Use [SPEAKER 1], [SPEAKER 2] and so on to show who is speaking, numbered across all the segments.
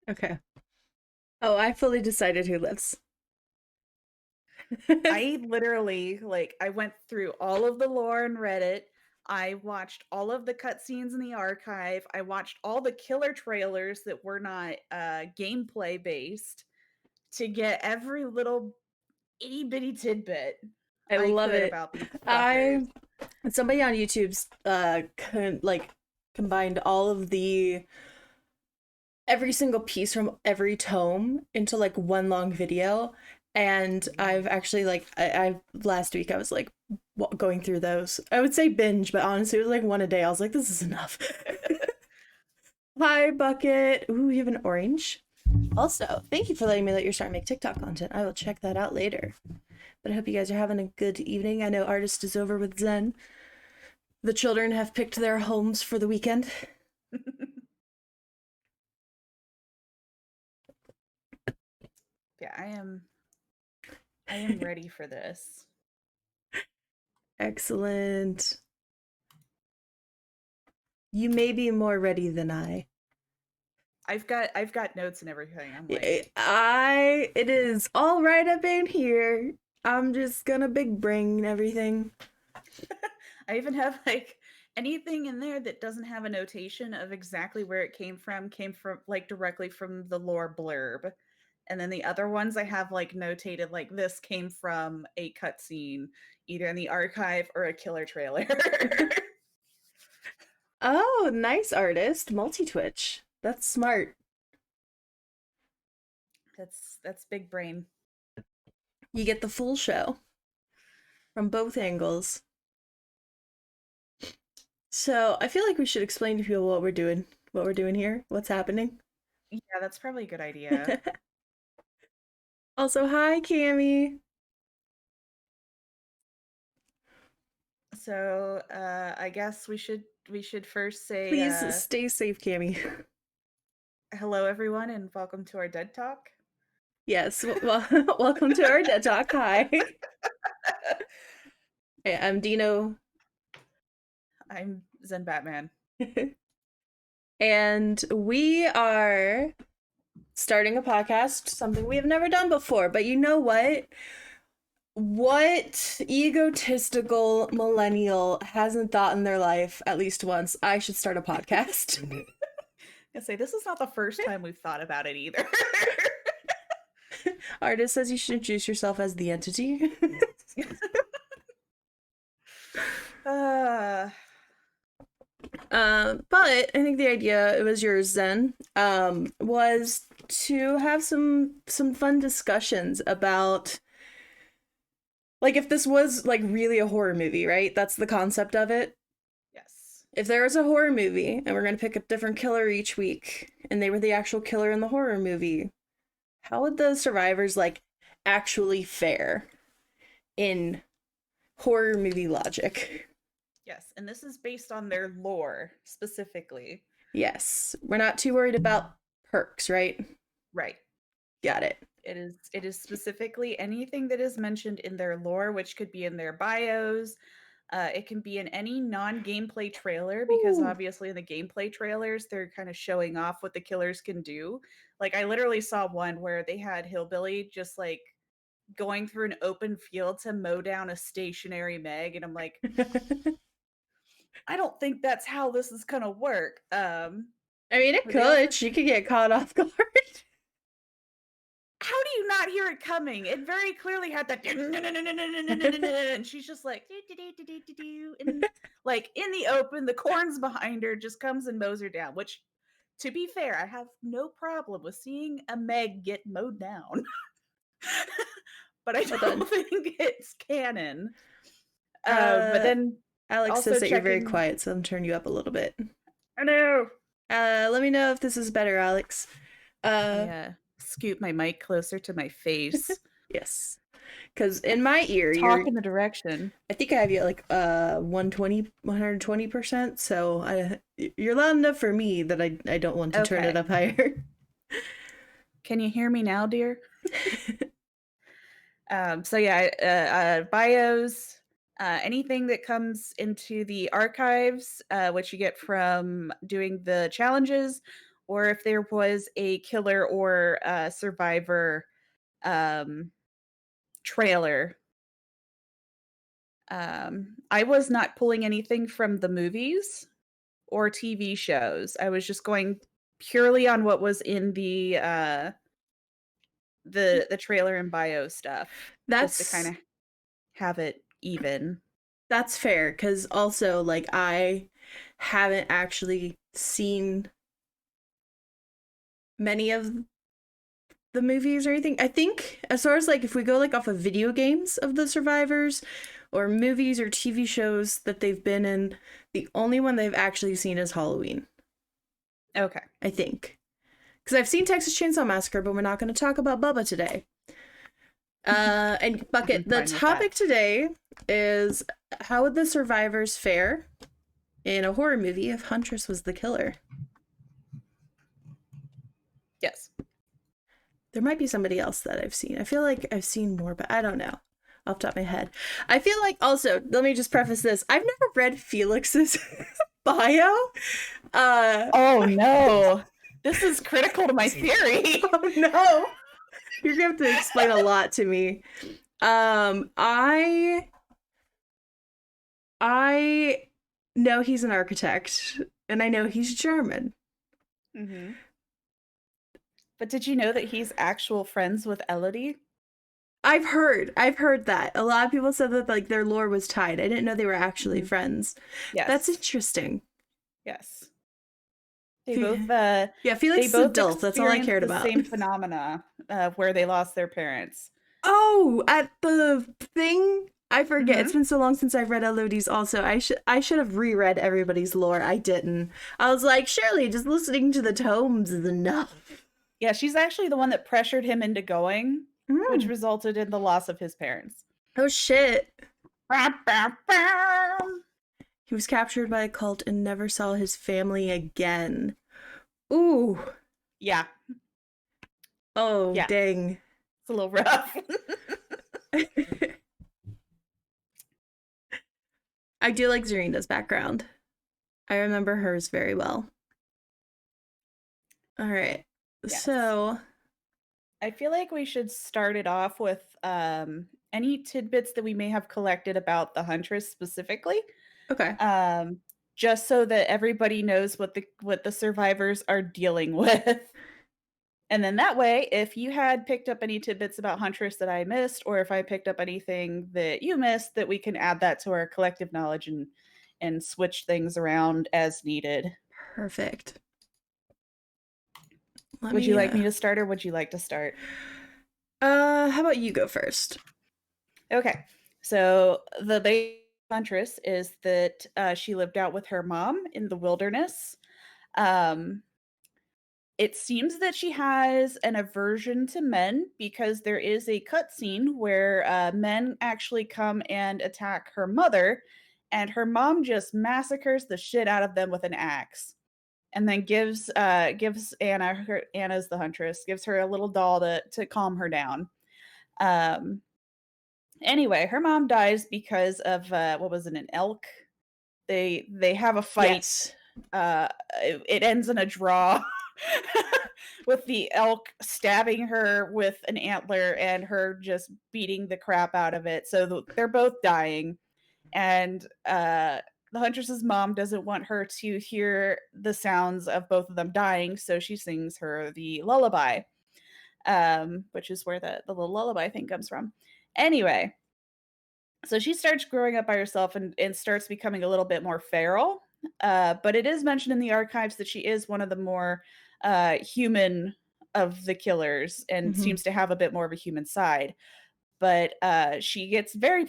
[SPEAKER 1] Okay. Oh, I fully decided who lives.
[SPEAKER 2] I literally, I went through all of the lore and Reddit. I watched all of the cutscenes in the archive. I watched all the killer trailers that were not gameplay based to get every little itty bitty tidbit
[SPEAKER 1] I
[SPEAKER 2] I
[SPEAKER 1] love
[SPEAKER 2] could
[SPEAKER 1] it.
[SPEAKER 2] about these fuckers.
[SPEAKER 1] I somebody on YouTube's combined all of the every single piece from every tome into like one long video, and I've actually I last week I was like going through those. I would say binge, but honestly it was like one a day. I was like, this is enough. Hi, Bucket. Ooh, you have an orange. Also, thank you for letting me let your start make TikTok content. I will check that out later. But I hope you guys are having a good evening. I know Artist is over with Zen. The children have picked their homes for the weekend.
[SPEAKER 2] Yeah, I am ready for this.
[SPEAKER 1] Excellent. You may be more ready than I.
[SPEAKER 2] I've got notes and everything. I'm like,
[SPEAKER 1] It is all right up in here. I'm just gonna big brain everything.
[SPEAKER 2] I even have anything in there that doesn't have a notation of exactly where it came from like directly from the lore blurb. And then the other ones I have like notated like this came from a cutscene, either in the archive or a killer trailer.
[SPEAKER 1] Oh, nice artist. Multi-twitch. That's smart.
[SPEAKER 2] That's big brain.
[SPEAKER 1] You get the full show from both angles. So I feel like we should explain to people what we're doing here, what's happening.
[SPEAKER 2] Yeah, that's probably a good idea.
[SPEAKER 1] Also, hi, Cammy.
[SPEAKER 2] So, I guess we should first say
[SPEAKER 1] Please stay safe, Cammy.
[SPEAKER 2] hello everyone and welcome to our Dead Talk.
[SPEAKER 1] Yes, well, welcome to our Dead Talk. Hi. Hey, I'm Dino.
[SPEAKER 2] I'm Zenbatman.
[SPEAKER 1] And we are starting a podcast, something we have never done before. But you know what? What egotistical millennial hasn't thought in their life at least once, I should start a podcast?
[SPEAKER 2] I say this is not the first time we've thought about it either.
[SPEAKER 1] Artist says you should introduce yourself as the entity.
[SPEAKER 2] uh,
[SPEAKER 1] But I think the idea, it was yours, Zen, was to have some fun discussions about like if this was like really a horror movie, right? That's the concept of it.
[SPEAKER 2] yes.
[SPEAKER 1] If there was a horror movie and we're gonna pick a different killer each week, and they were the actual killer in the horror movie, how would the survivors like actually fare in horror movie logic?
[SPEAKER 2] Yes, and this is based on their lore specifically.
[SPEAKER 1] Yes, we're not too worried about perks, right?
[SPEAKER 2] Right.
[SPEAKER 1] Got it.
[SPEAKER 2] It is specifically anything that is mentioned in their lore, which could be in their bios. It can be in any non-gameplay trailer because
[SPEAKER 1] Ooh.
[SPEAKER 2] obviously in the gameplay trailers they're kind of showing off what the killers can do. Like I literally saw one where they had Hillbilly just like going through an open field to mow down a stationary Meg, and I'm like, I don't think that's how this is gonna work.
[SPEAKER 1] I mean, it
[SPEAKER 2] But they also,
[SPEAKER 1] could. She could get caught off guard.
[SPEAKER 2] how do you not hear it coming? It very clearly had that, and she's just like, and like in the open, the corn's behind her, just comes and mows her down. Which, to be fair, I have no problem with seeing a Meg get mowed down, but I
[SPEAKER 1] Hold
[SPEAKER 2] don't
[SPEAKER 1] on.
[SPEAKER 2] think it's canon. But
[SPEAKER 1] Uh,
[SPEAKER 2] then
[SPEAKER 1] Alex
[SPEAKER 2] also
[SPEAKER 1] says that you're very
[SPEAKER 2] checking.
[SPEAKER 1] quiet, so I'm turn you up a little bit.
[SPEAKER 2] Oh no!
[SPEAKER 1] Let me know if this is better, Alex.
[SPEAKER 2] I
[SPEAKER 1] Uh,
[SPEAKER 2] scoot my mic closer to my face.
[SPEAKER 1] yes. Because in my ear,
[SPEAKER 2] Talk in the direction.
[SPEAKER 1] I think I have you at like 120%, so you're loud enough for me that I don't want to turn it
[SPEAKER 2] Okay.
[SPEAKER 1] up higher.
[SPEAKER 2] Can you hear me now, dear? So yeah, bios, anything that comes into the archives, which you get from doing the challenges, or if there was a killer or a survivor um, trailer. I was not pulling anything from the movies or TV shows. I was just going purely on what was in the trailer and bio stuff, just to kind
[SPEAKER 1] That's
[SPEAKER 2] of have it even.
[SPEAKER 1] that's fair, because also like I haven't actually seen many of the movies or anything. I think as far as like if we go like off of video games of the survivors or movies or TV shows that they've been in, the only one they've actually seen is Halloween,
[SPEAKER 2] Okay.
[SPEAKER 1] I think. Because I've seen Texas Chainsaw Massacre, but we're not going to talk about Bubba today. And
[SPEAKER 2] I'm
[SPEAKER 1] Bucket, the
[SPEAKER 2] fine with
[SPEAKER 1] topic
[SPEAKER 2] that.
[SPEAKER 1] today is how would the survivors fare in a horror movie if Huntress was the killer?
[SPEAKER 2] Yes.
[SPEAKER 1] There might be somebody else that I've seen. I feel like I've seen more, but I don't know off the top of my head. I feel like also, let me just preface this. I've never read Felix's bio.
[SPEAKER 2] Oh no. This is critical to my theory.
[SPEAKER 1] Oh no. You're gonna have to explain a lot to me. I know he's an architect, and I know he's German.
[SPEAKER 2] Mm-hmm. But did you know that he's actual friends with Elodie?
[SPEAKER 1] I've heard that. A lot of people said that like their lore was tied. I didn't know they were actually
[SPEAKER 2] Mm-hmm.
[SPEAKER 1] friends. That's
[SPEAKER 2] Yes.
[SPEAKER 1] interesting.
[SPEAKER 2] Yes. They
[SPEAKER 1] Yeah, Felix is
[SPEAKER 2] both
[SPEAKER 1] adult. That's all I
[SPEAKER 2] experienced
[SPEAKER 1] cared
[SPEAKER 2] the
[SPEAKER 1] about.
[SPEAKER 2] same phenomena where they lost their parents.
[SPEAKER 1] Oh, at the thing, I forget.
[SPEAKER 2] Mm-hmm.
[SPEAKER 1] It's been so long since I've read Elodie's. Also, I should have reread everybody's lore. I didn't. I was like, surely just listening to the tomes is enough.
[SPEAKER 2] Yeah, she's actually the one that pressured him into going, which
[SPEAKER 1] Mm.
[SPEAKER 2] resulted in the loss of his parents.
[SPEAKER 1] Oh shit!
[SPEAKER 2] Bow, bow, bow.
[SPEAKER 1] He was captured by a cult and never saw his family again. Ooh.
[SPEAKER 2] Yeah,
[SPEAKER 1] Oh
[SPEAKER 2] yeah,
[SPEAKER 1] dang.
[SPEAKER 2] it's a little rough.
[SPEAKER 1] I do like Zarina's background. I remember hers very well. All right.
[SPEAKER 2] Yes.
[SPEAKER 1] So,
[SPEAKER 2] I feel like we should start it off with any tidbits that we may have collected about the Huntress specifically,
[SPEAKER 1] okay.
[SPEAKER 2] just so that everybody knows what the survivors are dealing with. And then that way, if you had picked up any tidbits about Huntress that I missed, or if I picked up anything that you missed, that we can add that to our collective knowledge and switch things around as needed.
[SPEAKER 1] Perfect.
[SPEAKER 2] Would you like me to start, or would you like to start?
[SPEAKER 1] How about you go first?
[SPEAKER 2] Okay. So the base Huntress is that she lived out with her mom in the wilderness. Um, it seems that she has an aversion to men because there is a cutscene where men actually come and attack her mother, and her mom just massacres the shit out of them with an axe, and then gives Anna's the Huntress, gives her a little doll to calm her down. Um, Anyway, her mom dies because of what was it, an elk? They have a fight.
[SPEAKER 1] Yes.
[SPEAKER 2] It ends in a draw with the elk stabbing her with an antler and her just beating the crap out of it. So they're both dying, and the Huntress's mom doesn't want her to hear the sounds of both of them dying, so she sings her the lullaby, which is where the little lullaby thing comes from. Anyway, so she starts growing up by herself and starts becoming a little bit more feral. But it is mentioned in the archives that she is one of the more human of the killers and
[SPEAKER 1] Mm-hmm.
[SPEAKER 2] seems to have a bit more of a human side. But she gets very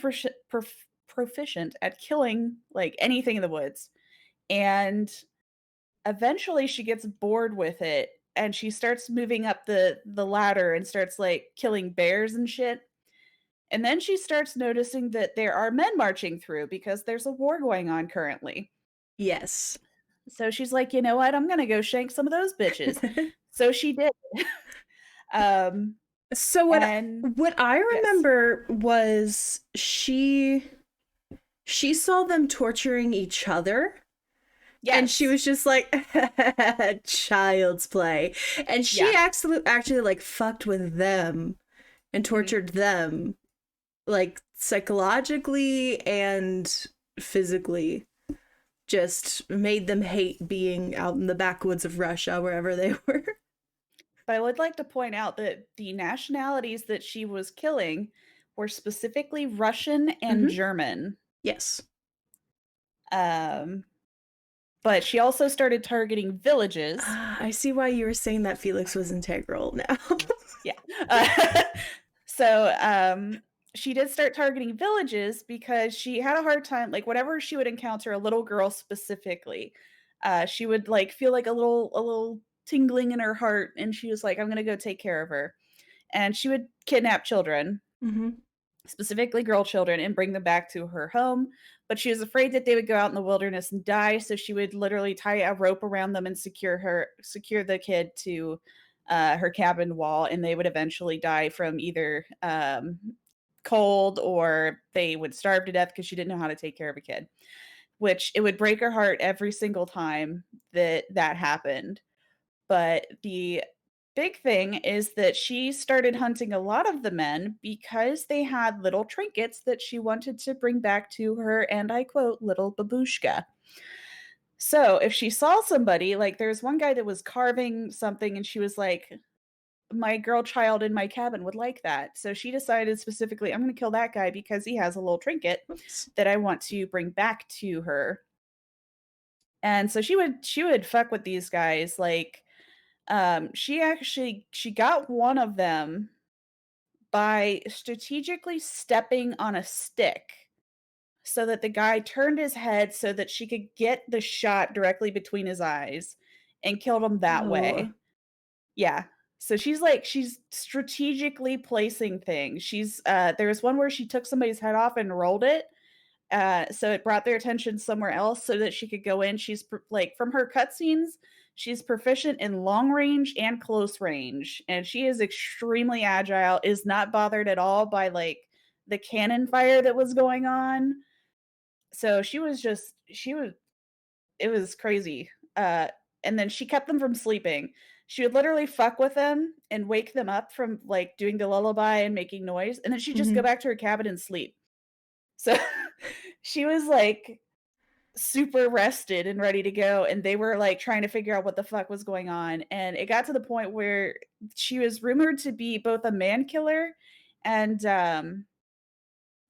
[SPEAKER 2] proficient at killing like anything in the woods. And eventually she gets bored with it and she starts moving up the ladder and starts like killing bears and shit. And then she starts noticing that there are men marching through because there's a war going on currently.
[SPEAKER 1] Yes.
[SPEAKER 2] So she's like, you know what? I'm gonna go shank some of those bitches. So she did. um,
[SPEAKER 1] So
[SPEAKER 2] and
[SPEAKER 1] what I
[SPEAKER 2] yes,
[SPEAKER 1] remember was she saw them torturing each other, And she
[SPEAKER 2] Yes.
[SPEAKER 1] was just like, child's play. And she
[SPEAKER 2] Yeah.
[SPEAKER 1] actually like fucked with them and
[SPEAKER 2] Mhm.
[SPEAKER 1] tortured them, like psychologically and physically. Just made them hate being out in the backwoods of Russia, wherever they were.
[SPEAKER 2] But I would like to point out that the nationalities that she was killing were specifically Russian and
[SPEAKER 1] Mm-hmm.
[SPEAKER 2] German.
[SPEAKER 1] Yes.
[SPEAKER 2] Um, but she also started targeting villages.
[SPEAKER 1] I see why you were saying that Felix was integral now.
[SPEAKER 2] Yeah. Uh, so she did start targeting villages because she had a hard time, like whenever she would encounter a little girl specifically, she would like feel like a little tingling in her heart, and she was like, I'm gonna go take care of her. And she would kidnap children,
[SPEAKER 1] Mm-hmm.
[SPEAKER 2] specifically girl children, and bring them back to her home. But she was afraid that they would go out in the wilderness and die, so she would literally tie a rope around them and secure the kid to her cabin wall, and they would eventually die from either cold, or they would starve to death because she didn't know how to take care of a kid. Which it would break her heart every single time that that happened. But the big thing is that she started hunting a lot of the men because they had little trinkets that she wanted to bring back to her, and I quote, little babushka. So if she saw somebody, like there's one guy that was carving something, and she was like, my girl child in my cabin would like that. So she decided specifically, I'm going to kill that guy because he has a little trinket
[SPEAKER 1] Oops.
[SPEAKER 2] that I want to bring back to her. And so she would fuck with these guys, like she got one of them by strategically stepping on a stick so that the guy turned his head so that she could get the shot directly between his eyes and killed him that
[SPEAKER 1] Oh.
[SPEAKER 2] way. Yeah. So she's strategically placing things. There was one where she took somebody's head off and rolled it, so it brought their attention somewhere else so that she could go in. Like from her cutscenes, she's proficient in long range and close range, and she is extremely agile. Is not bothered at all by like the cannon fire that was going on. So she was it was crazy. And then she kept them from sleeping. She would literally fuck with them and wake them up from like doing the lullaby and making noise, and then she'd just go
[SPEAKER 1] Mm-hmm.
[SPEAKER 2] back to her cabin and sleep. So she was like super rested and ready to go, and they were like trying to figure out what the fuck was going on, and it got to the point where she was rumored to be both a man killer and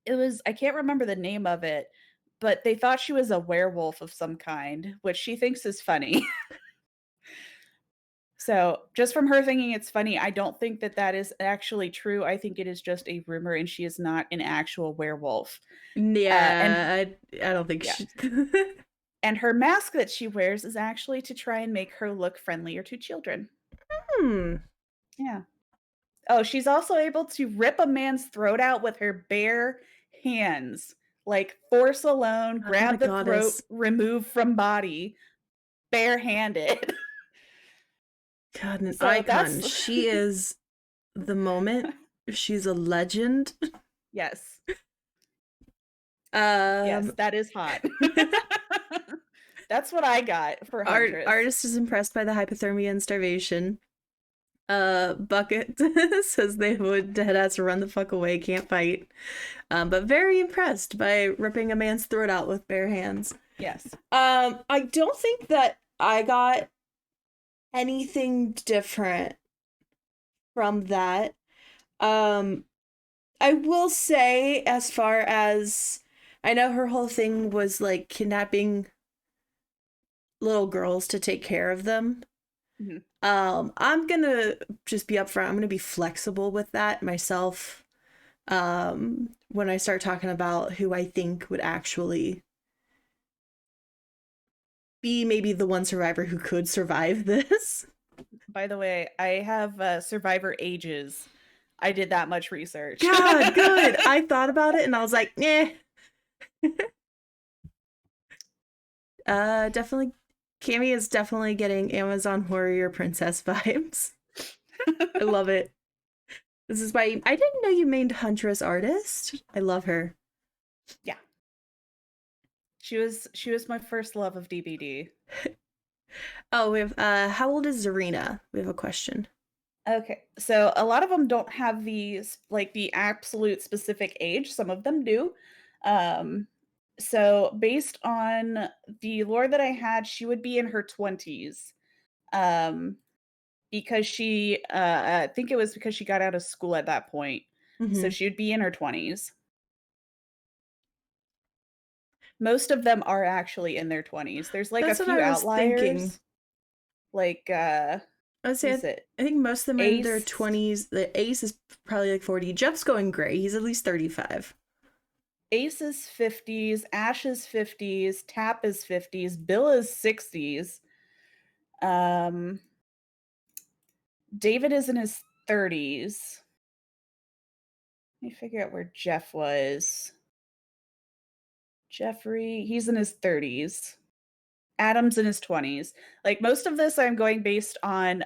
[SPEAKER 2] it was, I can't remember the name of it, but they thought she was a werewolf of some kind, which she thinks is funny. So just from her thinking it's funny, I don't think that that is actually true. I think it is just a rumor, and she is not an actual werewolf. And
[SPEAKER 1] Yeah, I don't think
[SPEAKER 2] yeah,
[SPEAKER 1] she.
[SPEAKER 2] and her mask that she wears is actually to try and make her look friendlier to children.
[SPEAKER 1] Hmm.
[SPEAKER 2] Yeah. Oh, she's also able to rip a man's throat out with her bare hands. Like force alone,
[SPEAKER 1] God, what a
[SPEAKER 2] grab the throat,
[SPEAKER 1] goddess.
[SPEAKER 2] remove from body, barehanded.
[SPEAKER 1] God, an
[SPEAKER 2] So
[SPEAKER 1] icon.
[SPEAKER 2] that's
[SPEAKER 1] She is the moment. She's a legend.
[SPEAKER 2] yes. Yes,
[SPEAKER 1] Um,
[SPEAKER 2] that is hot. That's what I got for Huntress.
[SPEAKER 1] artist is impressed by the hypothermia and starvation. Bucket says they would deadass run the fuck away, can't fight. But very impressed by ripping a man's throat out with bare hands.
[SPEAKER 2] Yes.
[SPEAKER 1] I don't think that I got anything different from that. Um, I will say, as far as I know, her whole thing was like kidnapping little girls to take care of them.
[SPEAKER 2] Mhm.
[SPEAKER 1] I'm gonna just be upfront. I'm gonna be flexible with that myself. When I start talking about who I think would actually be maybe the one survivor who could survive this.
[SPEAKER 2] By the way, I have survivor ages. I did that much research.
[SPEAKER 1] God, good. I thought about it and I was like, eh. Definitely, Cammy is definitely getting Amazon warrior princess vibes. I love it. This is why I didn't know you named Huntress artist. I love her.
[SPEAKER 2] Yeah. She was my first love of DBD.
[SPEAKER 1] Oh, we have how old is Zarina? We have a question.
[SPEAKER 2] Okay, so a lot of them don't have these like the absolute specific age. Some of them do. Um, so based on the lore that I had, she would be in her 20s. Um, because I think it was because she got out of school at that point. So
[SPEAKER 1] Hmm.
[SPEAKER 2] she would be in her 20s. Most of them are actually in their 20s. There's like a
[SPEAKER 1] That's what I
[SPEAKER 2] few
[SPEAKER 1] was thinking.
[SPEAKER 2] outliers, like
[SPEAKER 1] I would say
[SPEAKER 2] who's it?
[SPEAKER 1] I think most of them are in their
[SPEAKER 2] Ace
[SPEAKER 1] 20s. The Ace is probably like 40. Jeff's going gray. He's at least 35.
[SPEAKER 2] Ace is 50s, Ash is 50s, Tap is 50s, Bill is 60s. Um, David is in his 30s. Let me figure out where Jeff was. Jeffrey, he's in his 30s. Adam's in his 20s. Like most of this I'm going based on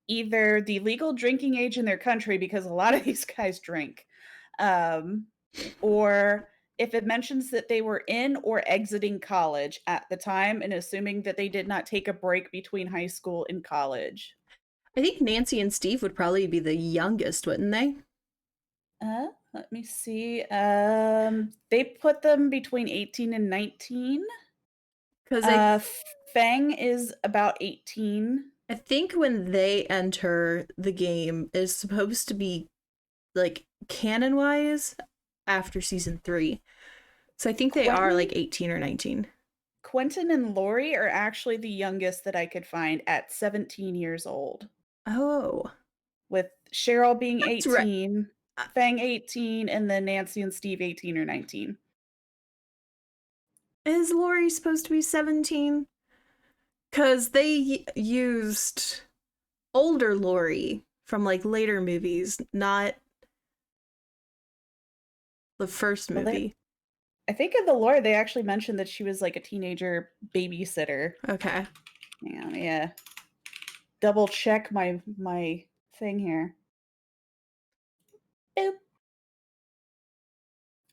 [SPEAKER 2] either the legal drinking age in their country because a lot of these guys drink. Um or if it mentions that they were in or exiting college at the time and assuming that they did not take a break between high school and college.
[SPEAKER 1] I think Nancy and Steve would probably be the youngest, wouldn't they?
[SPEAKER 2] Let me see. They put them between 18 and 19.
[SPEAKER 1] Because
[SPEAKER 2] Uh Fang is about 18.
[SPEAKER 1] I think when they enter the game is supposed to be like canon wise after season 3. So I think they are
[SPEAKER 2] Quentin
[SPEAKER 1] like 18 or 19.
[SPEAKER 2] Quentin and Lori are actually the youngest that I could find at 17 years old,
[SPEAKER 1] Oh,
[SPEAKER 2] with Cheryl being
[SPEAKER 1] that's right.
[SPEAKER 2] 18, Fang 18, and then Nancy and Steve 18 or 19.
[SPEAKER 1] Is Lori supposed to be 17? Because they used older Lori from like later movies, not the first
[SPEAKER 2] Well,
[SPEAKER 1] movie.
[SPEAKER 2] I think in the lore they actually mentioned that she was like a teenager babysitter.
[SPEAKER 1] Okay.
[SPEAKER 2] Yeah, yeah. Double check my thing here. Boop.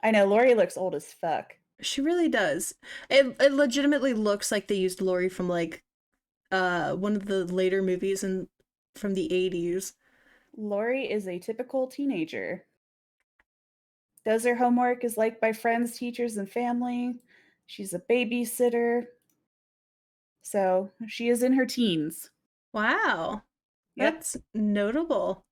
[SPEAKER 2] I know Lori looks old as fuck.
[SPEAKER 1] She really does. It legitimately looks like they used Lori from like one of the later movies and from the 80s.
[SPEAKER 2] Lori is a typical teenager. Does her homework, is liked by friends, teachers, and family. She's a babysitter. So she is in her teens.
[SPEAKER 1] Wow.
[SPEAKER 2] Yep.
[SPEAKER 1] That's notable.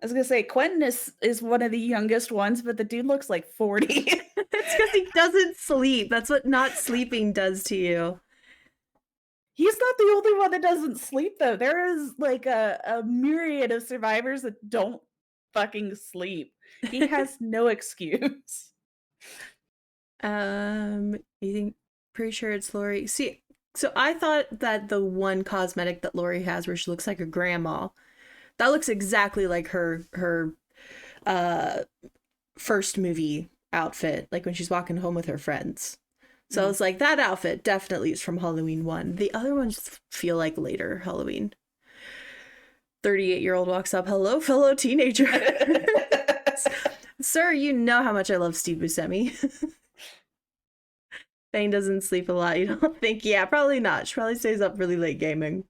[SPEAKER 2] I was gonna say Quentin is one of the youngest ones, but the dude looks like 40.
[SPEAKER 1] It's because he doesn't sleep. That's what not sleeping does to you.
[SPEAKER 2] He's not the only one that doesn't sleep though. There is like a myriad of survivors that don't fucking sleep. He has no excuse.
[SPEAKER 1] You think pretty sure it's Lori. See, so I thought that the one cosmetic that Lori has where she looks like her grandma, that looks exactly like her uh first movie outfit, like when she's walking home with her friends. So
[SPEAKER 2] Mm.
[SPEAKER 1] it's like that outfit definitely is from Halloween 1. The other ones feel like later Halloween. 38-year-old walks up, hello, fellow teenager. Sir, you know how much I love Steve Buscemi. Thane doesn't sleep a lot, you don't think? Yeah, probably not. She probably stays up really late gaming.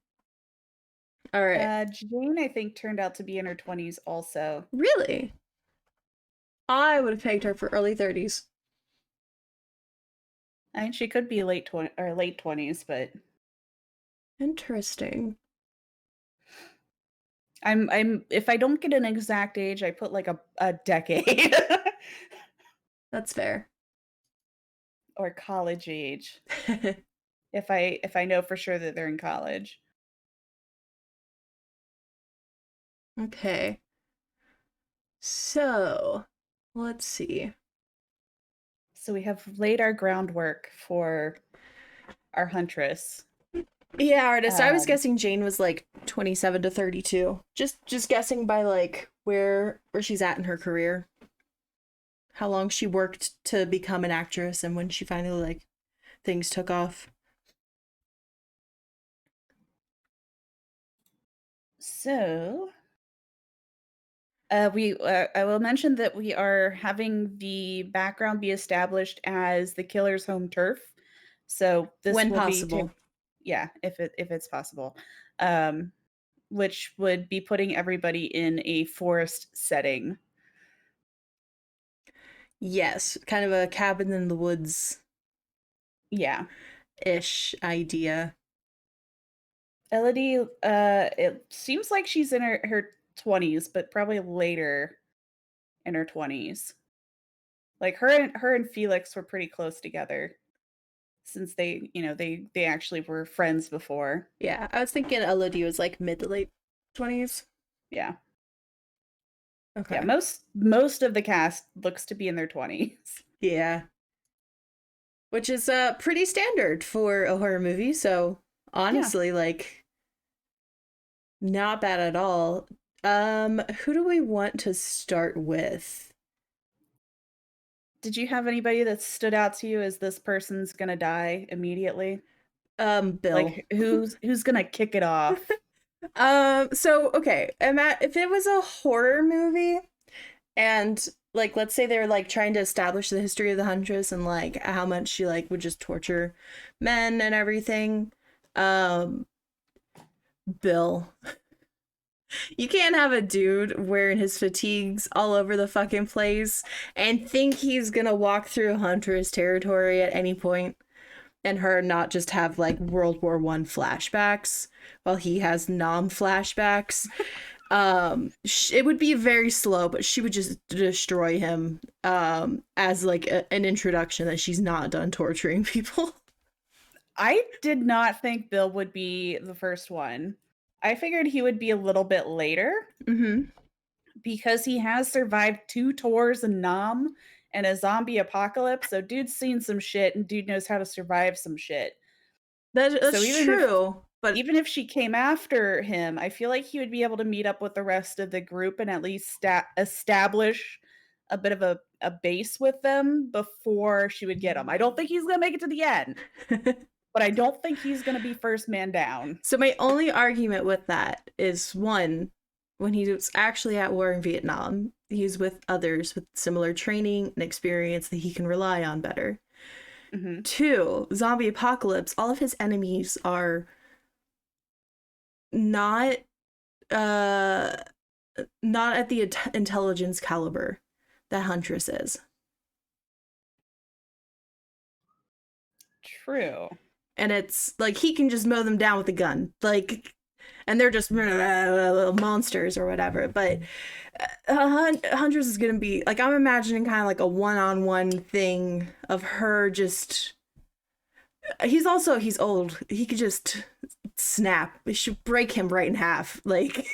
[SPEAKER 1] All right.
[SPEAKER 2] Jane, I think, turned out to be in her 20s also.
[SPEAKER 1] Really? I would have pegged her for early 30s.
[SPEAKER 2] I mean, she could be late 20s, but
[SPEAKER 1] Interesting.
[SPEAKER 2] I'm if I don't get an exact age, I put like a decade
[SPEAKER 1] That's fair.
[SPEAKER 2] or college age if I know for sure that they're in college.
[SPEAKER 1] Okay. So, let's see.
[SPEAKER 2] So we have laid our groundwork for our Huntress.
[SPEAKER 1] Yeah, artist. I was
[SPEAKER 2] Um,
[SPEAKER 1] guessing Jane was like 27 to 32. Just guessing by like where she's at in her career. How long she worked to become an actress and when she finally like things took off.
[SPEAKER 2] so I will mention that we are having the background be established as the killer's home turf. So this
[SPEAKER 1] When
[SPEAKER 2] will be
[SPEAKER 1] possible.
[SPEAKER 2] yeah, if it's possible. Um, which would be putting everybody in a forest setting.
[SPEAKER 1] Yes, kind of a cabin in the woods
[SPEAKER 2] Yeah.
[SPEAKER 1] ish idea.
[SPEAKER 2] Elodie, it seems like she's in her 20s, but probably later in her 20s. Like her and Felix were pretty close together since they actually were friends before.
[SPEAKER 1] Yeah, I was thinking Elodie was like mid to late 20s.
[SPEAKER 2] Yeah. Yeah,
[SPEAKER 1] Okay.
[SPEAKER 2] most of the cast looks to be in their 20s.
[SPEAKER 1] Yeah. Which is pretty standard for a horror movie, so
[SPEAKER 2] Yeah.
[SPEAKER 1] honestly, like not bad at all. Who do we want to start with?
[SPEAKER 2] Did you have anybody that stood out to you as this person's gonna die immediately?
[SPEAKER 1] Bill.
[SPEAKER 2] Like who's gonna kick it off?
[SPEAKER 1] So okay, if it was a horror movie and like let's say they're like trying to establish the history of the Huntress and like how much she like would just torture men and everything. Um Bill. You can't have a dude wearing his fatigues all over the fucking place and think he's gonna walk through Huntress territory at any point and her not just have like World War I flashbacks while he has nom flashbacks. It would be very slow, but she would just destroy him as like an introduction that she's not done torturing people.
[SPEAKER 2] I did not think Bill would be the first one. I figured he would be a little bit later
[SPEAKER 1] Mm-hmm.
[SPEAKER 2] because he has survived 2 tours in Nam and a zombie apocalypse. So dude's seen some shit and dude knows how to survive some shit. So
[SPEAKER 1] That's true, but
[SPEAKER 2] even if she came after him, I feel like he would be able to meet up with the rest of the group and at least establish a bit of a base with them before she would get him. I don't think he's going to make it to the end, but I don't think he's going to be first man down.
[SPEAKER 1] so my only argument with that is one, when he was actually at war in Vietnam, he's with others with similar training and experience that he can rely on better.
[SPEAKER 2] Mm-hmm.
[SPEAKER 1] Two, zombie apocalypse, all of his enemies are not uh not at the intelligence caliber that Huntress is.
[SPEAKER 2] True.
[SPEAKER 1] And it's like he can just mow them down with a gun. Like and they're just monsters or whatever. But Huntress is gonna be like I'm imagining kind of like a one-on-one thing of her just. He's old. He could just snap. We should break him right in half. Like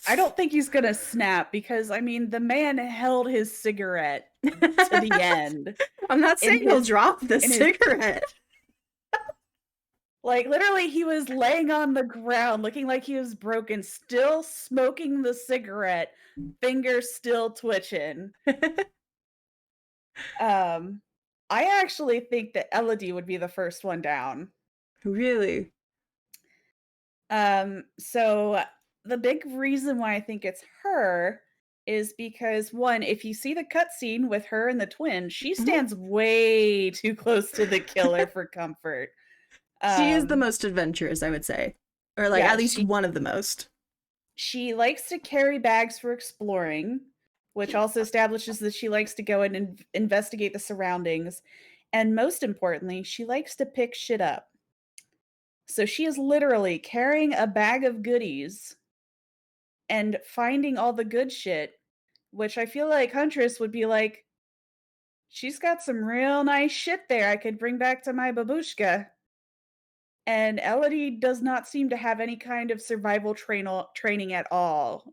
[SPEAKER 2] I don't think he's going to snap because, I mean, the man held his cigarette to the end.
[SPEAKER 1] I'm not saying he'll drop the cigarette.
[SPEAKER 2] Like, literally, he was laying on the ground, looking like he was broken, still smoking the cigarette, fingers still twitching. I actually think that Elodie would be the first one down.
[SPEAKER 1] Really?
[SPEAKER 2] So the big reason why I think it's her is because one, if you see the cutscene with her and the twin, she stands way too close to the killer for comfort.
[SPEAKER 1] She is the most adventurous, I would say. Or like at least one of the most.
[SPEAKER 2] She likes to carry bags for exploring, which also establishes that she likes to go in and investigate the surroundings. And most importantly, she likes to pick shit up. So she is literally carrying a bag of goodies and finding all the good shit, which I feel like Huntress would be like, she's got some real nice shit there I could bring back to my babushka. And Elodie does not seem to have any kind of survival training at all.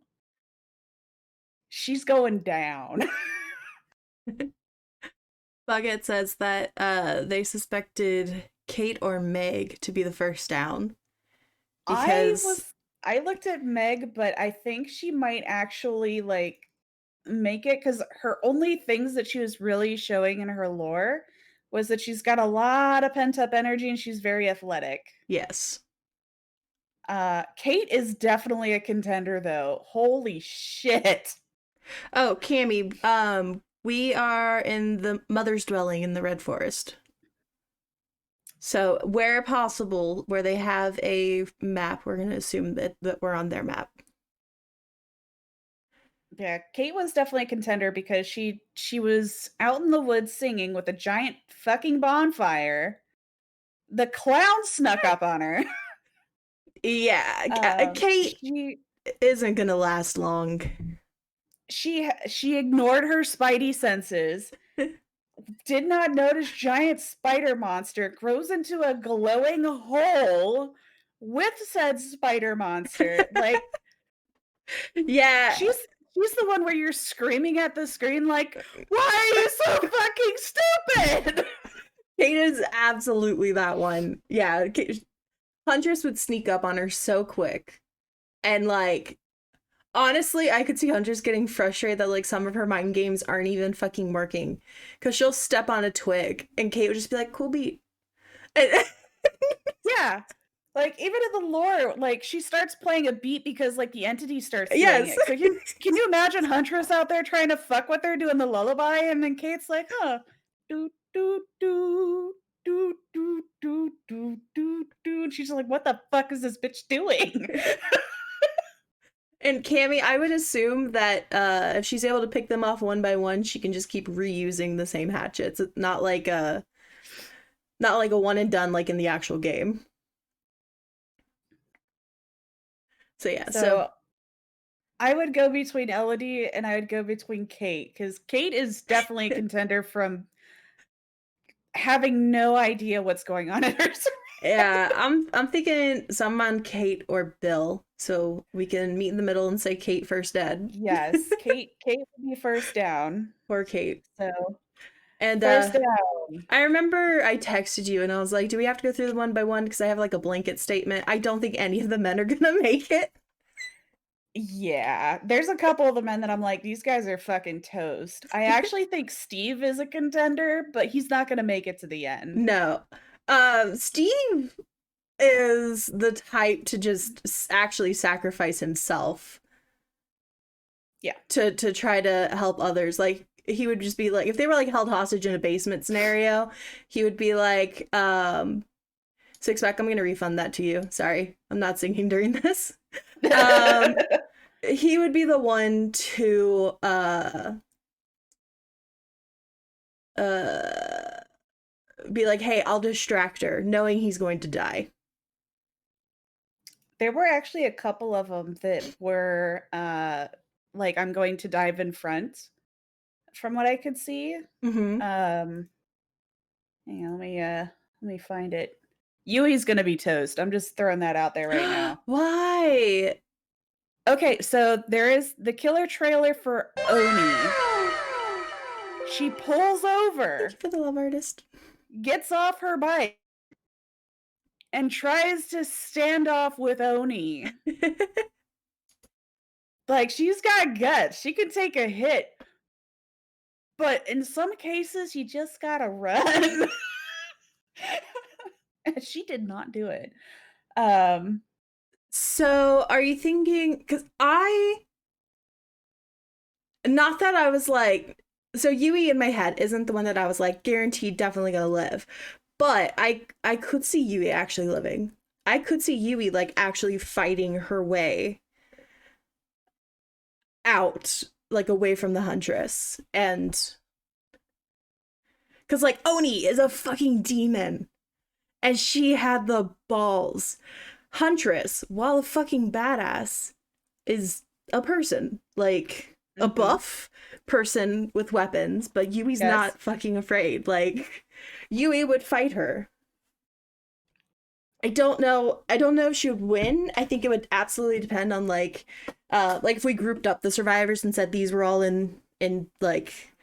[SPEAKER 2] She's going down.
[SPEAKER 1] Bucket says that they suspected Kate or Meg to be the first down. Because
[SPEAKER 2] I looked at Meg, but I think she might actually like make it because her only things that she was really showing in her lore was that she's got a lot of pent up energy and she's very athletic.
[SPEAKER 1] yes.
[SPEAKER 2] Kate is definitely a contender though. Holy shit.
[SPEAKER 1] Oh, Cammy, We are in the mother's dwelling in the Red Forest. So, where possible, where they have a map, we're going to assume that we're on their map.
[SPEAKER 2] Yeah, Kate was definitely a contender because she was out in the woods singing with a giant fucking bonfire. The clown snuck up on her.
[SPEAKER 1] Yeah, Kate
[SPEAKER 2] She
[SPEAKER 1] isn't going to last long.
[SPEAKER 2] she ignored her spidey senses, did not notice giant spider monster, grows into a glowing hole with said spider monster. Like,
[SPEAKER 1] Yeah.
[SPEAKER 2] she's the one where you're screaming at the screen like, why are you so fucking stupid?
[SPEAKER 1] Kate is absolutely that one. Yeah, Huntress would sneak up on her so quick. And like, honestly, I could see Huntress getting frustrated that like some of her mind games aren't even fucking working. Cause she'll step on a twig and Kate would just be like, cool beat.
[SPEAKER 2] Yeah. Like, even in the lore, like, she starts playing a beat because, like, the entity starts doing
[SPEAKER 1] Yes.
[SPEAKER 2] it. So can you imagine Huntress out there trying to fuck with her doing the lullaby, and then Kate's like, huh, do do do do do do do do do, and she's like, what the fuck is this bitch doing?
[SPEAKER 1] And Cammy, I would assume that if she's able to pick them off one by one, she can just keep reusing the same hatchets. It's not like a one and done like in the actual game. So yeah, so
[SPEAKER 2] I would go between Elodie and I would go between Kate, because Kate is definitely a contender from having no idea what's going on in her.
[SPEAKER 1] yeah, I'm thinking someone Kate or Bill, so we can meet in the middle and say Kate first dead.
[SPEAKER 2] Yes, Kate would be first down.
[SPEAKER 1] Or Kate.
[SPEAKER 2] So,
[SPEAKER 1] And
[SPEAKER 2] first down.
[SPEAKER 1] I remember I texted you and I was like, do we have to go through them one by one? Because I have like a blanket statement. I don't think any of the men are gonna make it.
[SPEAKER 2] Yeah, there's a couple of the men that I'm like, these guys are fucking toast. I actually think Steve is a contender, but he's not gonna make it to the end.
[SPEAKER 1] No. Steve is the type to just actually sacrifice himself.
[SPEAKER 2] Yeah.
[SPEAKER 1] To try to help others. Like he would just be like, if they were like held hostage in a basement scenario, he would be like, Six Pack, I'm gonna refund that to you. Sorry, I'm not singing during this. He would be the one to be like, hey, I'll distract her, knowing he's going to die.
[SPEAKER 2] There were actually a couple of them that were like, I'm going to dive in front, from what I could see.
[SPEAKER 1] Mm-hmm.
[SPEAKER 2] Hang on, let me find it. Yui's gonna be toast. I'm just throwing that out there right now.
[SPEAKER 1] Why?
[SPEAKER 2] Okay, so there is the killer trailer for Oni. She pulls over.
[SPEAKER 1] Thank you for the love artist.
[SPEAKER 2] Gets off her bike and tries to stand off with Oni. Like, she's got guts. She can take a hit. But in some cases, you just gotta run. And she did not do it.
[SPEAKER 1] So are you thinking, because not that I was like, so Yui in my head isn't the one that I was like guaranteed definitely gonna live, but I could see Yui actually living. I could see Yui like actually fighting her way out, like away from the Huntress. And because like Oni is a fucking demon and she had the balls. Huntress, while a fucking badass, is a person, like a buff person with weapons, but Yui's not fucking afraid. Like Yui would fight her. I don't know if she would win. I think it would absolutely depend on like if we grouped up the survivors and said these were all in like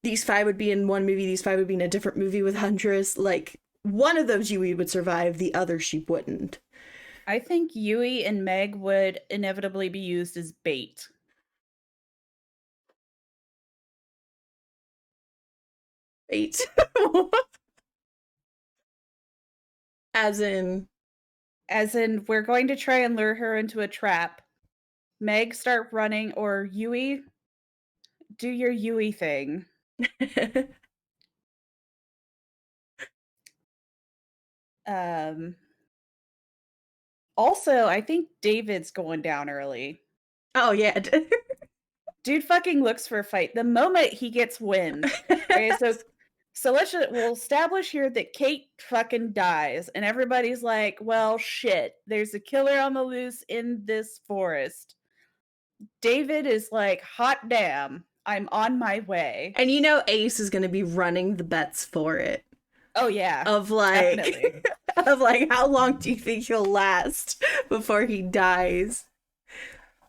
[SPEAKER 1] these five would be in one movie, these five would be in a different movie with Huntress, like one of those Yui would survive, the other she wouldn't.
[SPEAKER 2] I think Yui and Meg would inevitably be used as bait.
[SPEAKER 1] Bait. As in,
[SPEAKER 2] we're going to try and lure her into a trap. Meg, start running, or Yui, do your Yui thing. Um, Also, I think David's going down early.
[SPEAKER 1] Oh yeah.
[SPEAKER 2] Dude fucking looks for a fight the moment he gets wind. Okay, so we'll establish here that Kate fucking dies, and everybody's like, well, shit, there's a killer on the loose in this forest. David is like, hot damn, I'm on my way.
[SPEAKER 1] And you know Ace is gonna be running the bets for it.
[SPEAKER 2] Oh yeah,
[SPEAKER 1] Of like
[SPEAKER 2] definitely.
[SPEAKER 1] of like how long do you think he'll last before he dies?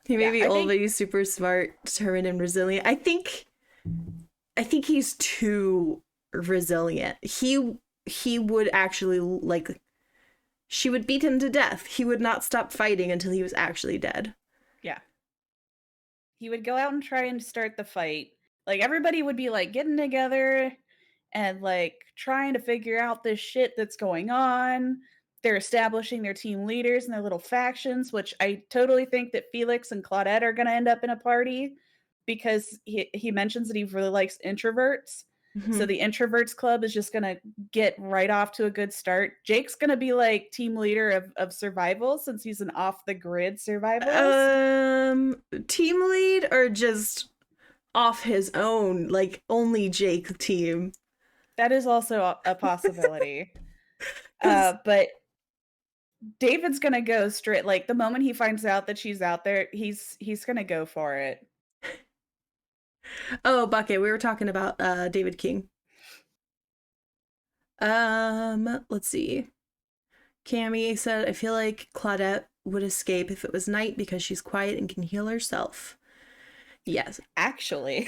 [SPEAKER 1] He may
[SPEAKER 2] Yeah,
[SPEAKER 1] be
[SPEAKER 2] I
[SPEAKER 1] old,
[SPEAKER 2] think
[SPEAKER 1] but he's super smart, determined, and resilient. I think he's too resilient. He would actually like she would beat him to death. He would not stop fighting until he was actually dead.
[SPEAKER 2] yeah. He would go out and try and start the fight. Like everybody would be like getting together and like trying to figure out this shit that's going on. They're establishing their team leaders and their little factions, which I totally think that Felix and Claudette are going to end up in a party because he mentions that he really likes introverts. So
[SPEAKER 1] Mm-hmm.
[SPEAKER 2] the introverts club is just going to get right off to a good start. Jake's going to be like team leader of survival since he's an off the grid survivalist.
[SPEAKER 1] Team lead or just off his own, like only Jake team?
[SPEAKER 2] That is also a possibility.
[SPEAKER 1] Because
[SPEAKER 2] But David's gonna go straight. Like the moment he finds out that she's out there, he's gonna go for it.
[SPEAKER 1] oh, Bucket, we were talking about David King. Let's see. Cammy said, I feel like Claudette would escape if it was night because she's quiet and can heal herself. Yes.
[SPEAKER 2] Actually,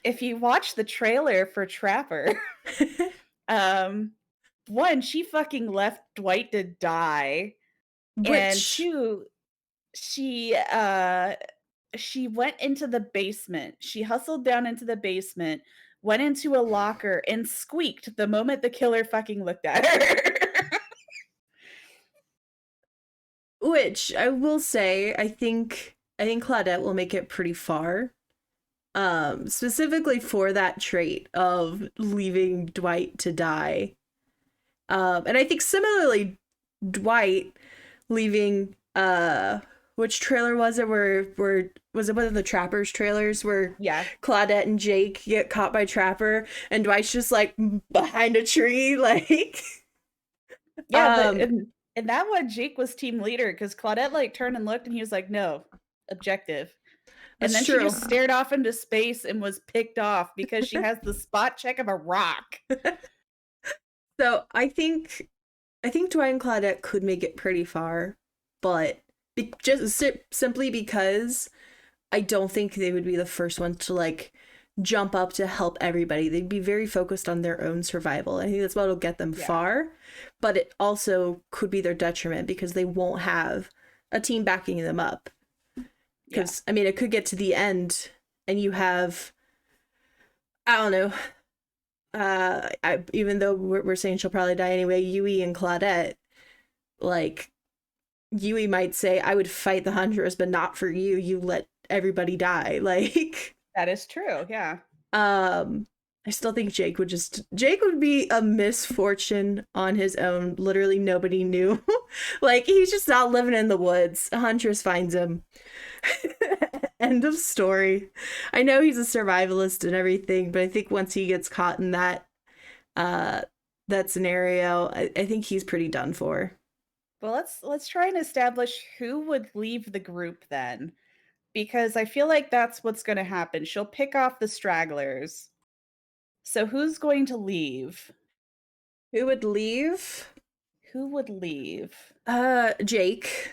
[SPEAKER 2] if you watch the trailer for Trapper, um, one, she fucking left Dwight to die, and
[SPEAKER 1] Which,
[SPEAKER 2] two, she she went into the basement. She hustled down into the basement, went into a locker, and squeaked the moment the killer fucking looked at her.
[SPEAKER 1] which I will say, I think Claudette will make it pretty far. Specifically for that trait of leaving Dwight to die. And I think similarly, Dwight leaving which trailer was it where was it one of the Trappers trailers where
[SPEAKER 2] Yeah.
[SPEAKER 1] Claudette and Jake get caught by Trapper and Dwight's just like behind a tree like
[SPEAKER 2] Yeah, but
[SPEAKER 1] um
[SPEAKER 2] in that one, Jake was team leader because Claudette like turned and looked and he was like, no, objective. And
[SPEAKER 1] that's
[SPEAKER 2] then she
[SPEAKER 1] true.
[SPEAKER 2] just stared off into space and was picked off because she has the spot check of a rock.
[SPEAKER 1] So I think Dwight and Claudette could make it pretty far, but just simply because I don't think they would be the first ones to like jump up to help everybody. They'd be very focused on their own survival. I think that's what'll get them
[SPEAKER 2] Yeah.
[SPEAKER 1] far, but it also could be their detriment because they won't have a team backing them up. Because I mean, it could get to the end and you have, I don't know, even though we're saying she'll probably die anyway, Yui and Claudette, like Yui might say, I would fight the Huntress, but not for you. You let everybody die. Like,
[SPEAKER 2] That is true. Yeah.
[SPEAKER 1] I still think Jake would be a misfortune on his own. Literally nobody knew. Like, he's just not living in the woods. A Huntress finds him. End of story. I know he's a survivalist and everything, but I think once he gets caught in that scenario, I think he's pretty done for.
[SPEAKER 2] Well, let's try and establish who would leave the group then, because I feel like that's what's going to happen. She'll pick off the stragglers. So who's going to leave?
[SPEAKER 1] Who would leave?
[SPEAKER 2] Who would leave?
[SPEAKER 1] Jake.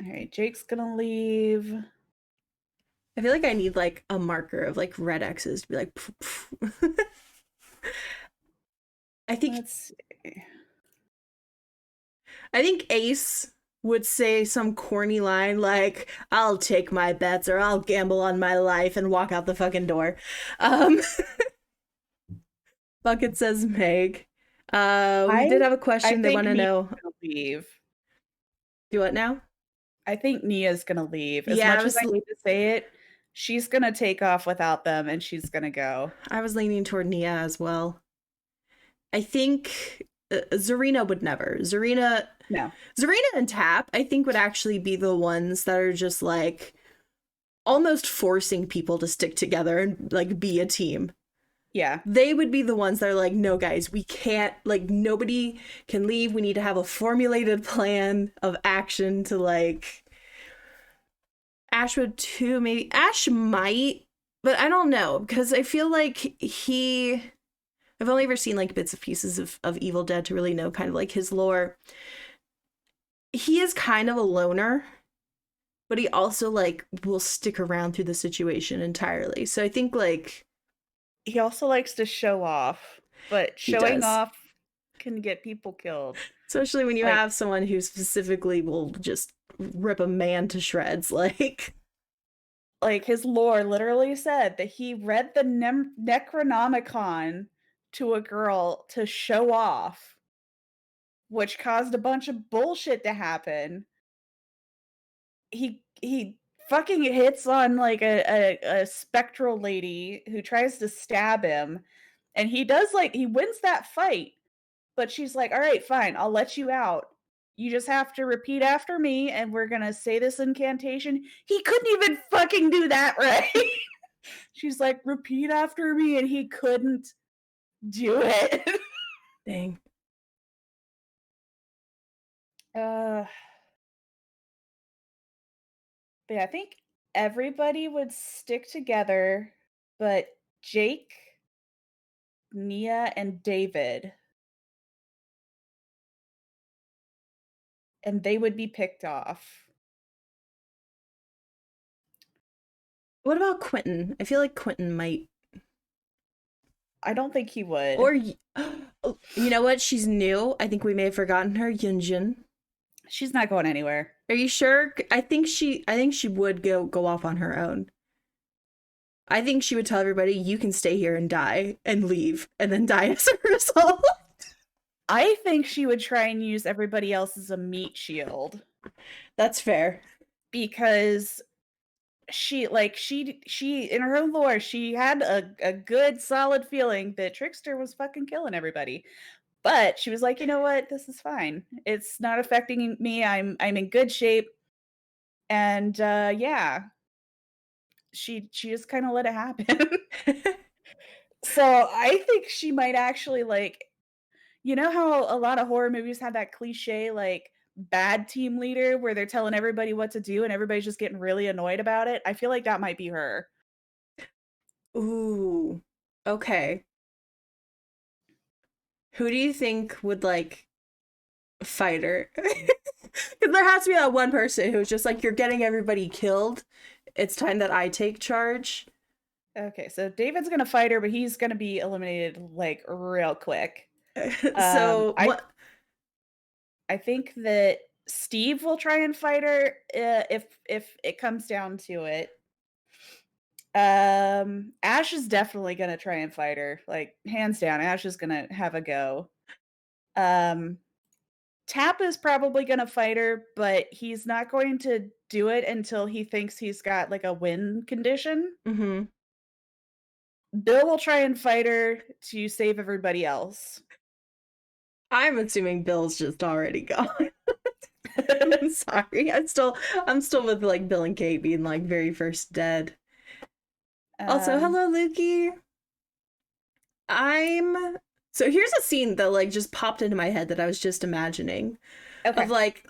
[SPEAKER 2] All right, Jake's gonna leave.
[SPEAKER 1] I feel like I need like a marker of like red X's to be like poof, poof. I think
[SPEAKER 2] Let's see.
[SPEAKER 1] I think Ace would say some corny line like, I'll take my bets or I'll gamble on my life and walk out the fucking door. Um Bucket says Meg. We did have a
[SPEAKER 2] I
[SPEAKER 1] question they
[SPEAKER 2] think
[SPEAKER 1] want to
[SPEAKER 2] Nia's
[SPEAKER 1] know.
[SPEAKER 2] gonna leave.
[SPEAKER 1] Do what now?
[SPEAKER 2] I think Nia's gonna leave. As
[SPEAKER 1] Yeah,
[SPEAKER 2] much as I hate to say it, she's gonna take off without them, and she's gonna go.
[SPEAKER 1] I was leaning toward Nia as well. I think Zarina would never.
[SPEAKER 2] No.
[SPEAKER 1] Zarina and Tap, I think, would actually be the ones that are just like almost forcing people to stick together and like be a team.
[SPEAKER 2] Yeah.
[SPEAKER 1] They would be the ones that are like, no, guys, we can't, like, nobody can leave. We need to have a formulated plan of action to like. Ash would too, maybe. Ash might, but I don't know because I feel like I've only ever seen like bits of pieces of Evil Dead to really know kind of like his lore. He is kind of a loner, but he also like will stick around through the situation entirely. So I think like
[SPEAKER 2] He also likes to show off, but
[SPEAKER 1] he
[SPEAKER 2] showing
[SPEAKER 1] does.
[SPEAKER 2] off can get people killed.
[SPEAKER 1] Especially when you
[SPEAKER 2] Like,
[SPEAKER 1] have someone who specifically will just rip a man to shreds.
[SPEAKER 2] like his lore literally said that he read the Necronomicon to a girl to show off, which caused a bunch of bullshit to happen. He fucking hits on like a spectral lady who tries to stab him, and he does like he wins that fight, but she's like, "All right, fine, I'll let you out. You just have to repeat after me, and we're gonna say this incantation." He couldn't even fucking do that right. She's like, "Repeat after me," and he couldn't do it.
[SPEAKER 1] Dang.
[SPEAKER 2] uh, but yeah, I think everybody would stick together, but Jake, Nia, and David, and they would be picked off.
[SPEAKER 1] What about Quentin? I feel like Quentin might.
[SPEAKER 2] I don't think he would.
[SPEAKER 1] Or, you know what? She's new. I think we may have forgotten her. Yinjin.
[SPEAKER 2] She's not going anywhere.
[SPEAKER 1] Are you sure? I think she would go off on her own. I think she would tell everybody, you can stay here and die and leave and then die as a result.
[SPEAKER 2] I think she would try and use everybody else as a meat shield.
[SPEAKER 1] That's fair.
[SPEAKER 2] Because she in her lore, she had a good solid feeling that Trickster was fucking killing everybody. But she was like, you know what? This is fine. It's not affecting me. I'm in good shape. And yeah. She just kind of let it happen. So I think she might actually like, you know how a lot of horror movies have that cliche like bad team leader where they're telling everybody what to do and everybody's just getting really annoyed about it? I feel like that might be her.
[SPEAKER 1] Ooh. Okay. Who do you think would like fight her? Because there has to be that one person who's just like, you're getting everybody killed. It's time that I take charge.
[SPEAKER 2] Okay, so David's gonna fight her, but he's gonna be eliminated like real quick.
[SPEAKER 1] So
[SPEAKER 2] I
[SPEAKER 1] what?
[SPEAKER 2] I think that Steve will try and fight her if it comes down to it. Ash is definitely gonna try and fight her, like hands down. Ash is gonna have a go. Um, Tap is probably gonna fight her, but he's not going to do it until he thinks he's got like a win condition.
[SPEAKER 1] Mm-hmm.
[SPEAKER 2] Bill will try and fight her to save everybody else.
[SPEAKER 1] I'm assuming Bill's just already gone. I'm sorry. I'm still with like Bill and Kate being like very first dead. Also, hello Lukey. So here's a scene that like just popped into my head that I was just imagining.
[SPEAKER 2] Okay.
[SPEAKER 1] Of like,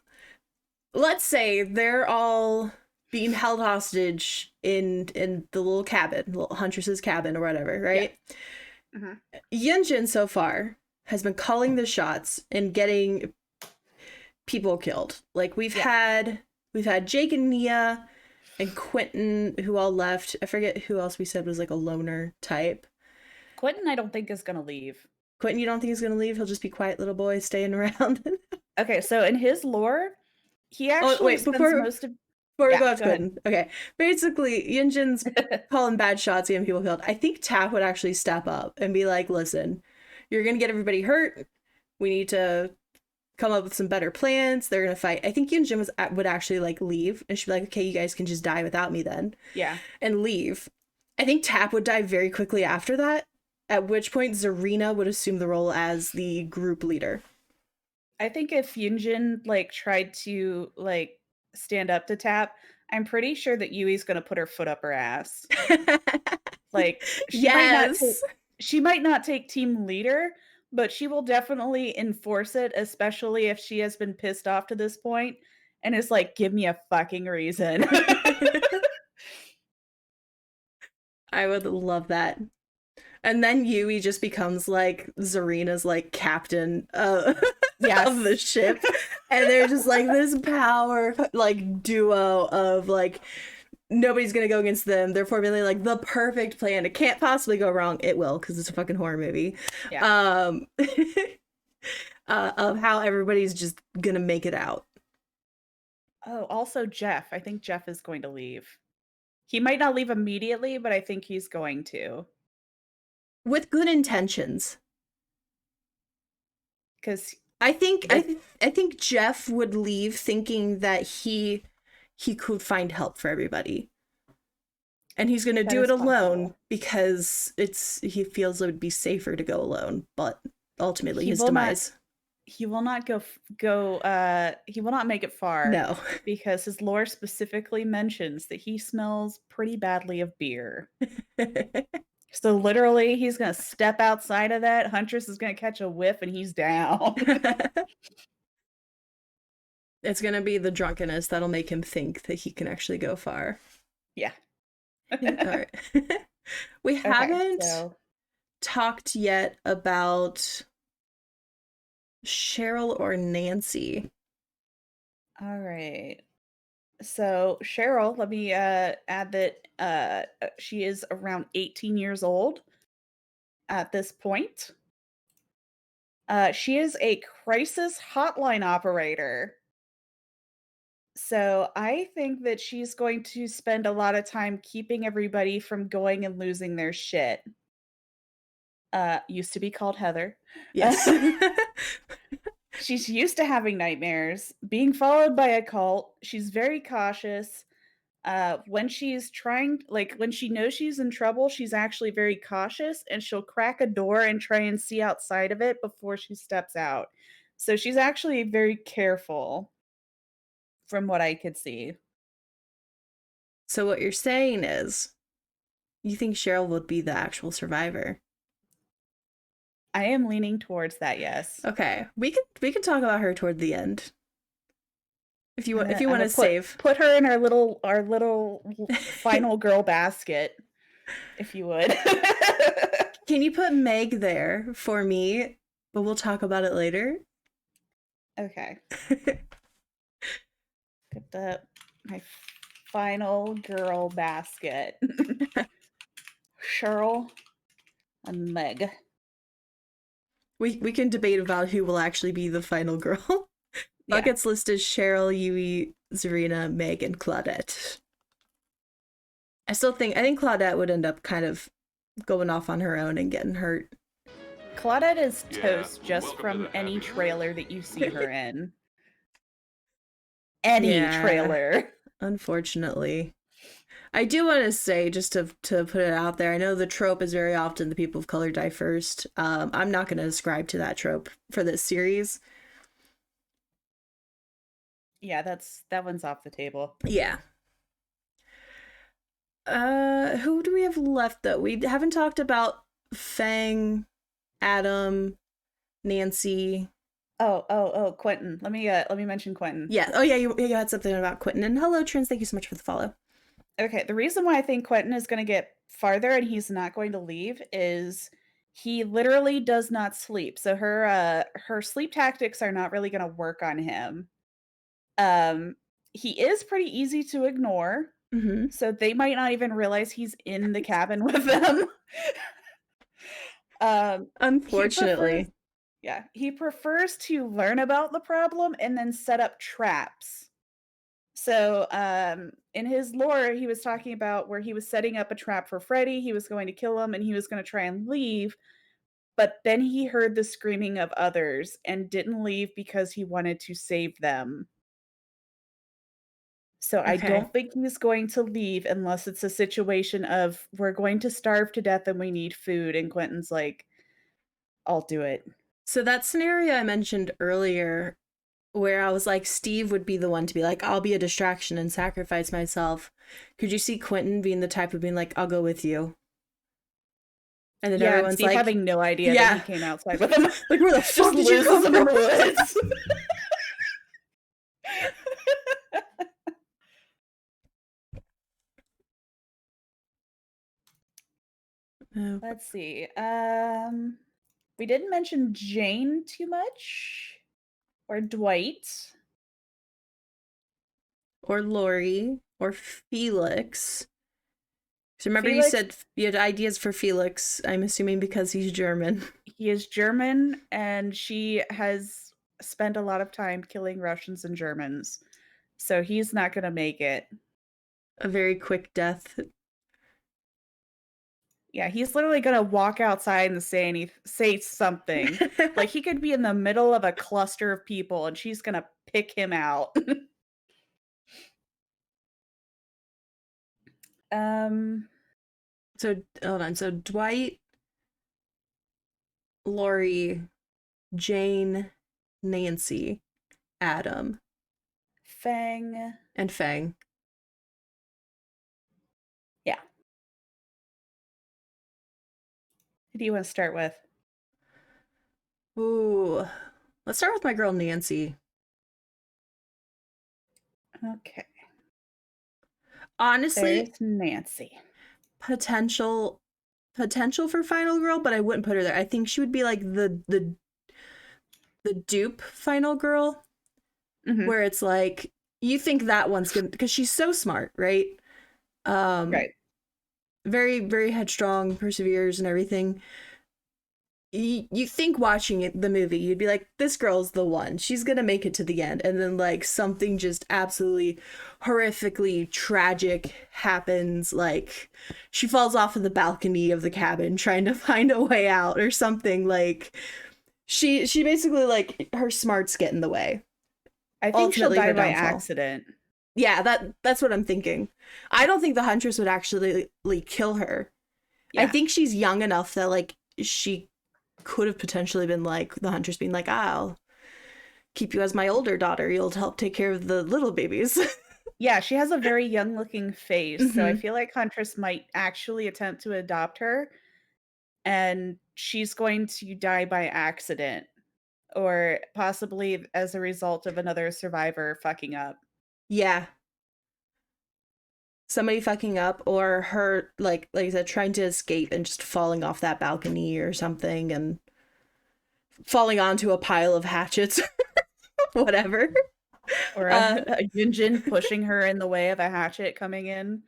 [SPEAKER 1] let's say they're all being held hostage in the little cabin, little Huntress's cabin or whatever, right?
[SPEAKER 2] Yeah. Mm-hmm.
[SPEAKER 1] Yinjin so far has been calling the shots and getting people killed. Like we've had Jake and Nia and Quentin who all left. I forget who else we said was like a loner type.
[SPEAKER 2] Quentin, I don't think is gonna leave.
[SPEAKER 1] Quentin, you don't think he's gonna leave? He'll just be quiet little boy staying around.
[SPEAKER 2] Okay, so in his lore, he actually spends most of
[SPEAKER 1] before we go to Quentin. Okay. Basically, Yinjin's calling bad shots, getting people killed. I think Tap would actually step up and be like, listen, you're gonna get everybody hurt. We need to come up with some better plans. They're gonna fight. I think Yinjin would actually like leave, and she'd be like, okay, you guys can just die without me then,
[SPEAKER 2] Yeah.
[SPEAKER 1] and leave. I think Tap would die very quickly after that, at which point Zarina would assume the role as the group leader.
[SPEAKER 2] I think if Yunjin like tried to like stand up to Tap, I'm pretty sure that Yui's gonna put her foot up her ass. Like
[SPEAKER 1] Yes.
[SPEAKER 2] she might not take team leader, but she will definitely enforce it, especially if she has been pissed off to this point and is like, give me a fucking reason.
[SPEAKER 1] I would love that. And then Yui just becomes like Zarina's like captain
[SPEAKER 2] Yes.
[SPEAKER 1] of the ship. And they're just like this power like duo of like nobody's gonna go against them. They're formulating like the perfect plan. It can't possibly go wrong. It will, because it's a fucking horror movie.
[SPEAKER 2] Yeah.
[SPEAKER 1] Of how everybody's just gonna make it out.
[SPEAKER 2] Oh, also Jeff. I think Jeff is going to leave. He might not leave immediately, but I think he's going to.
[SPEAKER 1] With good intentions.
[SPEAKER 2] Because
[SPEAKER 1] I think Jeff would leave thinking that he could find help for everybody. And he's going to do it alone because he feels it would be safer to go alone, but ultimately his demise.
[SPEAKER 2] He will not he will not make it far.
[SPEAKER 1] No.
[SPEAKER 2] Because his lore specifically mentions that he smells pretty badly of beer. So literally he's going to step outside of that, Huntress is going to catch a whiff and he's down.
[SPEAKER 1] It's going to be the drunkenness that'll make him think that he can actually go far.
[SPEAKER 2] Yeah.
[SPEAKER 1] All right. We haven't talked yet about Cheryl or Nancy.
[SPEAKER 2] All right. So Cheryl, let me add that she is around 18 years old at this point. She is a crisis hotline operator. So I think that she's going to spend a lot of time keeping everybody from going and losing their shit. Used to be called Heather.
[SPEAKER 1] Yes.
[SPEAKER 2] She's used to having nightmares, being followed by a cult. She's very cautious. When she's when she knows she's in trouble, she's actually very cautious and she'll crack a door and try and see outside of it before she steps out. So she's actually very careful from what I could see.
[SPEAKER 1] So what you're saying is you think Cheryl would be the actual survivor?
[SPEAKER 2] I am leaning towards that, yes.
[SPEAKER 1] Okay. We can talk about her toward the end. If you want to save.
[SPEAKER 2] Put her in our little final girl basket, if you would.
[SPEAKER 1] Can you put Meg there for me? But we'll talk about it later.
[SPEAKER 2] Okay. Get my final girl basket. Cheryl and Meg.
[SPEAKER 1] We can debate about who will actually be the final girl. Buckets list is Cheryl, Yui, Zarina, Meg, and Claudette. I think Claudette would end up kind of going off on her own and getting hurt.
[SPEAKER 2] Claudette is toast just from any trailer that you see her in. Any trailer.
[SPEAKER 1] Unfortunately. I do want to say, just to put it out there, I know the trope is very often the people of color die first. I'm not going to ascribe to that trope for this series.
[SPEAKER 2] Yeah, that one's off the table.
[SPEAKER 1] Yeah. Who do we have left, though? We haven't talked about Fang, Adam, Nancy.
[SPEAKER 2] Oh, Quentin. Let me mention Quentin.
[SPEAKER 1] Yeah. Oh, yeah, you had something about Quentin. And hello, Trins. Thank you so much for the follow.
[SPEAKER 2] Okay, the reason why I think Quentin is going to get farther and he's not going to leave is he literally does not sleep. So her sleep tactics are not really going to work on him. He is pretty easy to ignore.
[SPEAKER 1] Mm-hmm.
[SPEAKER 2] So they might not even realize he's in the cabin with them.
[SPEAKER 1] Unfortunately.
[SPEAKER 2] He prefers to learn about the problem and then set up traps. So, in his lore, he was talking about where he was setting up a trap for Freddy, he was going to kill him, and he was going to try and leave, but then he heard the screaming of others and didn't leave because he wanted to save them. So I
[SPEAKER 1] Okay.
[SPEAKER 2] don't think he's going to leave unless it's a situation of we're going to starve to death and we need food. And Quentin's like, I'll do it.
[SPEAKER 1] So that scenario I mentioned earlier, where I was like, Steve would be the one to be like, I'll be a distraction and sacrifice myself. Could you see Quentin being the type of being like, I'll go with you? And then
[SPEAKER 2] Yeah, and
[SPEAKER 1] everyone's
[SPEAKER 2] Steve
[SPEAKER 1] like,
[SPEAKER 2] having no idea that he
[SPEAKER 1] yeah.
[SPEAKER 2] came outside with him.
[SPEAKER 1] Like, where the
[SPEAKER 2] Just
[SPEAKER 1] fuck did you
[SPEAKER 2] loses
[SPEAKER 1] come
[SPEAKER 2] him in
[SPEAKER 1] from?
[SPEAKER 2] the woods. Let's see. We didn't mention Jane too much. Or Dwight.
[SPEAKER 1] Or Lori. Or Felix. So remember you
[SPEAKER 2] Felix,
[SPEAKER 1] said you had ideas for Felix, I'm assuming because he's German.
[SPEAKER 2] he is German, and she has spent a lot of time killing Russians and Germans. So he's not going to make it.
[SPEAKER 1] A very quick death.
[SPEAKER 2] Yeah, he's literally going to walk outside and say something. Like he could be in the middle of a cluster of people and she's going to pick him out.
[SPEAKER 1] So hold on. So Dwight, Lori, Jane, Nancy, Adam,
[SPEAKER 2] Fang.
[SPEAKER 1] and Fang.
[SPEAKER 2] Yeah. Who do you want to start with?
[SPEAKER 1] Ooh. Let's start with my girl Nancy.
[SPEAKER 2] Okay.
[SPEAKER 1] Honestly,
[SPEAKER 2] There's Nancy.
[SPEAKER 1] potential for final girl, but I wouldn't put her there. I think she would be like the dupe final girl, where it's like you think that one's good because she's so smart, right?
[SPEAKER 2] Right.
[SPEAKER 1] Very, very headstrong, perseveres and everything. You think watching the movie, you'd be like, this girl's the one. She's gonna make it to the end. And then like something just absolutely horrifically tragic happens. Like she falls off of the balcony of the cabin trying to find a way out or something. Like she basically like her smarts get in the way.
[SPEAKER 2] I think
[SPEAKER 1] Ultimately,
[SPEAKER 2] she'll die
[SPEAKER 1] her
[SPEAKER 2] by
[SPEAKER 1] downfall.
[SPEAKER 2] accident.
[SPEAKER 1] Yeah, that's what I'm thinking. I don't think the Huntress would actually kill her.
[SPEAKER 2] Yeah.
[SPEAKER 1] I think she's young enough that like she could have potentially been like the Huntress being like, I'll keep you as my older daughter. You'll help take care of the little babies.
[SPEAKER 2] Yeah, she has a very young looking face. So I feel like Huntress might actually attempt to adopt her and she's going to die by accident or possibly as a result of another survivor fucking up.
[SPEAKER 1] Yeah. Somebody fucking up or her like I said, trying to escape and just falling off that balcony or something and falling onto a pile of hatchets. Whatever.
[SPEAKER 2] Or a Yinjin pushing her in the way of a hatchet coming in.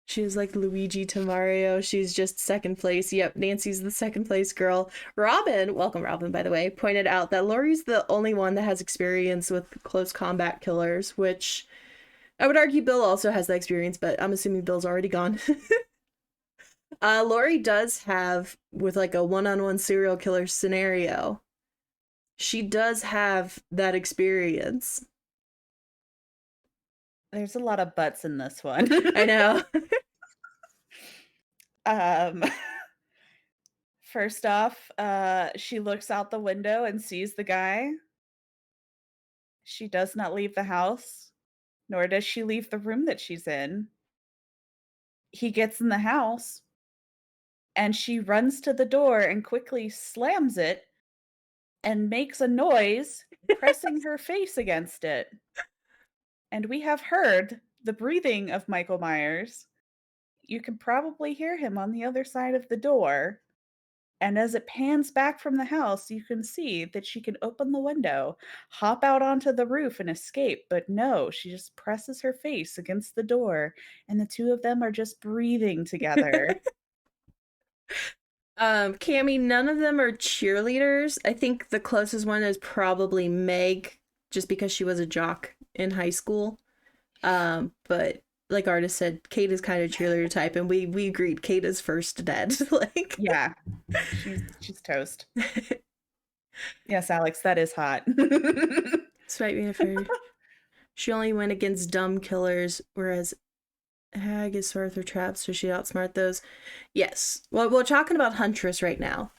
[SPEAKER 1] She's like Luigi to Mario. She's just second place. Yep, Nancy's the second place girl. Robin, welcome Robin, by the way, pointed out that Laurie's the only one that has experience with close combat killers, which I would argue Bill also has that experience, but I'm assuming Bill's already gone. Laurie does have, with like a one-on-one serial killer scenario, she does have that experience.
[SPEAKER 2] There's a lot of butts in this one.
[SPEAKER 1] I know.
[SPEAKER 2] First off, she looks out the window and sees the guy. She does not leave the house, nor does she leave the room that she's in. He gets in the house, and she runs to the door and quickly slams it and makes a noise, pressing her face against it. And we have heard the breathing of Michael Myers. You can probably hear him on the other side of the door. And as it pans back from the house, you can see that she can open the window, hop out onto the roof, and escape. But no, she just presses her face against the door, and the two of them are just breathing together.
[SPEAKER 1] Cammy, none of them are cheerleaders. I think the closest one is probably Meg, just because she was a jock in high school. But like artist said, Kate is kind of cheerleader type, and we agreed Kate is first dead. Like,
[SPEAKER 2] Yeah, she's toast. Yes, Alex, that is hot.
[SPEAKER 1] despite being a fairy, she only went against dumb killers, whereas Hag is smart with her traps, so she outsmart those. Yes. Well, we're talking about Huntress right now.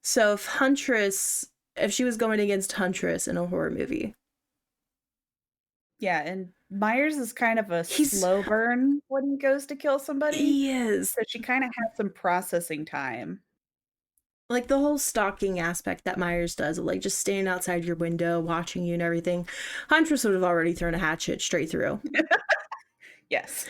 [SPEAKER 1] So if she was going against Huntress in a horror movie,
[SPEAKER 2] Yeah, and Myers is kind of a
[SPEAKER 1] he's
[SPEAKER 2] slow burn when he goes to kill somebody,
[SPEAKER 1] he is
[SPEAKER 2] so she kind of had some processing time.
[SPEAKER 1] like the whole stalking aspect that Myers does, like just standing outside your window, watching you and everything. Huntress would have already thrown a hatchet straight through.
[SPEAKER 2] Yes.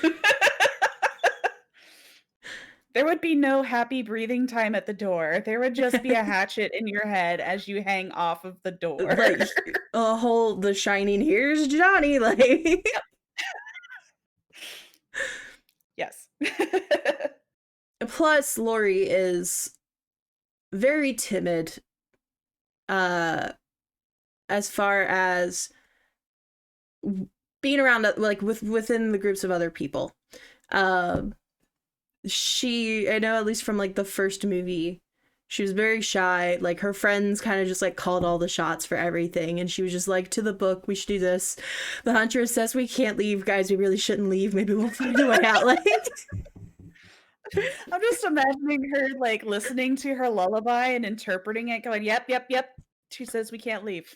[SPEAKER 2] There would be no happy breathing time at the door. There would just be a hatchet in your head as you hang off of the door.
[SPEAKER 1] Like a whole The Shining. Here's Johnny. Like,
[SPEAKER 2] Yes.
[SPEAKER 1] plus Lori is very timid. Uh, as far as being around like within the groups of other people. Um, I know at least from like the first movie, she was very shy. Like her friends kind of just like called all the shots for everything, and she was just like, to the book, we should do this. The Huntress says we can't leave, guys. We really shouldn't leave. Maybe we'll find a way out. Like,
[SPEAKER 2] I'm just imagining her like listening to her lullaby and interpreting it, going, "Yep, yep, yep." She says we can't leave.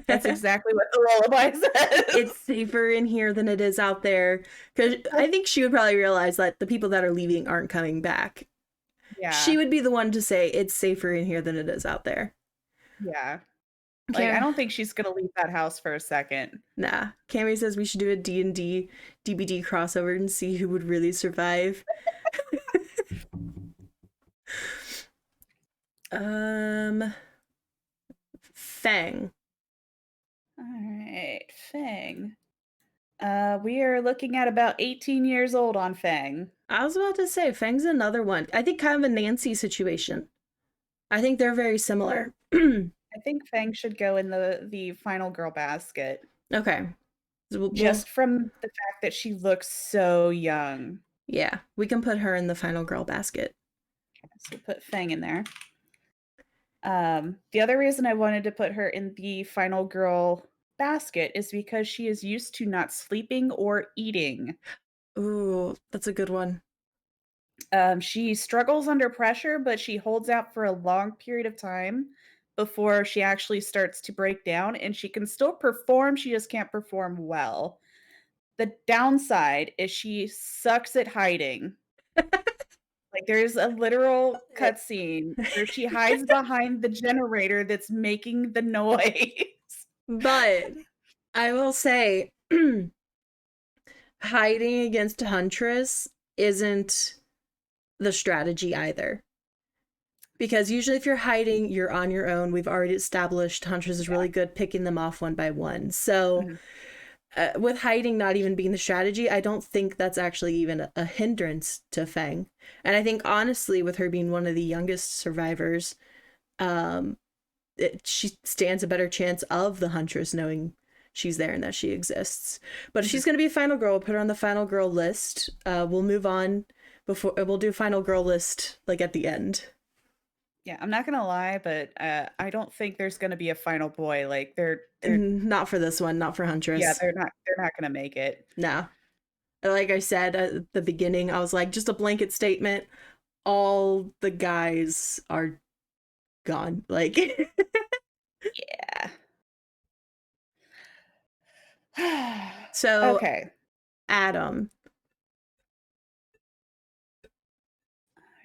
[SPEAKER 2] That's exactly what the lullaby says.
[SPEAKER 1] it's safer in here than it is out there. Because I think she would probably realize that the people that are leaving aren't coming back. She
[SPEAKER 2] Yeah.
[SPEAKER 1] would be the one to say it's safer in here than it is out there.
[SPEAKER 2] Yeah. Like, I don't think she's gonna leave that house for a second.
[SPEAKER 1] Nah. Cammy says we should do a D&D DBD crossover and see who would really survive. Fang.
[SPEAKER 2] Alright, Fang. We are looking at about 18 years old on Fang.
[SPEAKER 1] I was about to say, Fang's another one. I think kind of a Nancy situation. I think they're very similar.
[SPEAKER 2] I think Fang should go in the final girl basket.
[SPEAKER 1] Okay.
[SPEAKER 2] Just from the fact that she looks so young.
[SPEAKER 1] Yeah, we can put her in the final girl basket.
[SPEAKER 2] So put Fang in there. The other reason I wanted to put her in the final girl basket is because she is used to not sleeping or eating.
[SPEAKER 1] Ooh, that's a good one.
[SPEAKER 2] She struggles under pressure, but she holds out for a long period of time before she actually starts to break down, and she can still perform, she just can't perform well. The downside is she sucks at hiding. Like, there's a literal cutscene where she hides behind the generator that's making the noise.
[SPEAKER 1] But I will say, hiding against Huntress isn't the strategy either. Because usually if you're hiding, you're on your own. We've already established Huntress is really good picking them off one by one. So with hiding not even being the strategy, I don't think that's actually even a hindrance to Fang. And I think honestly, with her being one of the youngest survivors, she stands a better chance of the Huntress knowing she's there and that she exists. But if she's going to be a final girl, we'll put her on the final girl list. We'll move on before we'll do final girl list like at the end.
[SPEAKER 2] Yeah, I'm not gonna lie, but I don't think there's gonna be a final boy. Like they're
[SPEAKER 1] not for this one, not for Huntress.
[SPEAKER 2] Yeah, they're not gonna make it.
[SPEAKER 1] No. Like I said at the beginning, I was like, just a blanket statement. All the guys are gone. Like,
[SPEAKER 2] yeah.
[SPEAKER 1] So,
[SPEAKER 2] okay.
[SPEAKER 1] Adam.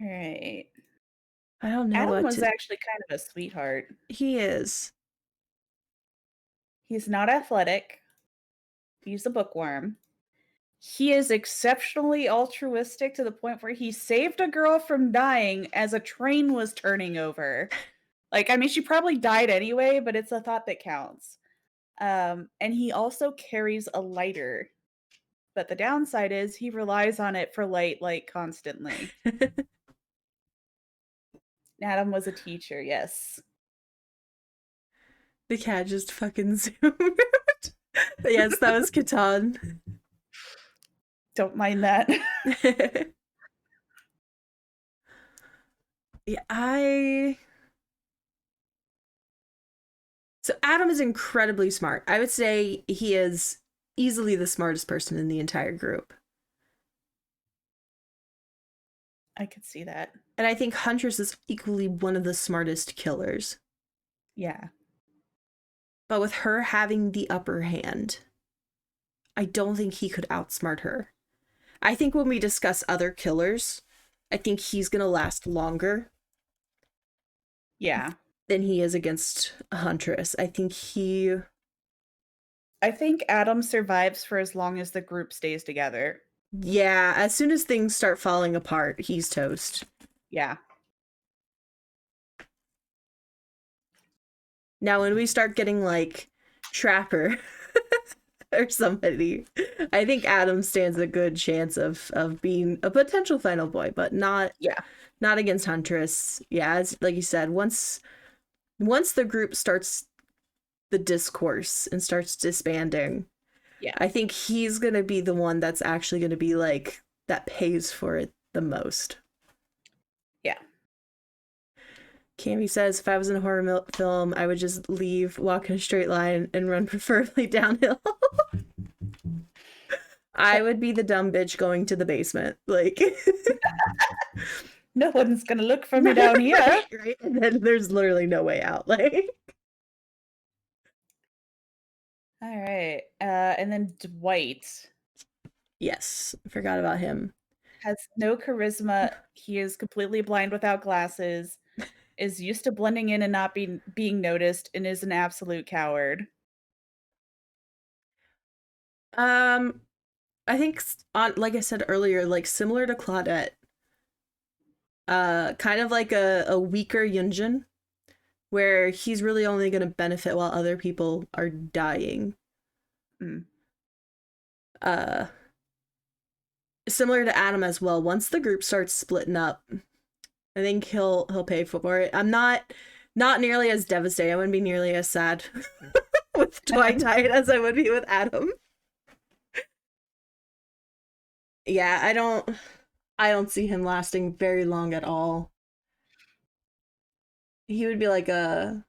[SPEAKER 2] All right.
[SPEAKER 1] I don't know.
[SPEAKER 2] Adam was actually kind of a sweetheart.
[SPEAKER 1] He is.
[SPEAKER 2] He's not athletic. He's a bookworm. He is exceptionally altruistic to the point where he saved a girl from dying as a train was turning over. Like, I mean, she probably died anyway, but it's a thought that counts. And he also carries a lighter. But the downside is he relies on it for light, like, constantly. Adam was a teacher, yes.
[SPEAKER 1] The cat just fucking zoomed. Yes, that was Catan.
[SPEAKER 2] Don't mind that.
[SPEAKER 1] Yeah, so Adam is incredibly smart. I would say he is easily the smartest person in the entire group.
[SPEAKER 2] I could see that.
[SPEAKER 1] And I think Huntress is equally one of the smartest killers.
[SPEAKER 2] Yeah.
[SPEAKER 1] But with her having the upper hand, I don't think he could outsmart her. I think when we discuss other killers, I think he's going to last longer.
[SPEAKER 2] Yeah.
[SPEAKER 1] Than he is against Huntress. I
[SPEAKER 2] think Adam survives for as long as the group stays together.
[SPEAKER 1] Yeah, as soon as things start falling apart, he's toast.
[SPEAKER 2] Yeah.
[SPEAKER 1] Now, when we start getting like Trapper or somebody, I think Adam stands a good chance of being a potential final boy, but not against Huntress. Yeah, as like you said, once the group starts the discourse and starts disbanding, I think he's gonna be the one that's actually gonna be like that pays for it the most.
[SPEAKER 2] Yeah.
[SPEAKER 1] Cammy says, if I was in a horror film, I would just leave, walk in a straight line, and run preferably downhill. I would be the dumb bitch going to the basement. Like,
[SPEAKER 2] no one's gonna look for me down here.
[SPEAKER 1] Right? And then there's literally no way out. Like,
[SPEAKER 2] all right. And then Dwight.
[SPEAKER 1] Yes, I forgot about him.
[SPEAKER 2] Has no charisma. He is completely blind without glasses. Is used to blending in and not being noticed, and is an absolute coward.
[SPEAKER 1] I think like I said earlier, like similar to Claudette, kind of like a weaker Yinjin, where he's really only going to benefit while other people are dying. Similar to Adam as well. Once the group starts splitting up, I think he'll pay for it. I'm not nearly as devastated. I wouldn't be nearly as sad with Dwight as I would be with Adam. Yeah, I don't see him lasting very long at all. He would be like the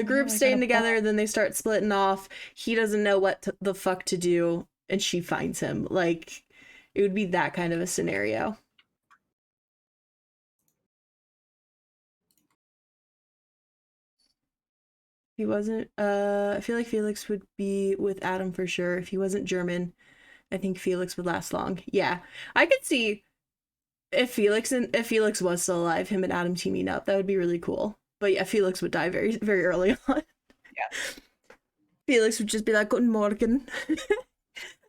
[SPEAKER 1] group's staying together, then they start splitting off. He doesn't know what the fuck to do, and she finds him. Like, it would be that kind of a scenario. He wasn't, I feel like Felix would be with Adam for sure. If he wasn't German, I think Felix would last long. Yeah, I could see if Felix was still alive, him and Adam teaming up. That would be really cool. But yeah, Felix would die very, very early on.
[SPEAKER 2] Yeah.
[SPEAKER 1] Felix would just be like, Guten Morgen.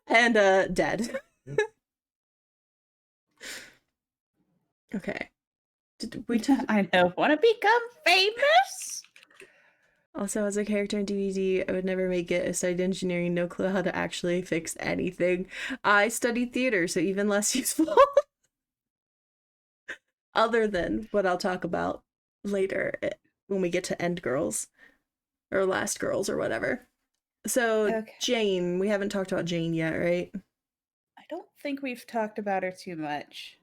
[SPEAKER 1] And dead. Okay. Did we
[SPEAKER 2] I know. Want to become famous?
[SPEAKER 1] Also, as a character in DVD, I would never make it. I studied engineering, no clue how to actually fix anything. I studied theater, so even less useful. Other than what I'll talk about later when we get to End Girls. Or Last Girls or whatever. So, okay. Jane, we haven't talked about Jane yet, right?
[SPEAKER 2] I don't think we've talked about her too much.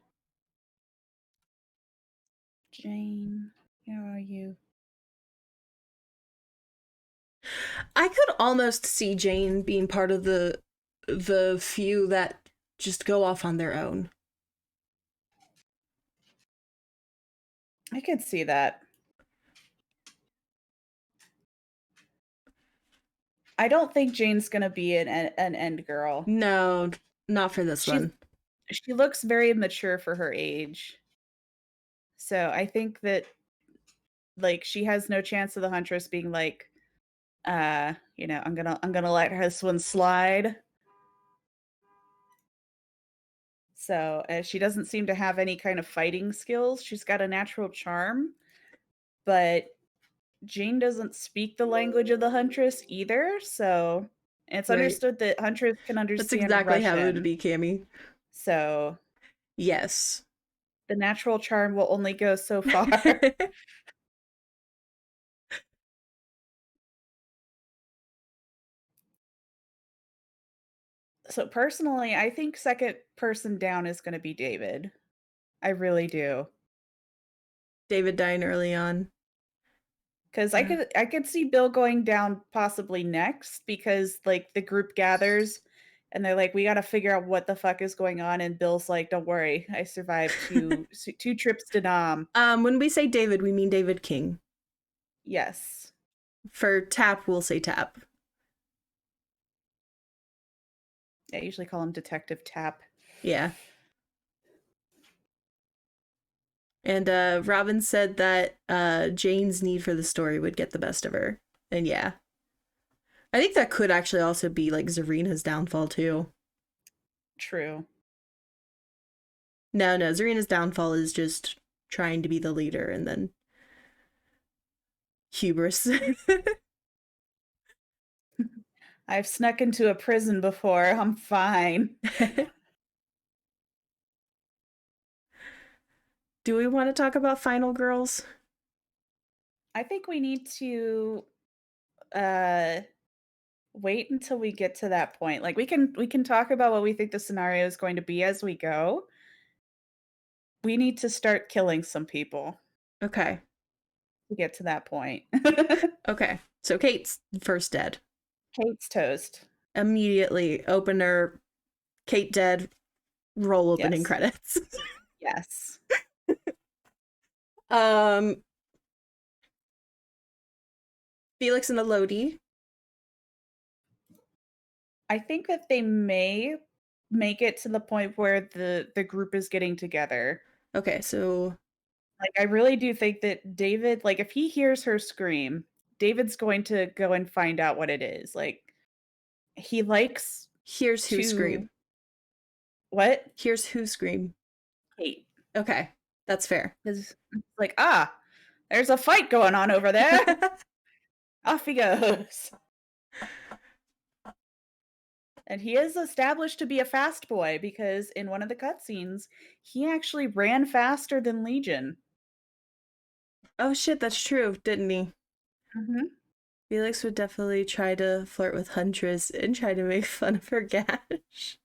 [SPEAKER 2] Jane, where are you?
[SPEAKER 1] I could almost see Jane being part of the few that just go off on their own.
[SPEAKER 2] I could see that. I don't think Jane's gonna be an end girl.
[SPEAKER 1] No, not for this one.
[SPEAKER 2] She looks very mature for her age. So I think that, like, she has no chance of the Huntress being like, I'm gonna let this one slide. So she doesn't seem to have any kind of fighting skills. She's got a natural charm, but Jane doesn't speak the language of the Huntress either. So it's understood that Huntress can understand Russian.
[SPEAKER 1] That's exactly how it would be, Cammy.
[SPEAKER 2] So
[SPEAKER 1] yes,
[SPEAKER 2] the natural charm will only go so far. So personally, I think second person down is going to be David. I really do.
[SPEAKER 1] David dying early on.
[SPEAKER 2] Because I could see Bill going down possibly next because like the group gathers and they're like, we got to figure out what the fuck is going on. And Bill's like, don't worry, I survived two trips to Nam.
[SPEAKER 1] When we say David, we mean David King.
[SPEAKER 2] Yes.
[SPEAKER 1] For Tap, we'll say Tap.
[SPEAKER 2] I usually call him Detective Tap.
[SPEAKER 1] Yeah. And Robin said that Jane's need for the story would get the best of her. And yeah. I think that could actually also be like Zarina's downfall too.
[SPEAKER 2] True.
[SPEAKER 1] No, Zarina's downfall is just trying to be the leader and then hubris.
[SPEAKER 2] I've snuck into a prison before. I'm fine.
[SPEAKER 1] Do we want to talk about Final Girls?
[SPEAKER 2] I think we need to wait until we get to that point. Like we can talk about what we think the scenario is going to be as we go. We need to start killing some people
[SPEAKER 1] Okay.
[SPEAKER 2] to get to that point.
[SPEAKER 1] Okay. So Kate's first dead.
[SPEAKER 2] Kate's toast.
[SPEAKER 1] Immediately opener, Kate dead, roll opening
[SPEAKER 2] Yes.
[SPEAKER 1] credits.
[SPEAKER 2] Yes.
[SPEAKER 1] Felix and Elodie.
[SPEAKER 2] I think that they may make it to the point where the group is getting together.
[SPEAKER 1] Okay, so
[SPEAKER 2] Like I really do think that David, like if he hears her scream, David's going to go and find out what it is. Like he likes
[SPEAKER 1] here's who
[SPEAKER 2] to
[SPEAKER 1] scream.
[SPEAKER 2] what?
[SPEAKER 1] Here's who scream.
[SPEAKER 2] Kate.
[SPEAKER 1] Okay, that's fair.
[SPEAKER 2] Because like, there's a fight going on over there. Off he goes. And he is established to be a fast boy because in one of the cutscenes, he actually ran faster than Legion.
[SPEAKER 1] Oh shit, that's true, didn't he?
[SPEAKER 2] Mm-hmm.
[SPEAKER 1] Felix would definitely try to flirt with Huntress and try to make fun of her gash.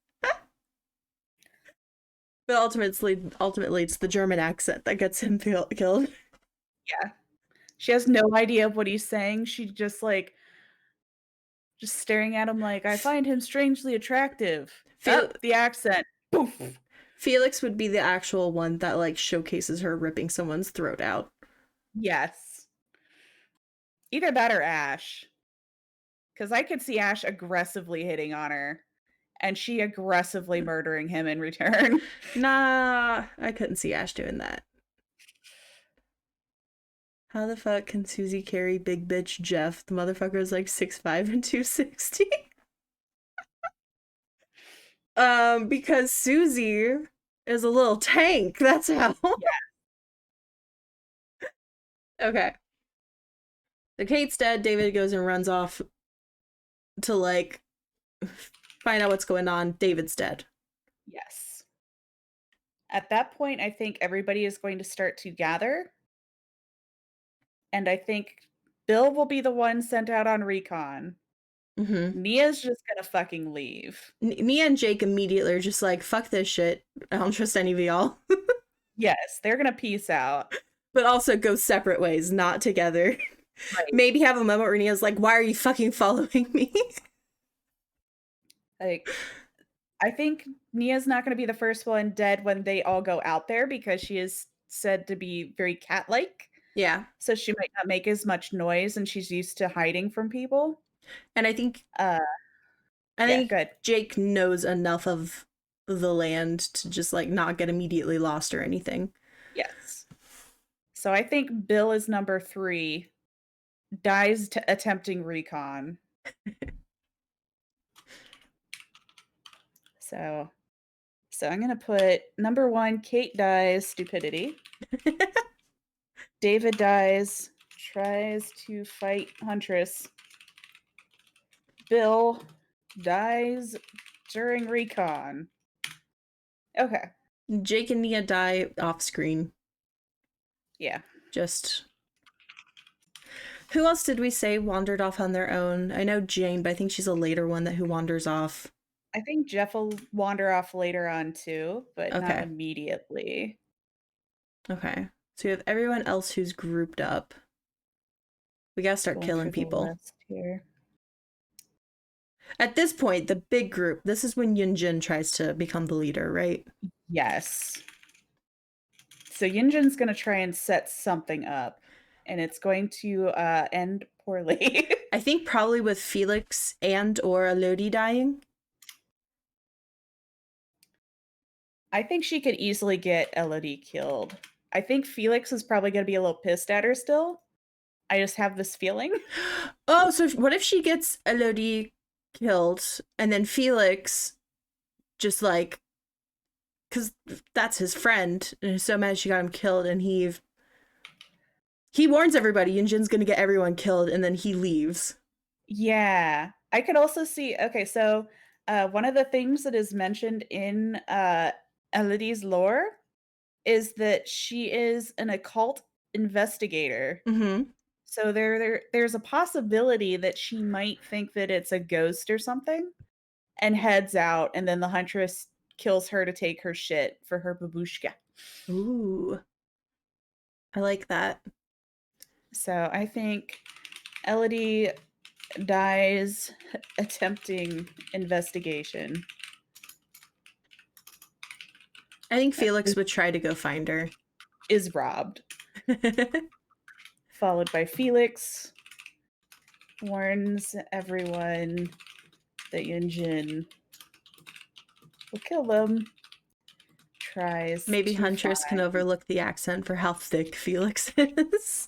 [SPEAKER 1] But ultimately, it's the German accent that gets him killed.
[SPEAKER 2] Yeah. She has no idea of what he's saying. She just staring at him like, I find him strangely attractive. The accent. Poof.
[SPEAKER 1] Felix would be the actual one that like showcases her ripping someone's throat out.
[SPEAKER 2] Yes. Either that or Ash. Because I could see Ash aggressively hitting on her and she aggressively murdering him in return.
[SPEAKER 1] Nah, I couldn't see Ash doing that. How the fuck can Susie carry big bitch Jeff? The motherfucker is like 6'5" and 260. Because Susie is a little tank. That's how.
[SPEAKER 2] Yeah.
[SPEAKER 1] Okay. So Kate's dead. David goes and runs off to like find out what's going on. David's dead.
[SPEAKER 2] Yes. At that point, I think everybody is going to start to gather. And I think Bill will be the one sent out on recon.
[SPEAKER 1] Mm-hmm.
[SPEAKER 2] Nia's just gonna fucking leave.
[SPEAKER 1] Nia and Jake immediately are just like, fuck this shit. I don't trust any of y'all.
[SPEAKER 2] Yes, they're gonna peace out.
[SPEAKER 1] But also go separate ways, not together.
[SPEAKER 2] Right.
[SPEAKER 1] Maybe have a moment where Nia's like, why are you fucking following me?
[SPEAKER 2] Like, I think Nia's not gonna be the first one dead when they all go out there because she is said to be very cat-like.
[SPEAKER 1] Yeah.
[SPEAKER 2] So she might not make as much noise and she's used to hiding from people.
[SPEAKER 1] And I think
[SPEAKER 2] Good.
[SPEAKER 1] Jake knows enough of the land to just like not get immediately lost or anything.
[SPEAKER 2] Yes. So I think Bill is number 3, dies attempting recon. So I'm gonna put number 1, Kate dies, stupidity. David dies, tries to fight Huntress. Bill dies during recon. Okay.
[SPEAKER 1] Jake and Nia die off screen.
[SPEAKER 2] Yeah.
[SPEAKER 1] Just. Who else did we say wandered off on their own? I know Jane, but I think she's a later one who wanders off.
[SPEAKER 2] I think Jeff will wander off later on too, but not
[SPEAKER 1] Okay.
[SPEAKER 2] immediately.
[SPEAKER 1] Okay. So we have everyone else who's grouped up. We gotta start
[SPEAKER 2] Going
[SPEAKER 1] killing
[SPEAKER 2] through the
[SPEAKER 1] people.
[SPEAKER 2] list here.
[SPEAKER 1] At this point, the big group, this is when Yinjin tries to become the leader, right?
[SPEAKER 2] Yes. So Yinjin's going to try and set something up, and it's going to end poorly.
[SPEAKER 1] I think probably with Felix and or Elodie dying.
[SPEAKER 2] I think she could easily get Elodie killed. I think Felix is probably going to be a little pissed at her still. I just have this feeling.
[SPEAKER 1] Oh, so what if she gets Elodie killed and then Felix just like, because that's his friend and he's so mad she got him killed and he warns everybody Yinjin's gonna get everyone killed and then he leaves.
[SPEAKER 2] Yeah. I could also see, okay, so one of the things that is mentioned in Elodie's lore is that she is an occult investigator.
[SPEAKER 1] Mm-hmm.
[SPEAKER 2] So there's a possibility that she might think that it's a ghost or something and heads out, and then the Huntress kills her to take her shit for her babushka.
[SPEAKER 1] Ooh. I like that.
[SPEAKER 2] So I think Elodie dies attempting investigation.
[SPEAKER 1] I think Felix would try to go find her.
[SPEAKER 2] Is robbed. Followed by Felix. Warns everyone that Yinjin will kill them. Tries
[SPEAKER 1] Maybe
[SPEAKER 2] to
[SPEAKER 1] Huntress can
[SPEAKER 2] find
[SPEAKER 1] overlook the accent for how thick Felix is.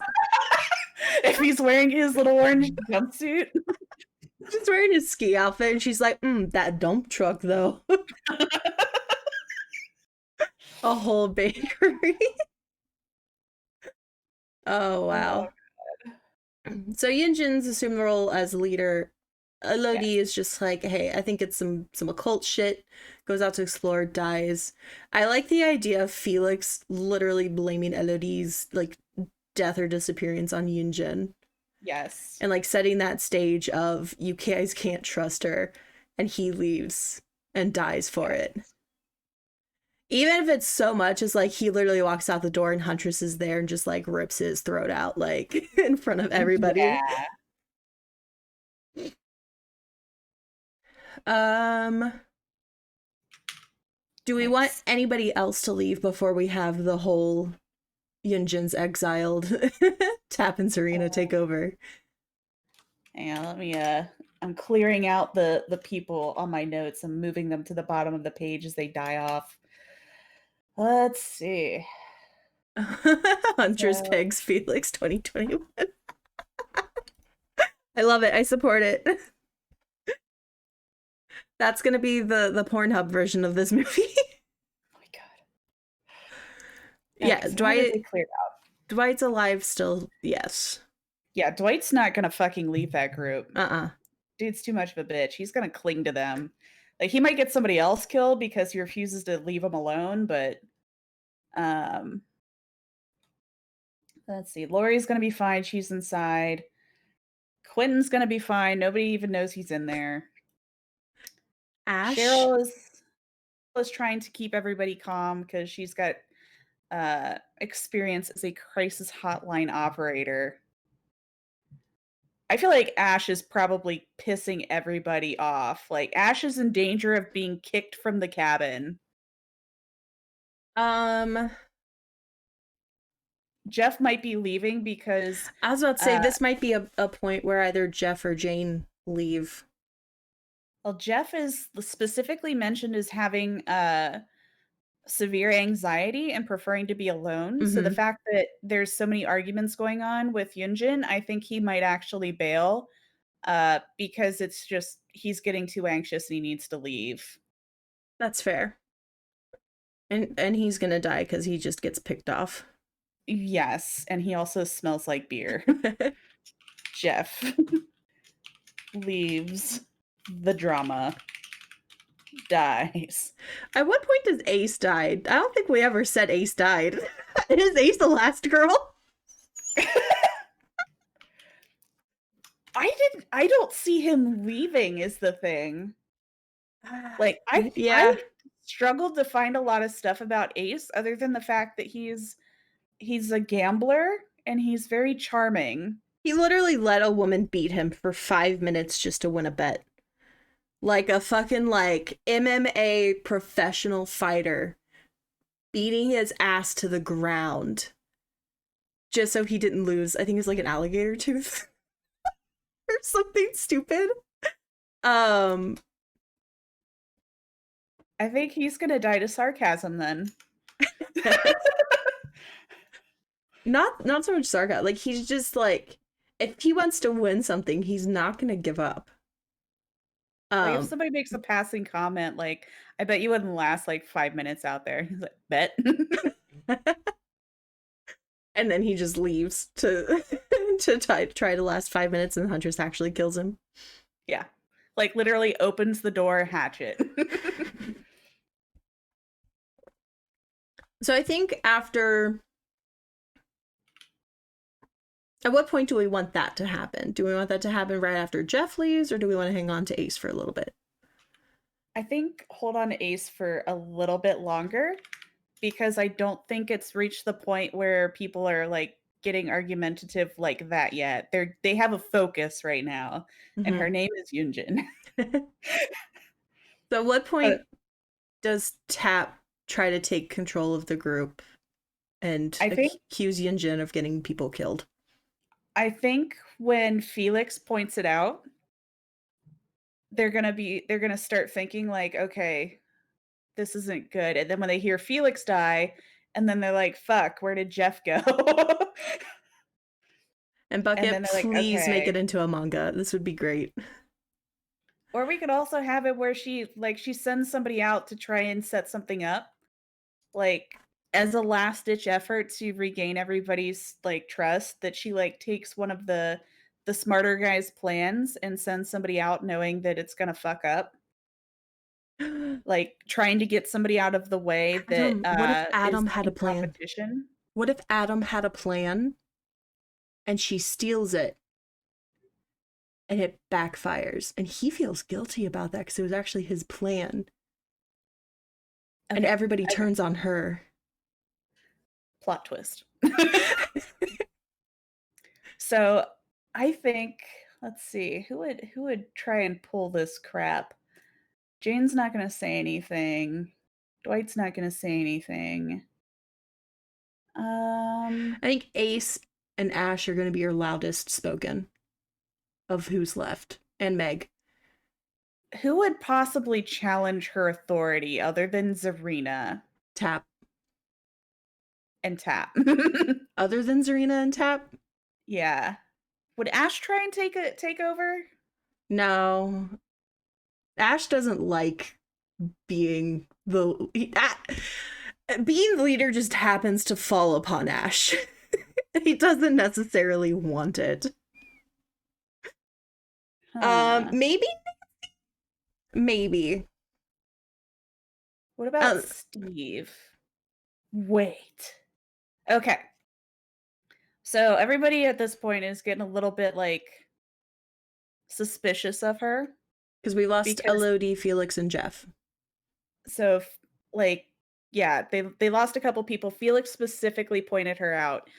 [SPEAKER 2] if he's wearing his little orange jumpsuit.
[SPEAKER 1] She's wearing his ski outfit and she's like, that dump truck though. A whole bakery. Oh wow. So Yinjin's assumed the role as leader. Elodie
[SPEAKER 2] Yes.
[SPEAKER 1] is just like, hey, I think it's some occult shit. Goes out to explore, dies. I like the idea of Felix literally blaming Elodie's like death or disappearance on Yinjin.
[SPEAKER 2] Yes.
[SPEAKER 1] And like setting that stage of you guys can't trust her, and he leaves and dies for it. Even if it's so much as like he literally walks out the door and Huntress is there and just like rips his throat out like in front of everybody.
[SPEAKER 2] Yeah.
[SPEAKER 1] Do we want anybody else to leave before we have the whole Yunjin's exiled Tap and Zarina take over?
[SPEAKER 2] Hang on, let me I'm clearing out the people on my notes. I'm moving them to the bottom of the page as they die off. Let's see.
[SPEAKER 1] Huntress Pegs Felix 2021. I love it. I support it. That's gonna be the Pornhub version of this movie.
[SPEAKER 2] Oh my god.
[SPEAKER 1] Yeah, Dwight's alive still, yes.
[SPEAKER 2] Yeah, Dwight's not gonna fucking leave that group.
[SPEAKER 1] Uh-uh.
[SPEAKER 2] Dude's too much of a bitch. He's gonna cling to them. Like he might get somebody else killed because he refuses to leave them alone, but let's see. Lori's gonna be fine. She's inside. Quentin's gonna be fine. Nobody even knows he's in there.
[SPEAKER 1] Ash?
[SPEAKER 2] Cheryl is trying to keep everybody calm because she's got experience as a crisis hotline operator. I feel like Ash is probably pissing everybody off. Like Ash is in danger of being kicked from the cabin. Jeff might be leaving because
[SPEAKER 1] I was about to say this might be a point where either Jeff or Jane leave.
[SPEAKER 2] Well, Jeff is specifically mentioned as having severe anxiety and preferring to be alone.
[SPEAKER 1] Mm-hmm.
[SPEAKER 2] So the fact that there's so many arguments going on with Yunjin, I think he might actually bail because it's just he's getting too anxious and he needs to leave.
[SPEAKER 1] That's fair. And he's gonna die because he just gets picked off.
[SPEAKER 2] Yes, and he also smells like beer. Jeff leaves the drama. Dies.
[SPEAKER 1] At what point does Ace die? I don't think we ever said Ace died. Is Ace the last girl?
[SPEAKER 2] I don't see him leaving is the thing. Like,
[SPEAKER 1] Yeah.
[SPEAKER 2] I struggled to find a lot of stuff about Ace other than the fact that he's a gambler and he's very charming.
[SPEAKER 1] He literally let a woman beat him for 5 minutes just to win a bet. Like a fucking like MMA professional fighter beating his ass to the ground just so he didn't lose. I think it's like an alligator tooth or something stupid. Um
[SPEAKER 2] I think he's gonna die to sarcasm then.
[SPEAKER 1] not so much sarcasm. Like he's just like if he wants to win something, he's not gonna give up.
[SPEAKER 2] Like, if
[SPEAKER 1] Um
[SPEAKER 2] somebody makes a passing comment, like, "I bet you wouldn't last, like, 5 minutes out there." He's like, "Bet."
[SPEAKER 1] and then he just leaves to to try to last 5 minutes and Huntress actually kills him.
[SPEAKER 2] Yeah. Like, literally opens the door, hatchet.
[SPEAKER 1] So I think after at what point do we want that to happen? Do we want that to happen right after Jeff leaves, or do we want to hang on to Ace for a little bit?
[SPEAKER 2] I think hold on to Ace for a little bit longer because I don't think it's reached the point where people are, like, getting argumentative like that yet. They have a focus right now, and
[SPEAKER 1] Mm-hmm.
[SPEAKER 2] her name is Yunjin.
[SPEAKER 1] So at what
[SPEAKER 2] Uh,
[SPEAKER 1] point does Tap try to take control of the group and
[SPEAKER 2] I think
[SPEAKER 1] accuse Yinjin of getting people killed?
[SPEAKER 2] I think when Felix points it out, they're gonna start thinking like, "Okay, this isn't good." And then when they hear Felix die, and then they're like, "Fuck, where did Jeff go?"
[SPEAKER 1] And
[SPEAKER 2] And then
[SPEAKER 1] Bucket,
[SPEAKER 2] they're like,
[SPEAKER 1] please make it
[SPEAKER 2] "Okay."
[SPEAKER 1] into a manga. This would be great.
[SPEAKER 2] Or we could also have it where she sends somebody out to try and set something up, like, as a last ditch effort to regain everybody's, like, trust, that she, like, takes one of the smarter guy's plans and sends somebody out knowing that it's gonna fuck up. Like, trying to get somebody out of the way that,
[SPEAKER 1] What if
[SPEAKER 2] is
[SPEAKER 1] Adam had a
[SPEAKER 2] in
[SPEAKER 1] plan?
[SPEAKER 2] competition.
[SPEAKER 1] What if Adam had a plan and she steals it and it backfires and he feels guilty about that because it was actually his plan and
[SPEAKER 2] Okay,
[SPEAKER 1] everybody
[SPEAKER 2] okay,
[SPEAKER 1] turns on her?
[SPEAKER 2] plot twist. So, I think let's see, who would try and pull this crap? Jane's not gonna say anything. Dwight's not gonna say anything. Um,
[SPEAKER 1] I think Ace and Ash are going to be your loudest spoken of who's left, and Meg.
[SPEAKER 2] who would possibly challenge her authority other than Zarina
[SPEAKER 1] Tap.
[SPEAKER 2] and Tap?
[SPEAKER 1] Other than Zarina and Tap?
[SPEAKER 2] Yeah. Would Ash try and take over?
[SPEAKER 1] No. Ash doesn't like being being the leader just happens to fall upon Ash. He doesn't necessarily want it.
[SPEAKER 2] Huh.
[SPEAKER 1] Maybe, maybe.
[SPEAKER 2] What about
[SPEAKER 1] Um,
[SPEAKER 2] Steve? Wait. Okay. So everybody at this point is getting a little bit like suspicious of her
[SPEAKER 1] because we lost
[SPEAKER 2] because
[SPEAKER 1] Elodie, Felix, and Jeff.
[SPEAKER 2] so like yeah, they lost a couple people. Felix specifically pointed her out.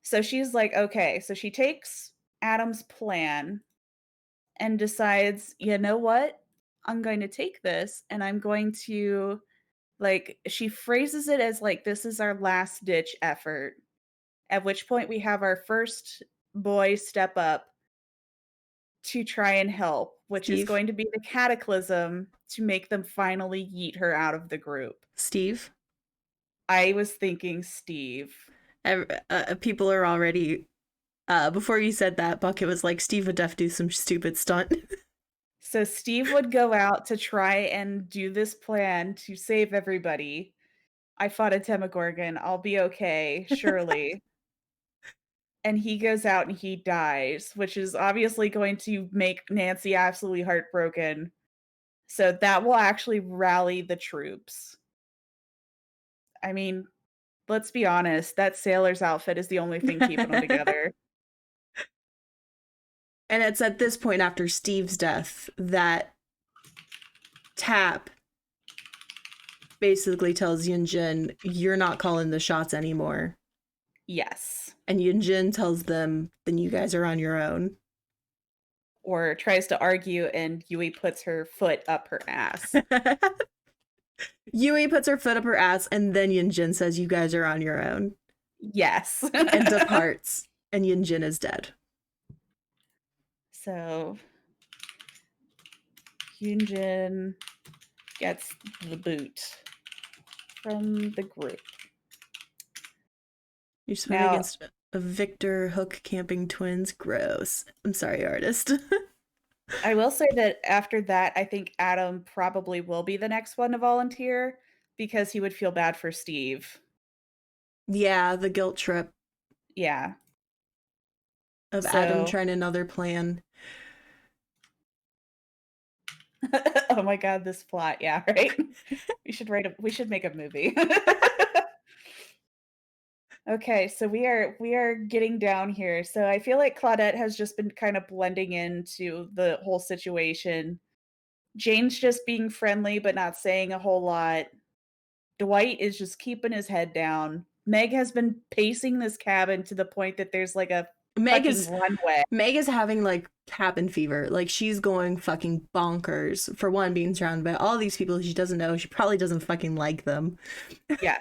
[SPEAKER 2] So she's like, okay, so she takes Adam's plan and decides, you know what? I'm going to take this and I'm going to like she phrases it as like this is our last ditch effort. At which point we have our first boy step up to try and help, which is
[SPEAKER 1] Steve.
[SPEAKER 2] going to be the cataclysm to make them finally yeet her out of the group.
[SPEAKER 1] Steve.
[SPEAKER 2] I was thinking Steve.
[SPEAKER 1] People are already. Before you said that, Bucket was like, Steve would def do some stupid stunt.
[SPEAKER 2] So Steve would go out to try and do this plan to save everybody. I fought a Demogorgon. I'll be okay, surely. And he goes out and he dies, which is obviously going to make Nancy absolutely heartbroken. So that will actually rally the troops. I mean, let's be honest, that sailor's outfit is the only thing keeping them
[SPEAKER 1] And
[SPEAKER 2] together.
[SPEAKER 1] it's at this point after Steve's death that Tap basically tells Yinjin, you're not calling the shots anymore.
[SPEAKER 2] Yes.
[SPEAKER 1] And Yinjin tells them, then you guys are on your own.
[SPEAKER 2] Or tries to argue, and Yui puts her foot up her ass.
[SPEAKER 1] Yui puts her foot up her ass, and then Yinjin says, you guys are on your own.
[SPEAKER 2] Yes.
[SPEAKER 1] And departs. And Yinjin is dead.
[SPEAKER 2] So Yinjin gets the boot from the group.
[SPEAKER 1] You're swimming against a Victor Hook camping twins. Gross. I'm sorry, artist.
[SPEAKER 2] I will say that after that, I think Adam probably will be the next one to volunteer because he would feel bad for Steve.
[SPEAKER 1] Yeah, the guilt trip.
[SPEAKER 2] Yeah.
[SPEAKER 1] Of Adam trying another plan.
[SPEAKER 2] Oh my god, this plot. Yeah, right? we should make a movie. Okay, so we are getting down here. So I feel like Claudette has just been kind of blending into the whole situation. Jane's just being friendly but not saying a whole lot. Dwight is just keeping his head down. Meg has been pacing this cabin to the point that there's like a fucking runway.
[SPEAKER 1] Meg is having like cabin fever. Like she's going fucking bonkers. For one, being surrounded by all these people she doesn't know. She probably doesn't fucking like them.
[SPEAKER 2] Yeah.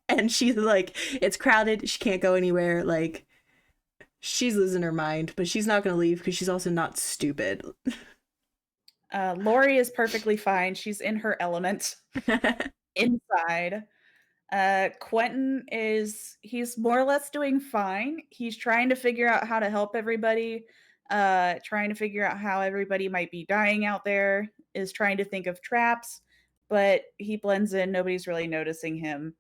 [SPEAKER 1] And she's like, it's crowded. She can't go anywhere. Like, she's losing her mind, but she's not going to leave because she's also not stupid.
[SPEAKER 2] Lori is perfectly fine. She's in her element inside. Quentin he's more or less doing fine. He's trying to figure out how to help everybody, trying to figure out how everybody might be dying out there, is trying to think of traps, but he blends in. Nobody's really noticing him.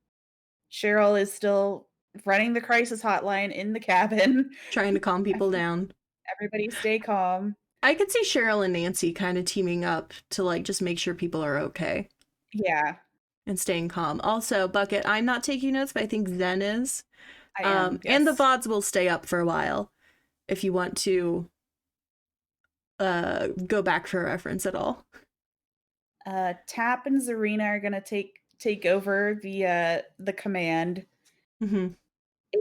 [SPEAKER 2] Cheryl is still running the crisis hotline in the cabin.
[SPEAKER 1] Trying to calm people down.
[SPEAKER 2] Everybody stay calm.
[SPEAKER 1] I could see Cheryl and Nancy kind of teaming up to like just make sure people are okay.
[SPEAKER 2] Yeah.
[SPEAKER 1] And staying calm. Also, Bucket, I'm not taking notes, but I think Zen is.
[SPEAKER 2] I am, yes.
[SPEAKER 1] And the VODs will stay up for a while if you want to go back for a reference at all.
[SPEAKER 2] Tap and Zarina are gonna take over the command.
[SPEAKER 1] Mm-hmm.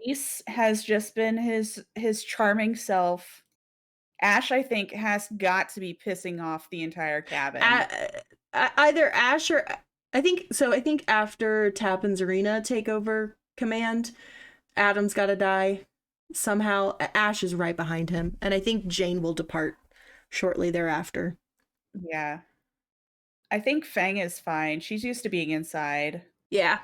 [SPEAKER 2] Ace has just been his charming self. Ash, I think, has got to be pissing off the entire cabin.
[SPEAKER 1] Either Ash or I think so. I think after Tap and Zarina take over command, Adam's got to die somehow. Ash is right behind him, and I think Jane will depart shortly thereafter.
[SPEAKER 2] Yeah. I think Fang is fine. She's used to being inside.
[SPEAKER 1] Yeah.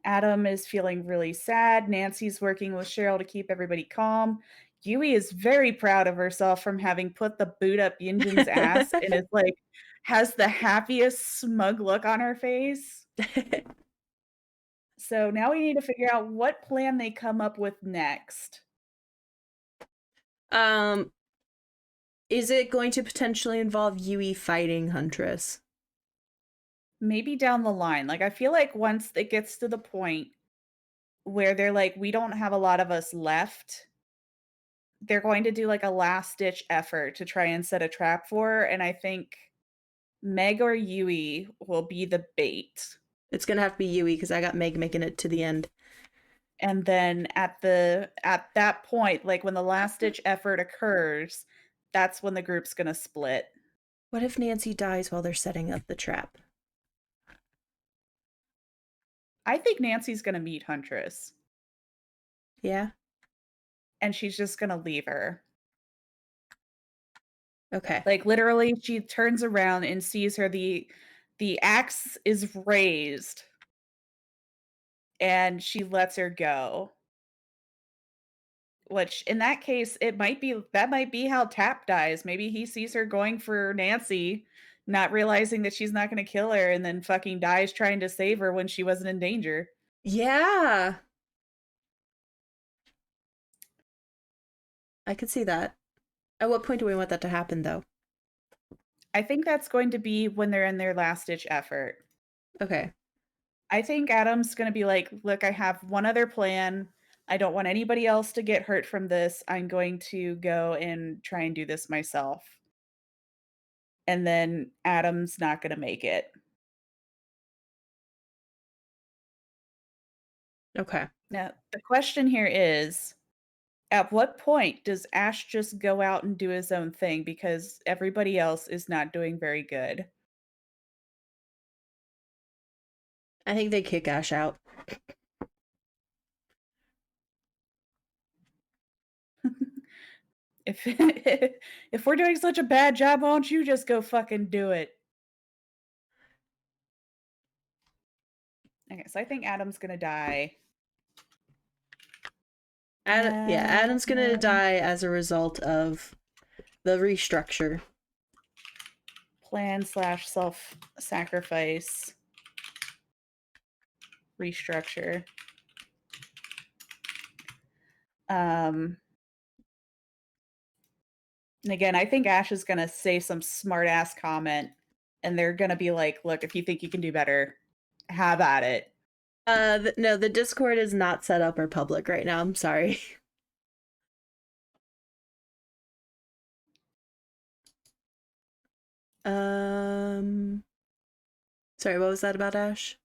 [SPEAKER 2] Adam is feeling really sad. Nancy's working with Cheryl to keep everybody calm. Yui is very proud of herself from having put the boot up Yinjin's ass and is like, has the happiest smug look on her face. So now we need to figure out what plan they come up with next.
[SPEAKER 1] Is it going to potentially involve Yui fighting Huntress?
[SPEAKER 2] Maybe down the line. Like, I feel like once it gets to the point where they're like, we don't have a lot of us left, they're going to do like a last ditch effort to try and set a trap for her. And I think Meg or Yui will be the bait.
[SPEAKER 1] It's gonna have to be Yui because I got Meg making it to the end.
[SPEAKER 2] And then at that point, like when the last ditch effort occurs, that's when the group's gonna split.
[SPEAKER 1] What if Nancy dies while they're setting up the trap?
[SPEAKER 2] I think Nancy's gonna meet Huntress.
[SPEAKER 1] Yeah.
[SPEAKER 2] And she's just gonna leave her.
[SPEAKER 1] Okay.
[SPEAKER 2] Like literally, she turns around and sees her. The axe is raised, and she lets her go. Which, in that case, that might be how Tap dies. Maybe he sees her going for Nancy, not realizing that she's not going to kill her, and then fucking dies trying to save her when she wasn't in danger.
[SPEAKER 1] Yeah. I could see that. At what point do we want that to happen, though?
[SPEAKER 2] I think that's going to be when they're in their last-ditch effort.
[SPEAKER 1] Okay.
[SPEAKER 2] I think Adam's going to be like, look, I have one other plan. I don't want anybody else to get hurt from this. I'm going to go and try and do this myself. and then Adam's not going to make it.
[SPEAKER 1] Okay.
[SPEAKER 2] Now, the question here is, at what point does Ash just go out and do his own thing because everybody else is not doing very good?
[SPEAKER 1] I think they kick Ash out.
[SPEAKER 2] If if we're doing such a bad job, why don't you just go fucking do it? Okay, so I think Adam's gonna die.
[SPEAKER 1] Yeah, Adam's gonna
[SPEAKER 2] Adam
[SPEAKER 1] die as a result of the restructure.
[SPEAKER 2] plan slash self-sacrifice restructure. And again, I think Ash is gonna say some smart ass comment, and they're gonna be like, "Look, if you think you can do better, have at it."
[SPEAKER 1] No, the Discord is not set up or public right now. I'm sorry. Sorry, what was that about Ash?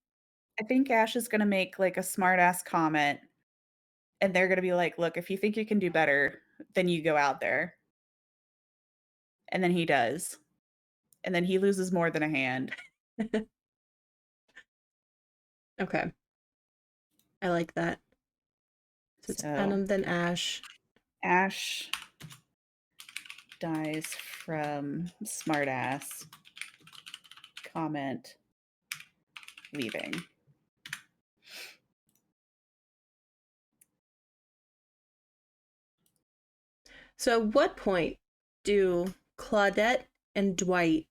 [SPEAKER 2] I think Ash is gonna make like a smart ass comment, and they're gonna be like, "Look, if you think you can do better, then you go out there." And then he does. And then he loses more than a hand.
[SPEAKER 1] Okay. I like that. So it's
[SPEAKER 2] So
[SPEAKER 1] Adam, then Ash.
[SPEAKER 2] Ash dies from smartass comment leaving.
[SPEAKER 1] So at what point do Claudette and Dwight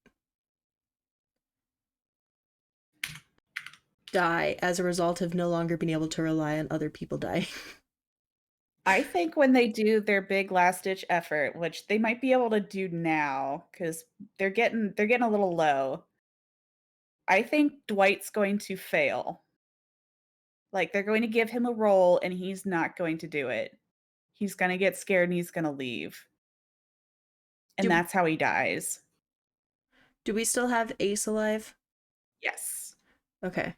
[SPEAKER 1] die as a result of no longer being able to rely on other people dying?
[SPEAKER 2] I think when they do their big last ditch effort, which they might be able to do now because they're getting a little low. I think Dwight's going to fail. Like they're going to give him a role and he's not going to do it. He's going to get scared and he's going to leave. And
[SPEAKER 1] Do
[SPEAKER 2] that's how he dies.
[SPEAKER 1] do we still have Ace alive?
[SPEAKER 2] Yes.
[SPEAKER 1] Okay.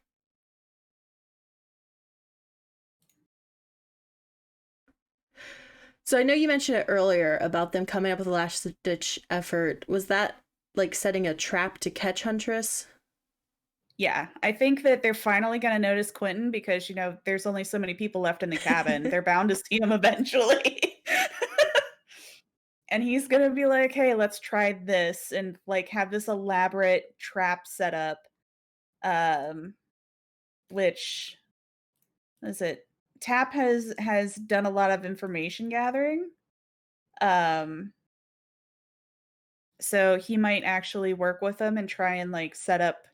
[SPEAKER 1] So I know you mentioned it earlier about them coming up with a last ditch effort. Was that like setting a trap to catch Huntress?
[SPEAKER 2] Yeah, I think that they're finally gonna notice Quentin because, there's only so many people left in the cabin. They're bound to see him eventually. And he's gonna be like, "Hey, let's try this," and, like, have this elaborate trap set up, um, which is it? Tap has done a lot of information gathering, um, so he might actually work with them and try and, like, set up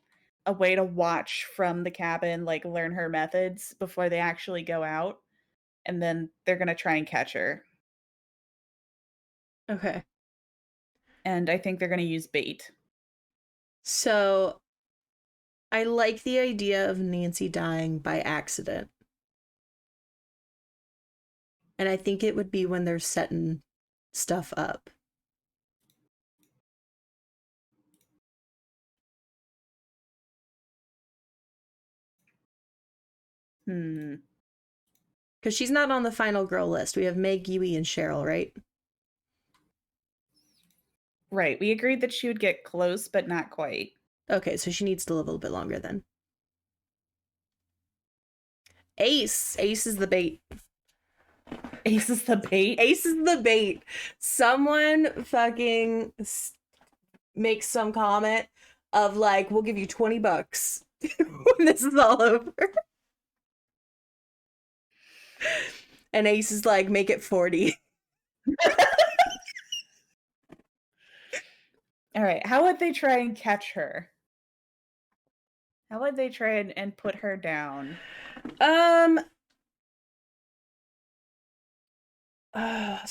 [SPEAKER 2] a way to watch from the cabin, like, learn her methods before they actually go out, and then they're gonna try and catch her,
[SPEAKER 1] Okay.
[SPEAKER 2] and I think they're gonna use bait.
[SPEAKER 1] So I like the idea of Nancy dying by accident. And I think it would be when they're setting stuff up.
[SPEAKER 2] Hmm.
[SPEAKER 1] Because she's not on the final girl list. We have Meg, Yui, and Cheryl, right?
[SPEAKER 2] Right, we agreed that she would get close, but not quite.
[SPEAKER 1] Okay, so she needs to live a little bit longer then. Ace. Ace is the bait.
[SPEAKER 2] Ace is the bait?
[SPEAKER 1] Ace is the bait. Someone fucking makes some comment of like, we'll give you $20 when this is all over. And Ace is like, make it 40.
[SPEAKER 2] Alright, how would they try and catch her? How would they try and put her down?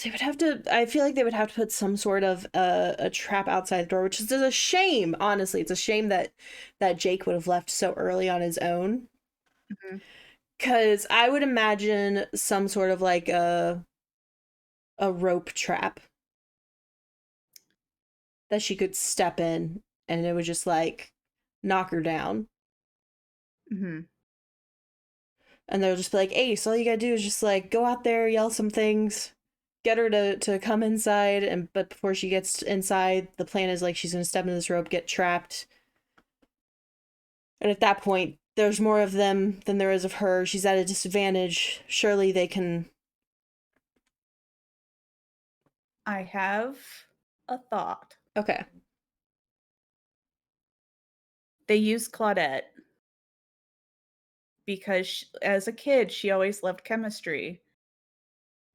[SPEAKER 1] They would have to. I feel like they would have to put some sort of a trap outside the door, which is a shame. Honestly, it's a shame that Jake would have left so early on his own.
[SPEAKER 2] Mhm.
[SPEAKER 1] Because I would imagine some sort of like a rope trap. that she could step in and it would just like knock her down.
[SPEAKER 2] Mm-hmm.
[SPEAKER 1] And they'll just be like, Ace, all you gotta do is just like go out there, yell some things, get her to come inside, and but before she gets inside, the plan is like she's gonna step into this rope, get trapped. And at that point, there's more of them than there is of her. She's at a disadvantage. Surely they can.
[SPEAKER 2] I have a thought.
[SPEAKER 1] Okay.
[SPEAKER 2] They use Claudette because as a kid, she always loved chemistry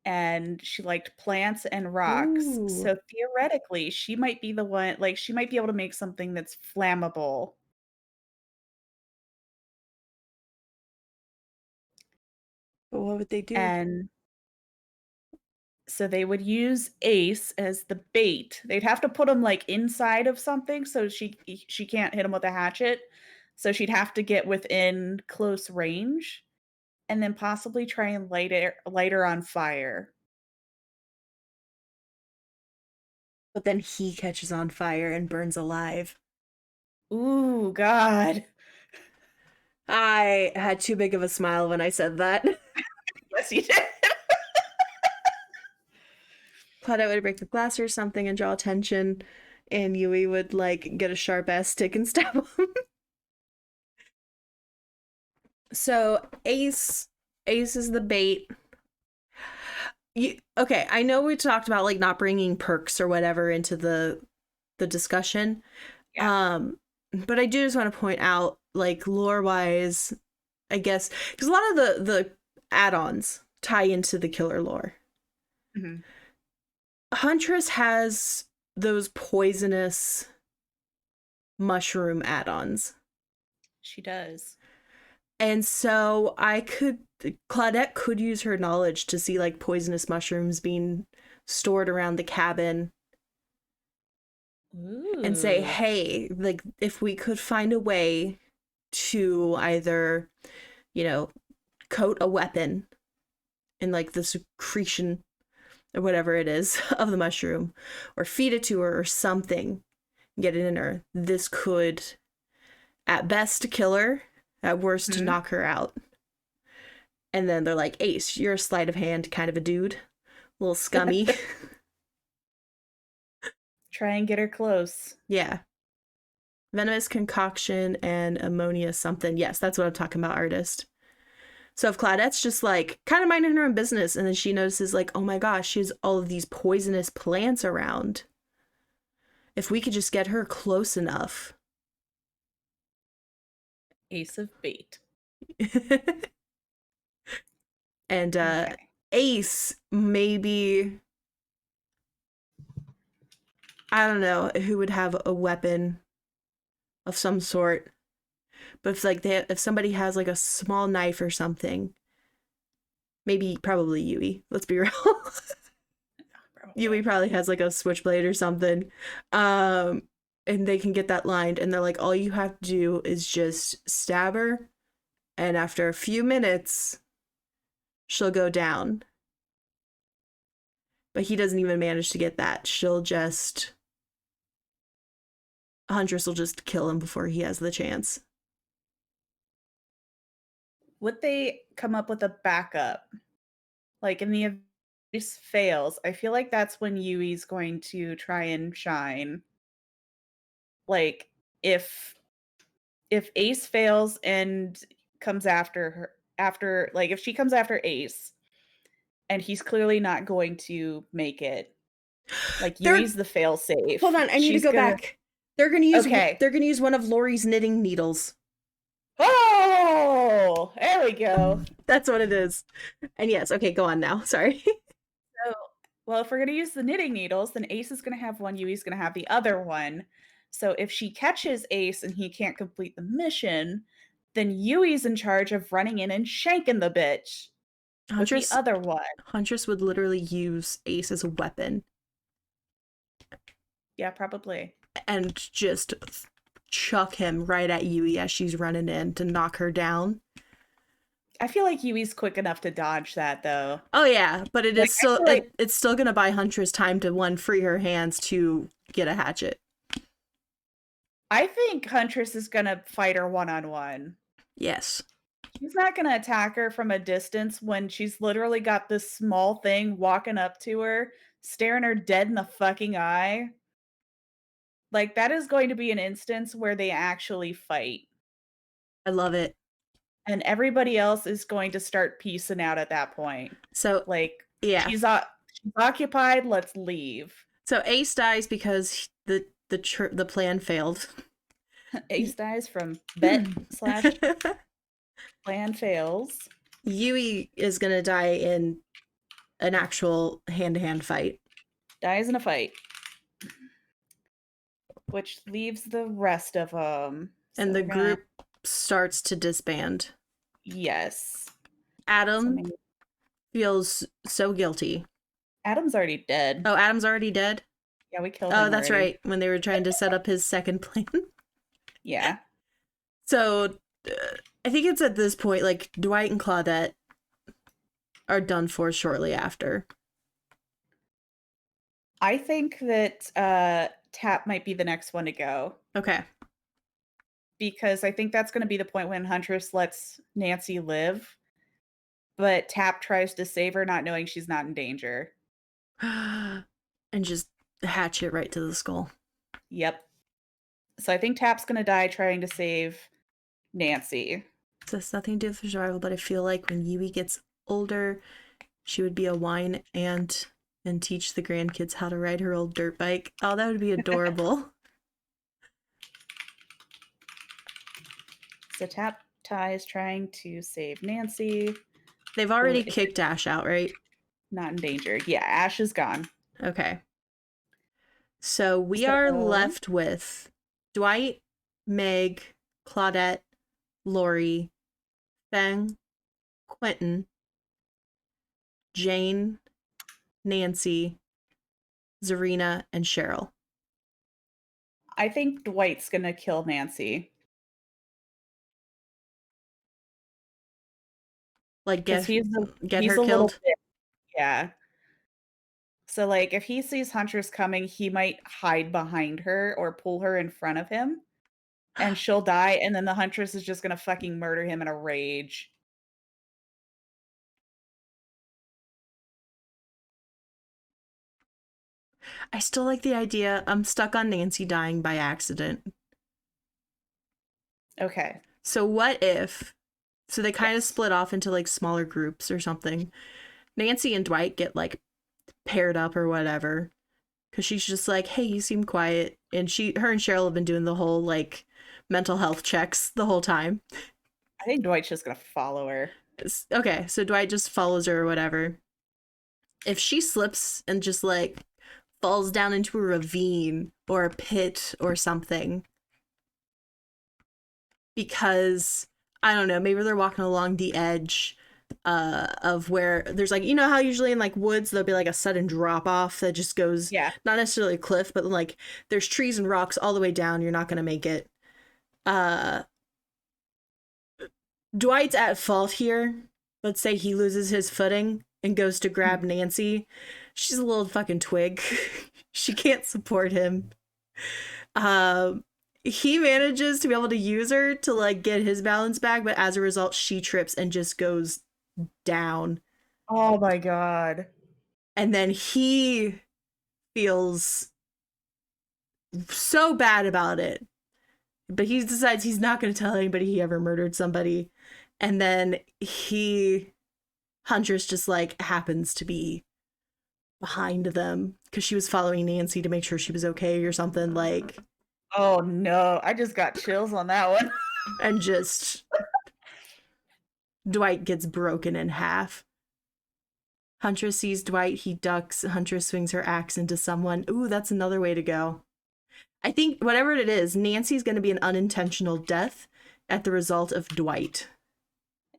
[SPEAKER 2] and she liked plants and rocks.
[SPEAKER 1] Ooh.
[SPEAKER 2] So theoretically, she might be the one, like, she might be able to make something that's flammable.
[SPEAKER 1] But what would they do?
[SPEAKER 2] And so they would use Ace as the bait. They'd have to put him like inside of something so she can't hit him with a hatchet. So she'd have to get within close range and then possibly try and light her on fire.
[SPEAKER 1] But then he catches on fire and burns alive.
[SPEAKER 2] Ooh, God.
[SPEAKER 1] I had too big of a smile when I said that.
[SPEAKER 2] Yes, you did.
[SPEAKER 1] Claudette would break the glass or something and draw attention, and Yui would like get a sharp ass stick and stab him. So Ace is the bait. Okay, I know we talked about like not bringing perks or whatever into the discussion.
[SPEAKER 2] Yeah.
[SPEAKER 1] But I do just want to point out, like, lore wise, I guess, because a lot of the add-ons tie into the killer lore.
[SPEAKER 2] Mm-hmm.
[SPEAKER 1] Huntress has those poisonous mushroom add-ons.
[SPEAKER 2] She does.
[SPEAKER 1] And so Claudette could use her knowledge to see like poisonous mushrooms being stored around the cabin.
[SPEAKER 2] Ooh.
[SPEAKER 1] And say, hey, like if we could find a way to either, coat a weapon in like the secretion or whatever it is of the mushroom, or feed it to her or something, get it in her, this could at best kill her, at worst to knock her out. And then they're like, Ace, you're a sleight of hand kind of a dude, a little scummy.
[SPEAKER 2] Try and get her close.
[SPEAKER 1] Yeah. Venomous concoction and ammonia something. Yes, that's what I'm talking about, artist. So if Claudette's just like kind of minding her own business and then she notices like, oh my gosh, she has all of these poisonous plants around. If we could just get her close enough.
[SPEAKER 2] Ace of bait.
[SPEAKER 1] And
[SPEAKER 2] Okay.
[SPEAKER 1] Ace, maybe, I don't know who would have a weapon of some sort. But if like if somebody has like a small knife or something, probably Yui. Let's be real. Yui probably has like a switchblade or something. And they can get that lined, and they're like, all you have to do is just stab her, and after a few minutes, she'll go down. But he doesn't even manage to get that. Huntress will just kill him before he has the chance.
[SPEAKER 2] Would they come up with a backup? Like in the event Ace fails, I feel like that's when Yui's going to try and shine. Like if Ace fails and comes after her, if she comes after Ace and he's clearly not going to make it, like Yui's the fail safe.
[SPEAKER 1] Hold on, I need to go back. They're gonna use one of Lori's knitting needles.
[SPEAKER 2] Oh, there we go.
[SPEAKER 1] That's what it is. And yes, okay, go on now. Sorry.
[SPEAKER 2] So, well, if we're gonna use the knitting needles, then Ace is gonna have one, Yui's gonna have the other one. So if she catches Ace and he can't complete the mission, then Yui's in charge of running in and shanking the bitch. Huntress, with the other one.
[SPEAKER 1] Huntress would literally use Ace as a weapon.
[SPEAKER 2] Yeah, probably.
[SPEAKER 1] And just chuck him right at Yui as she's running in to knock her down.
[SPEAKER 2] I feel like Yui's quick enough to dodge that though.
[SPEAKER 1] Oh yeah, but it
[SPEAKER 2] Like
[SPEAKER 1] is
[SPEAKER 2] I
[SPEAKER 1] still
[SPEAKER 2] feel like
[SPEAKER 1] it's still gonna buy Huntress time to one free her hands to get a hatchet.
[SPEAKER 2] I think Huntress is gonna fight her one-on-one.
[SPEAKER 1] Yes.
[SPEAKER 2] She's not gonna attack her from a distance when she's literally got this small thing walking up to her, staring her dead in the fucking eye. Like, that is going to be an instance where they actually fight,
[SPEAKER 1] I love it.
[SPEAKER 2] and everybody else is going to start piecing out at that point.
[SPEAKER 1] So
[SPEAKER 2] Like,
[SPEAKER 1] yeah.
[SPEAKER 2] she's occupied, let's leave.
[SPEAKER 1] So Ace dies because the plan failed.
[SPEAKER 2] Ace dies from bet/plan fails.
[SPEAKER 1] Yui is gonna die in an actual hand-to-hand fight.
[SPEAKER 2] Dies in a fight. Which leaves the rest of them. So
[SPEAKER 1] And the
[SPEAKER 2] we're gonna
[SPEAKER 1] group starts to disband.
[SPEAKER 2] yes. So
[SPEAKER 1] Adam
[SPEAKER 2] maybe
[SPEAKER 1] feels so guilty.
[SPEAKER 2] Adam's already dead.
[SPEAKER 1] Oh, Adam's already dead?
[SPEAKER 2] Yeah, we killed
[SPEAKER 1] Oh,
[SPEAKER 2] him
[SPEAKER 1] that's
[SPEAKER 2] already.
[SPEAKER 1] right. When they were trying to set up his second plan.
[SPEAKER 2] Yeah.
[SPEAKER 1] So I think it's at this point, like, Dwight and Claudette are done for shortly after.
[SPEAKER 2] I think that Tap might be the next one to go
[SPEAKER 1] Okay.
[SPEAKER 2] because I think that's going to be the point when Huntress lets Nancy live, but Tap tries to save her, not knowing she's not in danger.
[SPEAKER 1] And just hatch it right to the skull.
[SPEAKER 2] Yep. So I think Tap's going to die trying to save Nancy.
[SPEAKER 1] So it's nothing to do with survival, but I feel like when Yui gets older, she would be a wine aunt and teach the grandkids how to ride her old dirt bike. Oh, that would be adorable.
[SPEAKER 2] So Tap is trying to save Nancy.
[SPEAKER 1] They've already kicked Ash out, right?
[SPEAKER 2] Not in danger. Yeah, Ash is gone.
[SPEAKER 1] Okay. So we are left with Dwight, Meg, Claudette, Lori, Feng, Quentin, Jane, Nancy, Zarina, and Cheryl.
[SPEAKER 2] I think Dwight's gonna kill Nancy.
[SPEAKER 1] Like,
[SPEAKER 2] Because
[SPEAKER 1] get
[SPEAKER 2] he's
[SPEAKER 1] her
[SPEAKER 2] a little
[SPEAKER 1] killed.
[SPEAKER 2] bit, yeah. So, like, if he sees Huntress coming, he might hide behind her or pull her in front of him, and she'll die, and then the Huntress is just gonna fucking murder him in a rage.
[SPEAKER 1] I still like the idea. I'm stuck on Nancy dying by accident.
[SPEAKER 2] Okay.
[SPEAKER 1] So what if, so they kind of
[SPEAKER 2] Yes.
[SPEAKER 1] split off into like smaller groups or something. Nancy and Dwight get like paired up or whatever. Cause she's just like, hey, you seem quiet. And her and Cheryl have been doing the whole like mental health checks the whole time.
[SPEAKER 2] I think Dwight's just gonna follow her.
[SPEAKER 1] Okay, so Dwight just follows her or whatever. If she slips and just like falls down into a ravine or a pit or something, because I don't know, maybe they're walking along the edge of where there's like, you know how usually in like woods there'll be like a sudden drop off that just goes,
[SPEAKER 2] Yeah.
[SPEAKER 1] not necessarily a cliff, but like there's trees and rocks all the way down, you're not gonna make it. Dwight's at fault here. Let's say he loses his footing and goes to grab Nancy. She's a little fucking twig. She can't support him. He manages to be able to use her to like get his balance back, but as a result, she trips and just goes down.
[SPEAKER 2] Oh my god.
[SPEAKER 1] And then he feels so bad about it. But he decides he's not going to tell anybody he ever murdered somebody. And then Huntress just like happens to be behind them because she was following Nancy to make sure she was okay or something, like.
[SPEAKER 2] Oh no, I just got chills on that one.
[SPEAKER 1] And just Dwight gets broken in half. Huntress sees Dwight, he ducks, Huntress swings her axe into someone. Ooh, that's another way to go. I think whatever it is, Nancy's going to be an unintentional death at the result of Dwight.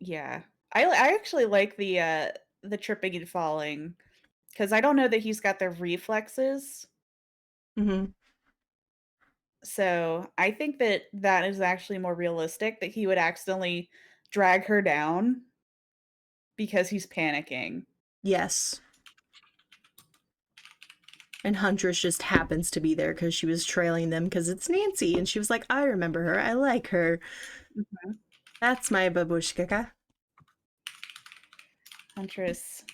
[SPEAKER 2] Yeah. I actually like the tripping and falling because I don't know that he's got the reflexes.
[SPEAKER 1] Mm-hmm.
[SPEAKER 2] So I think that is actually more realistic that he would accidentally drag her down because he's panicking.
[SPEAKER 1] Yes. And Huntress just happens to be there because she was trailing them because it's Nancy. And she was like, I remember her. I like her.
[SPEAKER 2] Mhm.
[SPEAKER 1] That's my babushka.
[SPEAKER 2] Huntress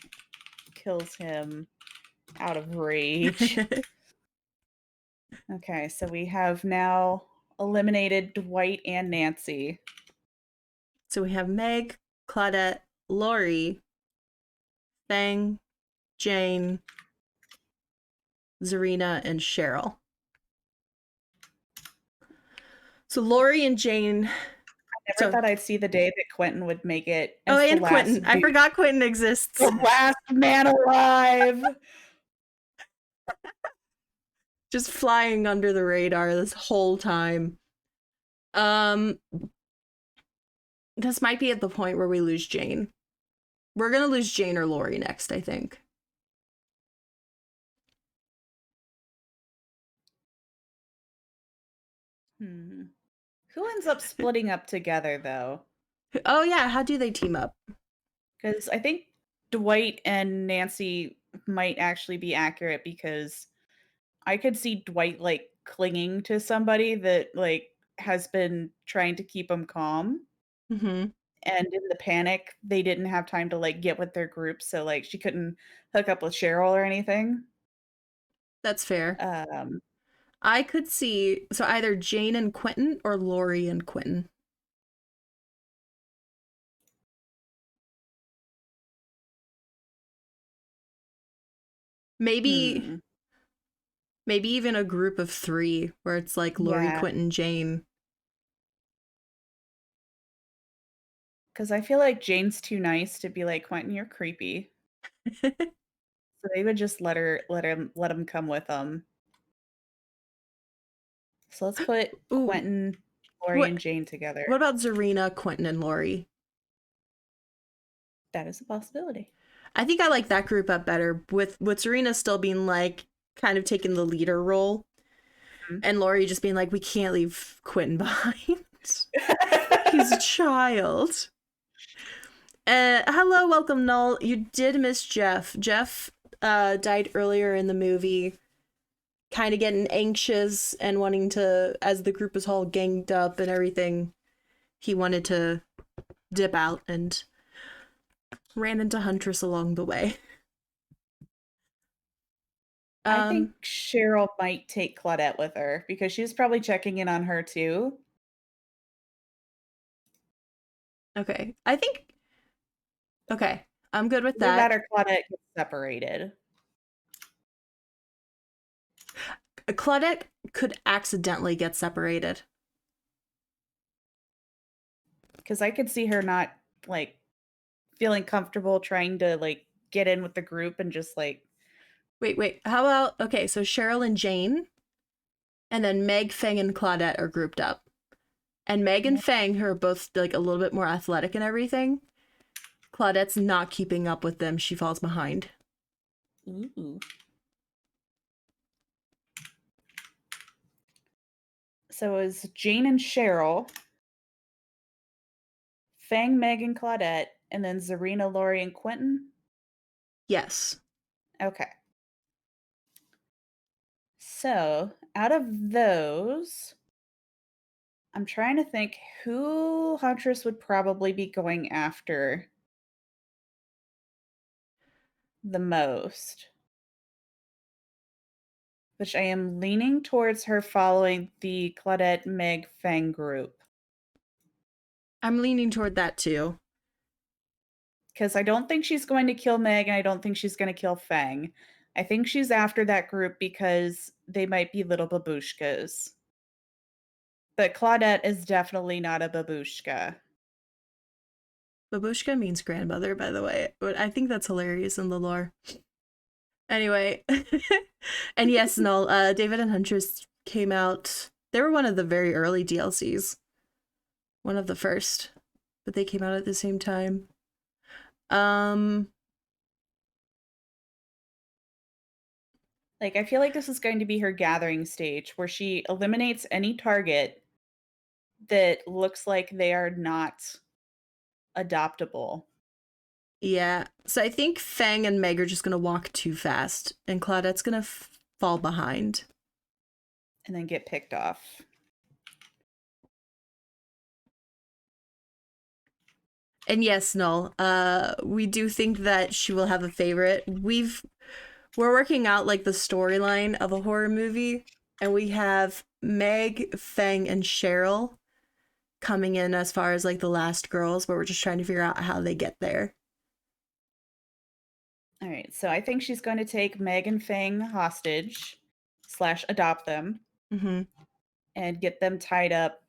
[SPEAKER 2] kills him out of rage. Okay, so we have now eliminated Dwight and Nancy.
[SPEAKER 1] So we have Meg, Claudette, Lori, Fang, Jane, Zarina, and Cheryl. So Lori and Jane.
[SPEAKER 2] Never
[SPEAKER 1] So,
[SPEAKER 2] thought I'd see the day that Quentin would make it
[SPEAKER 1] oh,
[SPEAKER 2] as the
[SPEAKER 1] and
[SPEAKER 2] last
[SPEAKER 1] Quentin. I
[SPEAKER 2] dude,
[SPEAKER 1] forgot Quentin exists.
[SPEAKER 2] the last man alive.
[SPEAKER 1] Just flying under the radar this whole time. Um, this might be at the point where we lose Jane. We're gonna lose Jane or Lori next, I think.
[SPEAKER 2] Who ends up splitting up together though?
[SPEAKER 1] Oh yeah, how do they team up?
[SPEAKER 2] Because I think Dwight and Nancy might actually be accurate because I could see Dwight like clinging to somebody that like has been trying to keep him calm.
[SPEAKER 1] Mm-hmm.
[SPEAKER 2] And in the panic, they didn't have time to like get with their group, so like she couldn't hook up with Cheryl or anything.
[SPEAKER 1] That's fair.
[SPEAKER 2] Um,
[SPEAKER 1] I could see so either Jane and Quentin or Lori and Quentin. Maybe
[SPEAKER 2] hmm,
[SPEAKER 1] maybe even a group of 3 where it's like Lori,
[SPEAKER 2] yeah,
[SPEAKER 1] Quentin, Jane.
[SPEAKER 2] because I feel like Jane's too nice to be like Quentin, you're creepy. So they would just let him come with them. So let's put
[SPEAKER 1] Ooh,
[SPEAKER 2] Quentin, Lori, and
[SPEAKER 1] what
[SPEAKER 2] Jane together.
[SPEAKER 1] what about Zarina, Quentin, and Lori?
[SPEAKER 2] That is a possibility.
[SPEAKER 1] I think I like that group up better with Zarina still being like kind of taking the leader role
[SPEAKER 2] Mhm.
[SPEAKER 1] and Lori just being like, we can't leave Quentin behind. He's a child. Hello, welcome, Null. You did miss Jeff. Jeff died earlier in the movie, kind of getting anxious and wanting to, as the group was all ganged up and everything, he wanted to dip out and ran into Huntress along the way.
[SPEAKER 2] I think
[SPEAKER 1] Um,
[SPEAKER 2] Cheryl might take Claudette with her because she's probably checking in on her too.
[SPEAKER 1] okay. I think, okay, I'm good with
[SPEAKER 2] Either
[SPEAKER 1] that.
[SPEAKER 2] that or Claudette gets separated.
[SPEAKER 1] Claudette could accidentally get separated.
[SPEAKER 2] Because I could see her not like feeling comfortable trying to like get in with the group and just like
[SPEAKER 1] Wait. How about, okay, so Cheryl and Jane, and then Meg, Fang, and Claudette are grouped up. And Meg and Fang, who are both like a little bit more athletic and everything, Claudette's not keeping up with them. She falls behind.
[SPEAKER 2] ooh. So it was Jane and Cheryl, Fang, Meg, and Claudette, and then Zarina, Lori, and Quentin.
[SPEAKER 1] Yes.
[SPEAKER 2] Okay. So out of those, I'm trying to think who Huntress would probably be going after the most, which I am leaning towards her following the Claudette Meg Fang group.
[SPEAKER 1] I'm leaning toward that too.
[SPEAKER 2] Because I don't think she's going to kill Meg and I don't think she's going to kill Fang. I think she's after that group because they might be little babushkas. But Claudette is definitely not a babushka.
[SPEAKER 1] Babushka means grandmother, by the way. But I think that's hilarious in the lore. Anyway. And yes, Null, David and Huntress came out. They were one of the very early DLCs. One of the first. But they came out at the same time. Um
[SPEAKER 2] Like, I feel like this is going to be her gathering stage where she eliminates any target that looks like they are not adoptable.
[SPEAKER 1] Yeah. So I think Fang and Meg are just gonna walk too fast, and Claudette's gonna fall behind.
[SPEAKER 2] And then get picked off.
[SPEAKER 1] And yes, Null, we do think that she will have a favorite. We're working out like the storyline of a horror movie, and we have Meg, Fang, and Cheryl coming in as far as like the last girls, but we're just trying to figure out how they get there.
[SPEAKER 2] All right, so I think she's going to take Meg and Fang hostage / adopt them
[SPEAKER 1] Mm-hmm.
[SPEAKER 2] and get them tied up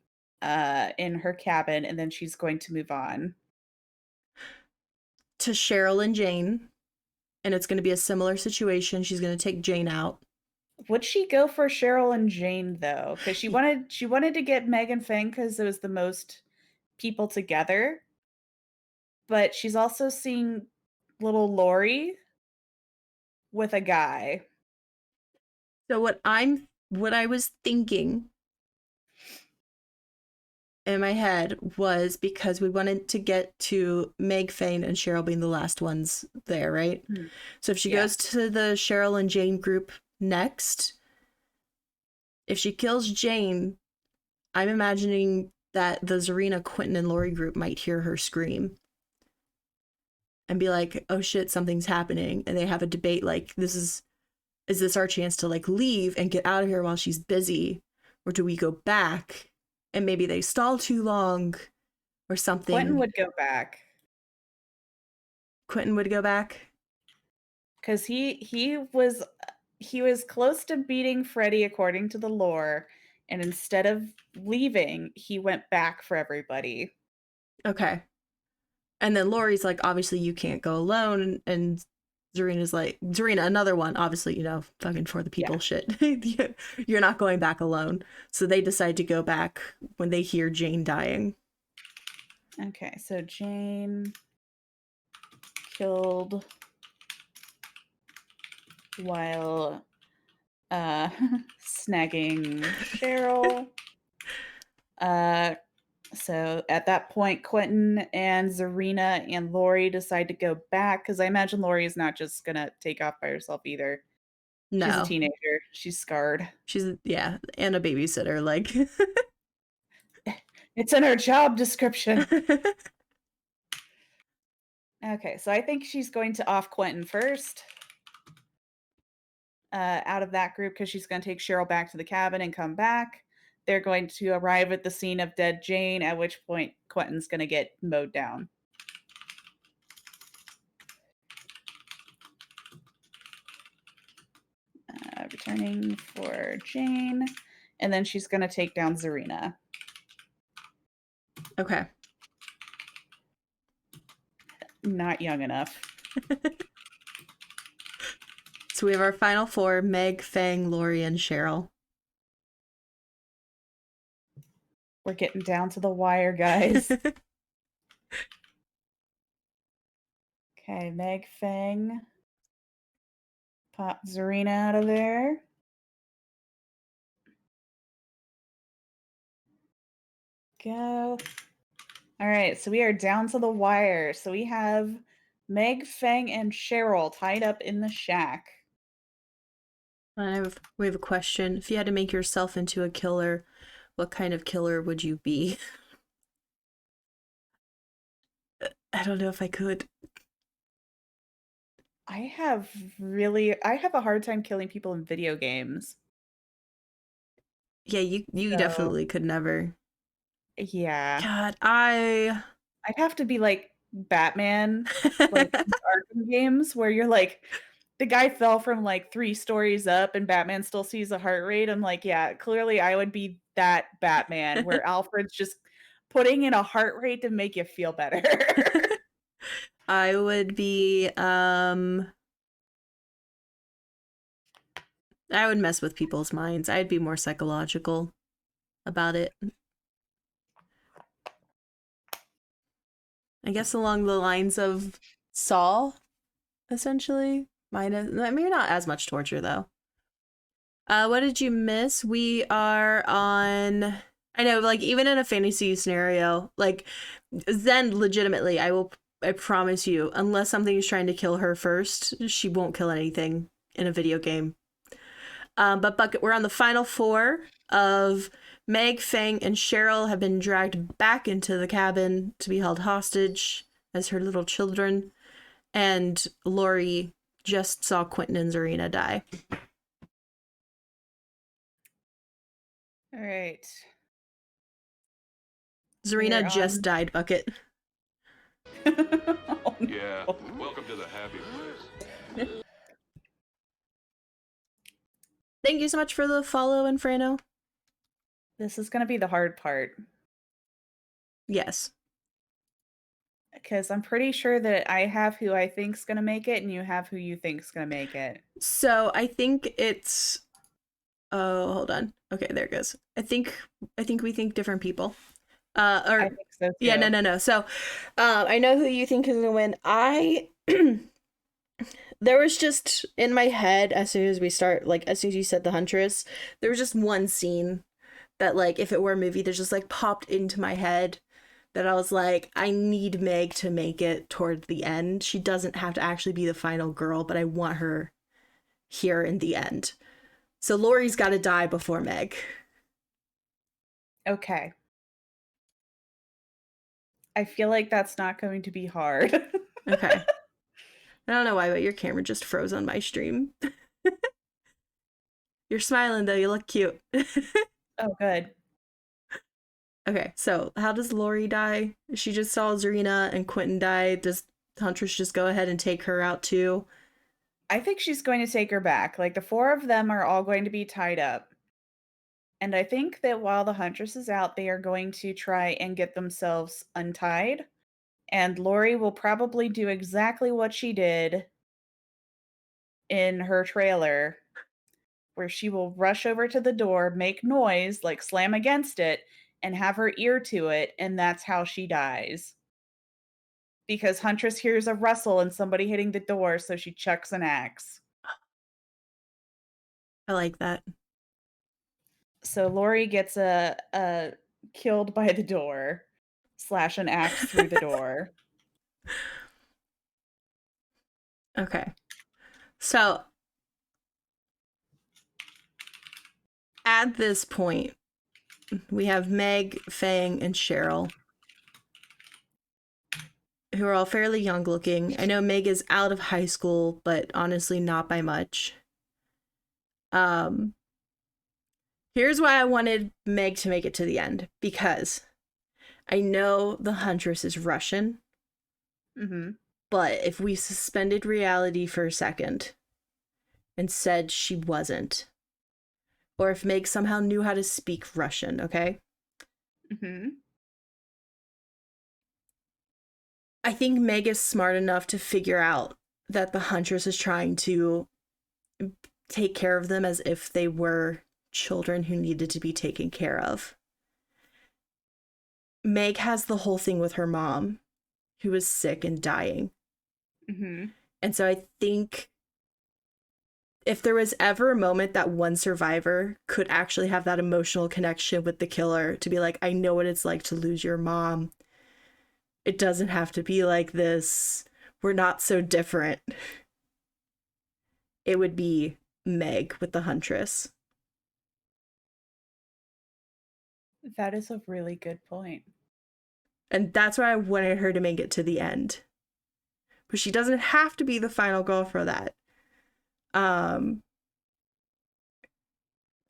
[SPEAKER 2] in her cabin, and then she's going to move on.
[SPEAKER 1] To Cheryl and Jane, and it's going to be a similar situation. She's going to take Jane out.
[SPEAKER 2] Would she go for Cheryl and Jane though? Because she wanted to get Meg and Fang because it was the most people together, but she's also seeing little Lori with a guy.
[SPEAKER 1] So what I was thinking in my head was, because we wanted to get to Meg, Fane, and Cheryl being the last ones there, right?
[SPEAKER 2] Mm.
[SPEAKER 1] So if she
[SPEAKER 2] Yeah.
[SPEAKER 1] goes to the Cheryl and Jane group next, if she kills Jane, I'm imagining that the Zarina, Quentin, and Lori group might hear her scream and be like, oh shit, something's happening. And they have a debate like, is this our chance to like leave and get out of here while she's busy? Or do we go back and maybe they stall too long or something?
[SPEAKER 2] Quentin would go back
[SPEAKER 1] Quentin would go back.
[SPEAKER 2] because he was close to beating Freddy according to the lore, and instead of leaving, he went back for everybody.
[SPEAKER 1] Okay. And then Lori's like, obviously you can't go alone. And Zarina's like, Zarina, another one, obviously, you know, fucking for the people
[SPEAKER 2] Yeah.
[SPEAKER 1] shit. You're not going back alone. So they decide to go back when they hear Jane dying.
[SPEAKER 2] Okay, so Jane killed while snagging Cheryl. So at that point, Quentin and Zarina and Lori decide to go back because I imagine Lori is not just gonna take off by herself either. She's a
[SPEAKER 1] No.
[SPEAKER 2] teenager. She's scarred.
[SPEAKER 1] She's, yeah, and a babysitter. Like,
[SPEAKER 2] It's in her job description. Okay, so I think she's going to off Quentin first out of that group because she's going to take Cheryl back to the cabin and come back. They're going to arrive at the scene of dead Jane, at which point Quentin's going to get mowed down. Returning for Jane, and then she's going to take down Zarina.
[SPEAKER 1] Okay.
[SPEAKER 2] Not young enough.
[SPEAKER 1] So we have our final four: Meg, Fang, Lori, and Cheryl.
[SPEAKER 2] We're getting down to the wire, guys. Okay, Meg, Fang. Pop Zarina out of there. Go. All right, so we are down to the wire. So we have Meg, Fang, and Cheryl tied up in the shack.
[SPEAKER 1] We have a question. If you had to make yourself into a killer, what kind of killer would you be? I don't know if I could.
[SPEAKER 2] I have a hard time killing people in video games.
[SPEAKER 1] Yeah, you
[SPEAKER 2] So,
[SPEAKER 1] definitely could never.
[SPEAKER 2] yeah.
[SPEAKER 1] God,
[SPEAKER 2] I'd have to be like Batman, like in the Arkham games where you're like the guy fell from like 3 stories up and Batman still sees a heart rate. I'm like, yeah, clearly I would be that Batman where Alfred's just putting in a heart rate to make you feel better.
[SPEAKER 1] I would be I would mess with people's minds. I'd be more psychological about it. I guess along the lines of Saw, essentially. Maybe not as much torture though. What did you miss? We are on. I know, like even in a fantasy scenario, like Zen, legitimately, I will I promise you, unless something is trying to kill her first, she won't kill anything in a video game. But Bucket, we're on the final four of Meg, Fang, and Cheryl have been dragged back into the cabin to be held hostage as her little children. And Lori just saw Quentin and Zarina die.
[SPEAKER 2] All right.
[SPEAKER 1] Zarina just died, Bucket.
[SPEAKER 2] Oh,
[SPEAKER 3] Yeah, welcome to the happy place.
[SPEAKER 1] Thank you so much for the follow, Infrano.
[SPEAKER 2] This is going to be the hard part.
[SPEAKER 1] Yes.
[SPEAKER 2] Because I'm pretty sure that I have who I think's going to make it, and you have who you think's going to make it.
[SPEAKER 1] So I think it's... Oh, hold on. Okay, there it goes. I think we think different people.
[SPEAKER 2] I think so too.
[SPEAKER 1] Yeah, no. So, I know who you think is gonna win. There was just in my head as soon as we start, like as soon as you said the Huntress, there was just one scene that, like, if it were a movie, there's just like popped into my head that I was like, I need Meg to make it toward the end. She doesn't have to actually be the final girl, but I want her here in the end. So Lori's got to die before Meg.
[SPEAKER 2] Okay. I feel like that's not going to be hard.
[SPEAKER 1] Okay. I don't know why, but your camera just froze on my stream. You're smiling, though. You look cute.
[SPEAKER 2] Oh, good.
[SPEAKER 1] Okay, so how does Lori die? She just saw Zarina and Quentin die. Does Huntress just go ahead and take her out, too?
[SPEAKER 2] I think she's going to take her back. Like, the four of them are all going to be tied up. And I think that while the Huntress is out, they are going to try and get themselves untied. And Lori will probably do exactly what she did in her trailer, where she will rush over to the door, make noise, like slam against it, and have her ear to it, and that's how she dies. Because Huntress hears a rustle and somebody hitting the door, so she chucks an axe.
[SPEAKER 1] I like that.
[SPEAKER 2] So Lori gets a killed by the door / an axe through the door.
[SPEAKER 1] Okay. So, at this point, we have Meg, Fang, and Cheryl, who are all fairly young looking. I know Meg is out of high school, but honestly not by much. Here's why I wanted Meg to make it to the end, because I know the Huntress is Russian.
[SPEAKER 2] Mm-hmm.
[SPEAKER 1] But if we suspended reality for a second and said she wasn't, or if Meg somehow knew how to speak Russian, okay?
[SPEAKER 2] Mm-hmm.
[SPEAKER 1] I think Meg is smart enough to figure out that the Huntress is trying to take care of them as if they were children who needed to be taken care of. Meg has the whole thing with her mom, who is sick and dying.
[SPEAKER 2] Mm-hmm.
[SPEAKER 1] And so I think if there was ever a moment that one survivor could actually have that emotional connection with the killer to be like, I know what it's like to lose your mom. It doesn't have to be like this. We're not so different. It would be Meg with the Huntress.
[SPEAKER 2] That is a really good point.
[SPEAKER 1] And that's why I wanted her to make it to the end. But she doesn't have to be the final girl for that. I'm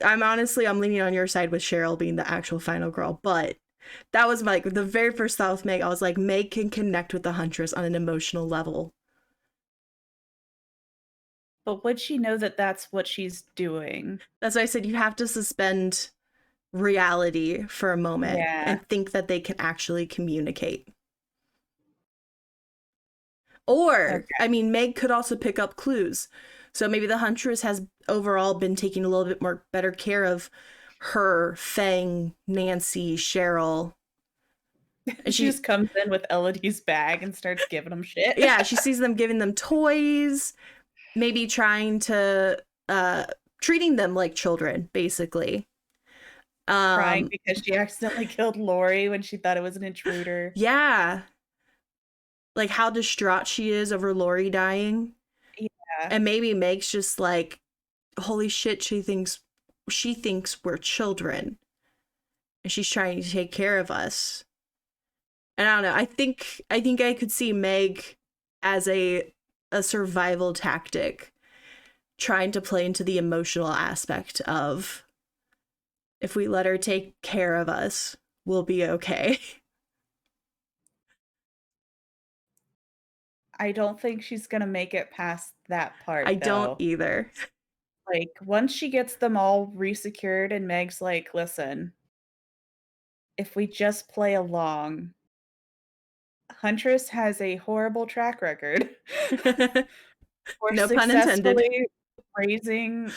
[SPEAKER 1] leaning on your side with Cheryl being the actual final girl, but that was like the very first thought with Meg. I was like, Meg can connect with the Huntress on an emotional level.
[SPEAKER 2] But would she know that that's what she's doing?
[SPEAKER 1] That's why I said you have to suspend reality for a moment and think that they can actually communicate. Or, okay. I mean, Meg could also pick up clues. So maybe the Huntress has overall been taking a little bit more better care of her, Fang, Nancy, Cheryl.
[SPEAKER 2] And she just comes in with Elodie's bag and starts giving them shit.
[SPEAKER 1] Yeah, she sees them giving them toys, maybe trying to, treating them like children, basically.
[SPEAKER 2] Crying because she accidentally killed Lori when she thought it was an intruder.
[SPEAKER 1] Yeah. like how distraught she is over Lori dying.
[SPEAKER 2] Yeah.
[SPEAKER 1] And maybe Meg's just like, holy shit, she thinks we're children. And she's trying to take care of us. And I don't know. I think I could see Meg as a survival tactic, trying to play into the emotional aspect of, if we let her take care of us, we'll be okay.
[SPEAKER 2] I don't think she's gonna make it past that part,
[SPEAKER 1] I don't
[SPEAKER 2] though.
[SPEAKER 1] either.
[SPEAKER 2] Like, once she gets them all resecured and Meg's like, "Listen, if we just play along." Huntress has a horrible track record for
[SPEAKER 1] No pun intended.
[SPEAKER 2] successfully raising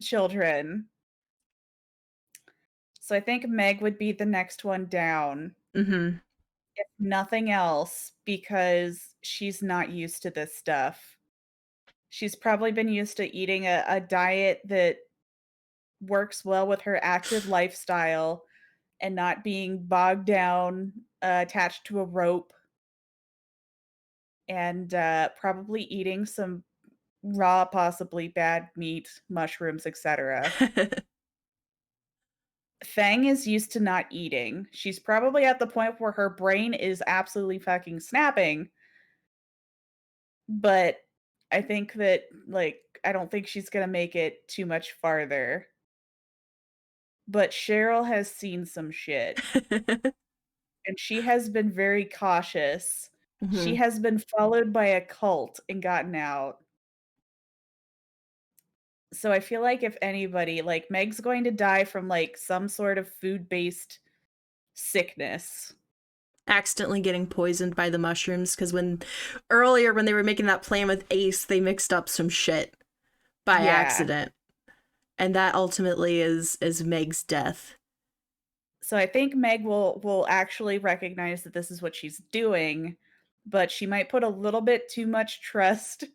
[SPEAKER 2] children. So I think Meg would be the next one down,
[SPEAKER 1] Mm-hmm.
[SPEAKER 2] if nothing else, because she's not used to this stuff. She's probably been used to eating a diet that works well with her active lifestyle and not being bogged down, attached to a rope, and probably eating some raw, possibly bad meat, mushrooms, etc. Fang is used to not eating. She's probably at the point where her brain is absolutely fucking snapping, but I think that, like, I don't think she's gonna make it too much farther. But Cheryl has seen some shit, and she has been very cautious. She
[SPEAKER 1] Mm-hmm.
[SPEAKER 2] has been followed by a cult and gotten out. So I feel like if anybody, like, Meg's going to die from, like, some sort of food-based sickness.
[SPEAKER 1] Accidentally getting poisoned by the mushrooms, because earlier when they were making that plan with Ace, they mixed up some shit by
[SPEAKER 2] Yeah.
[SPEAKER 1] accident. And that ultimately is Meg's death.
[SPEAKER 2] So I think Meg will actually recognize that this is what she's doing, but she might put a little bit too much trust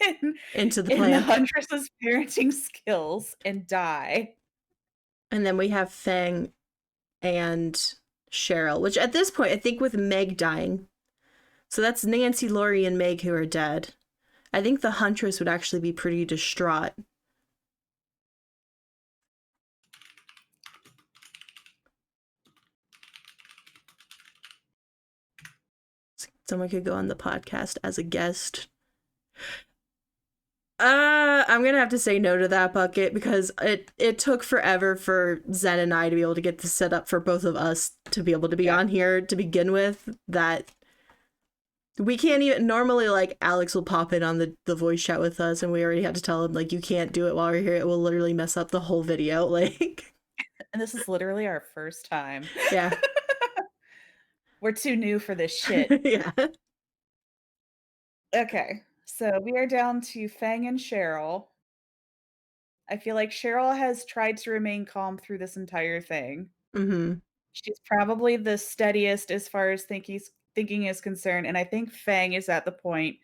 [SPEAKER 2] in
[SPEAKER 1] Into the
[SPEAKER 2] in the
[SPEAKER 1] plan.
[SPEAKER 2] Huntress's parenting skills and die.
[SPEAKER 1] And then we have Fang and Cheryl, which at this point, I think with Meg dying, so that's Nancy, Lori, and Meg who are dead. I think the Huntress would actually be pretty distraught. Someone could go on the podcast as a guest. I'm gonna have to say no to that bucket, because it took forever for Zen and I to be able to get this set up for both of us to be able to be on here to begin with, that we can't even normally, like, Alex will pop in on the voice chat with us, and we already had to tell him, like, you can't do it while we're here, it will literally mess up the whole video. Like,
[SPEAKER 2] And this is literally our first time.
[SPEAKER 1] yeah.
[SPEAKER 2] We're too new for this shit.
[SPEAKER 1] Yeah.
[SPEAKER 2] Okay. So we are down to Fang and Cheryl. I feel like Cheryl has tried to remain calm through this entire thing.
[SPEAKER 1] Mm-hmm.
[SPEAKER 2] She's probably the steadiest as far as thinking is concerned, and I think Fang is at the point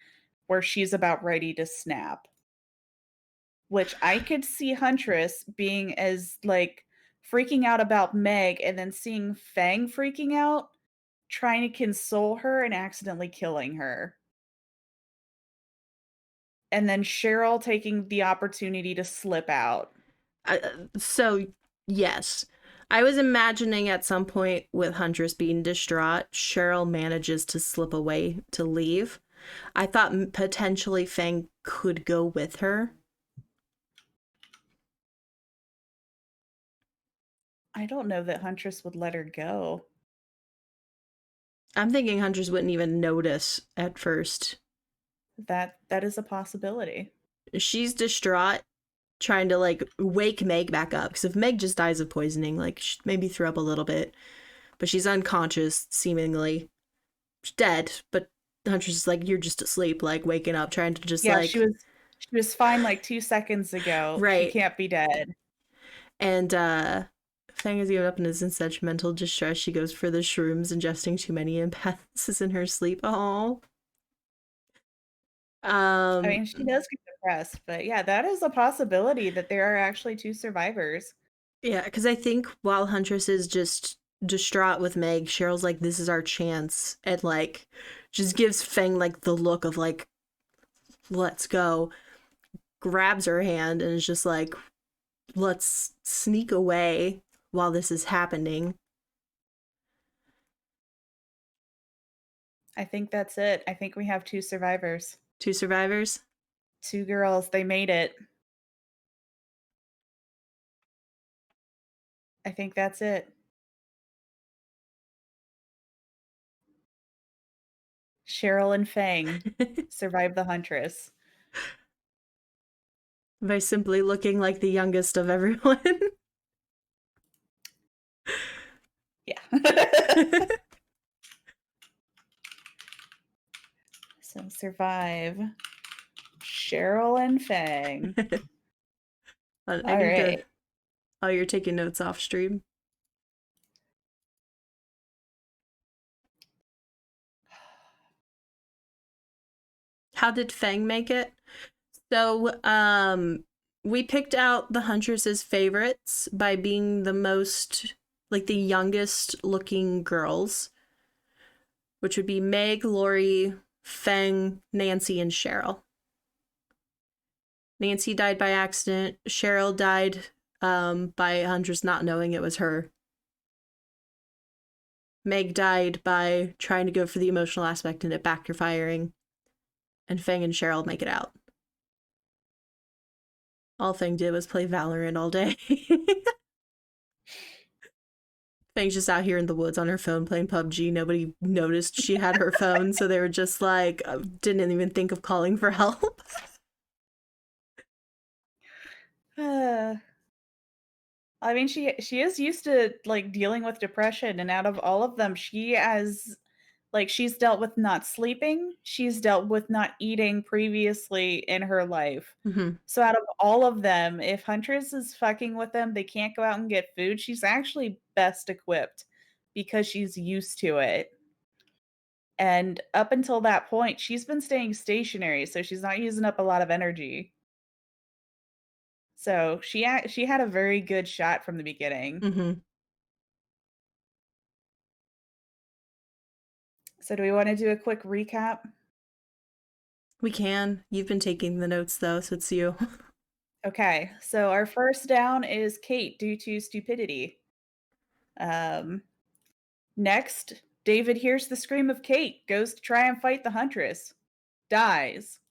[SPEAKER 2] where she's about ready to snap. Which I could see Huntress being as, like, freaking out about Meg and then seeing Fang freaking out, trying to console her and accidentally killing her. And then Cheryl taking the opportunity to slip out.
[SPEAKER 1] So, yes. I was imagining at some point with Huntress being distraught, Cheryl manages to slip away to leave. I thought potentially Fang could go with her.
[SPEAKER 2] I don't know that Huntress would let her go.
[SPEAKER 1] I'm thinking Huntress wouldn't even notice at first.
[SPEAKER 2] That is a possibility.
[SPEAKER 1] She's distraught, trying to, like, wake Meg back up, because if Meg just dies of poisoning, like, she'd maybe throw up a little bit, but she's unconscious, seemingly. She's dead, but Huntress is like, you're just asleep, like, waking up, trying to just, like...
[SPEAKER 2] she was fine, like, 2 seconds ago.
[SPEAKER 1] Right.
[SPEAKER 2] She can't be dead.
[SPEAKER 1] And Fang is given up and is in such mental distress, she goes for the shrooms, ingesting too many imbalances in her sleep. Oh.
[SPEAKER 2] I mean, she does get depressed, but yeah, that is a possibility that there are actually 2 survivors.
[SPEAKER 1] Yeah, because I think while Huntress is just distraught with Meg. Cheryl's like, this is our chance. And like, just gives Feng like the look of like, let's go. Grabs her hand and is just like, let's sneak away while this is happening.
[SPEAKER 2] I think that's it. I think we have 2 survivors.
[SPEAKER 1] 2 survivors?
[SPEAKER 2] 2 girls. They made it. I think that's it. Cheryl and Fang survived the Huntress.
[SPEAKER 1] By simply looking like the youngest of everyone.
[SPEAKER 2] Yeah. So survive Cheryl and Fang.
[SPEAKER 1] I
[SPEAKER 2] All
[SPEAKER 1] need
[SPEAKER 2] right.
[SPEAKER 1] to. Oh, you're taking notes off stream. How did Fang make it? So, we picked out the Huntress's favorites by being the most, like, the youngest looking girls, which would be Meg, Lori, Fang, Nancy, and Cheryl. Nancy died by accident. Cheryl died by Huntress not knowing it was her. Meg died by trying to go for the emotional aspect and it backfiring. And Fang and Cheryl make it out. All Fang did was play Valorant all day. Fang's just out here in the woods on her phone playing PUBG. Nobody noticed she had her phone, so they were just like, didn't even think of calling for help.
[SPEAKER 2] I mean, she is used to like dealing with depression, and out of all of them, she's dealt with not sleeping. She's dealt with not eating previously in her life.
[SPEAKER 1] Mm-hmm.
[SPEAKER 2] So out of all of them, if Huntress is fucking with them, they can't go out and get food. She's actually best equipped because she's used to it. And up until that point, she's been staying stationary, so she's not using up a lot of energy. So she had a very good shot from the beginning.
[SPEAKER 1] Mm-hmm.
[SPEAKER 2] So do we want to do a quick recap?
[SPEAKER 1] We can. You've been taking the notes though, so it's you.
[SPEAKER 2] Okay, so our first down is Kate due to stupidity. Next, David hears the scream of Kate, goes to try and fight the Huntress, dies.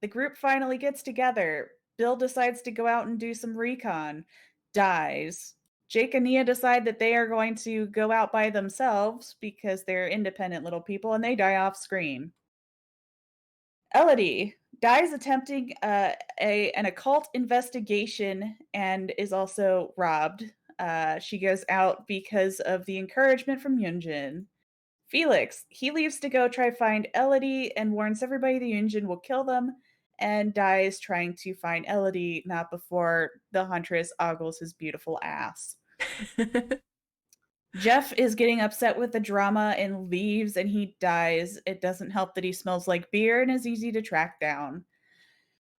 [SPEAKER 2] The group finally gets together. Bill decides to go out and do some recon, dies. Jake and Nia decide that they are going to go out by themselves because they're independent little people and they die off screen. Elodie dies attempting an occult investigation and is also robbed. She goes out because of the encouragement from Yinjin. Felix, he leaves to go try to find Elodie and warns everybody the Yinjin will kill them and dies trying to find Elodie, not before the Huntress ogles his beautiful ass. Jeff is getting upset with the drama and leaves and he dies. It doesn't help that he smells like beer and is easy to track down.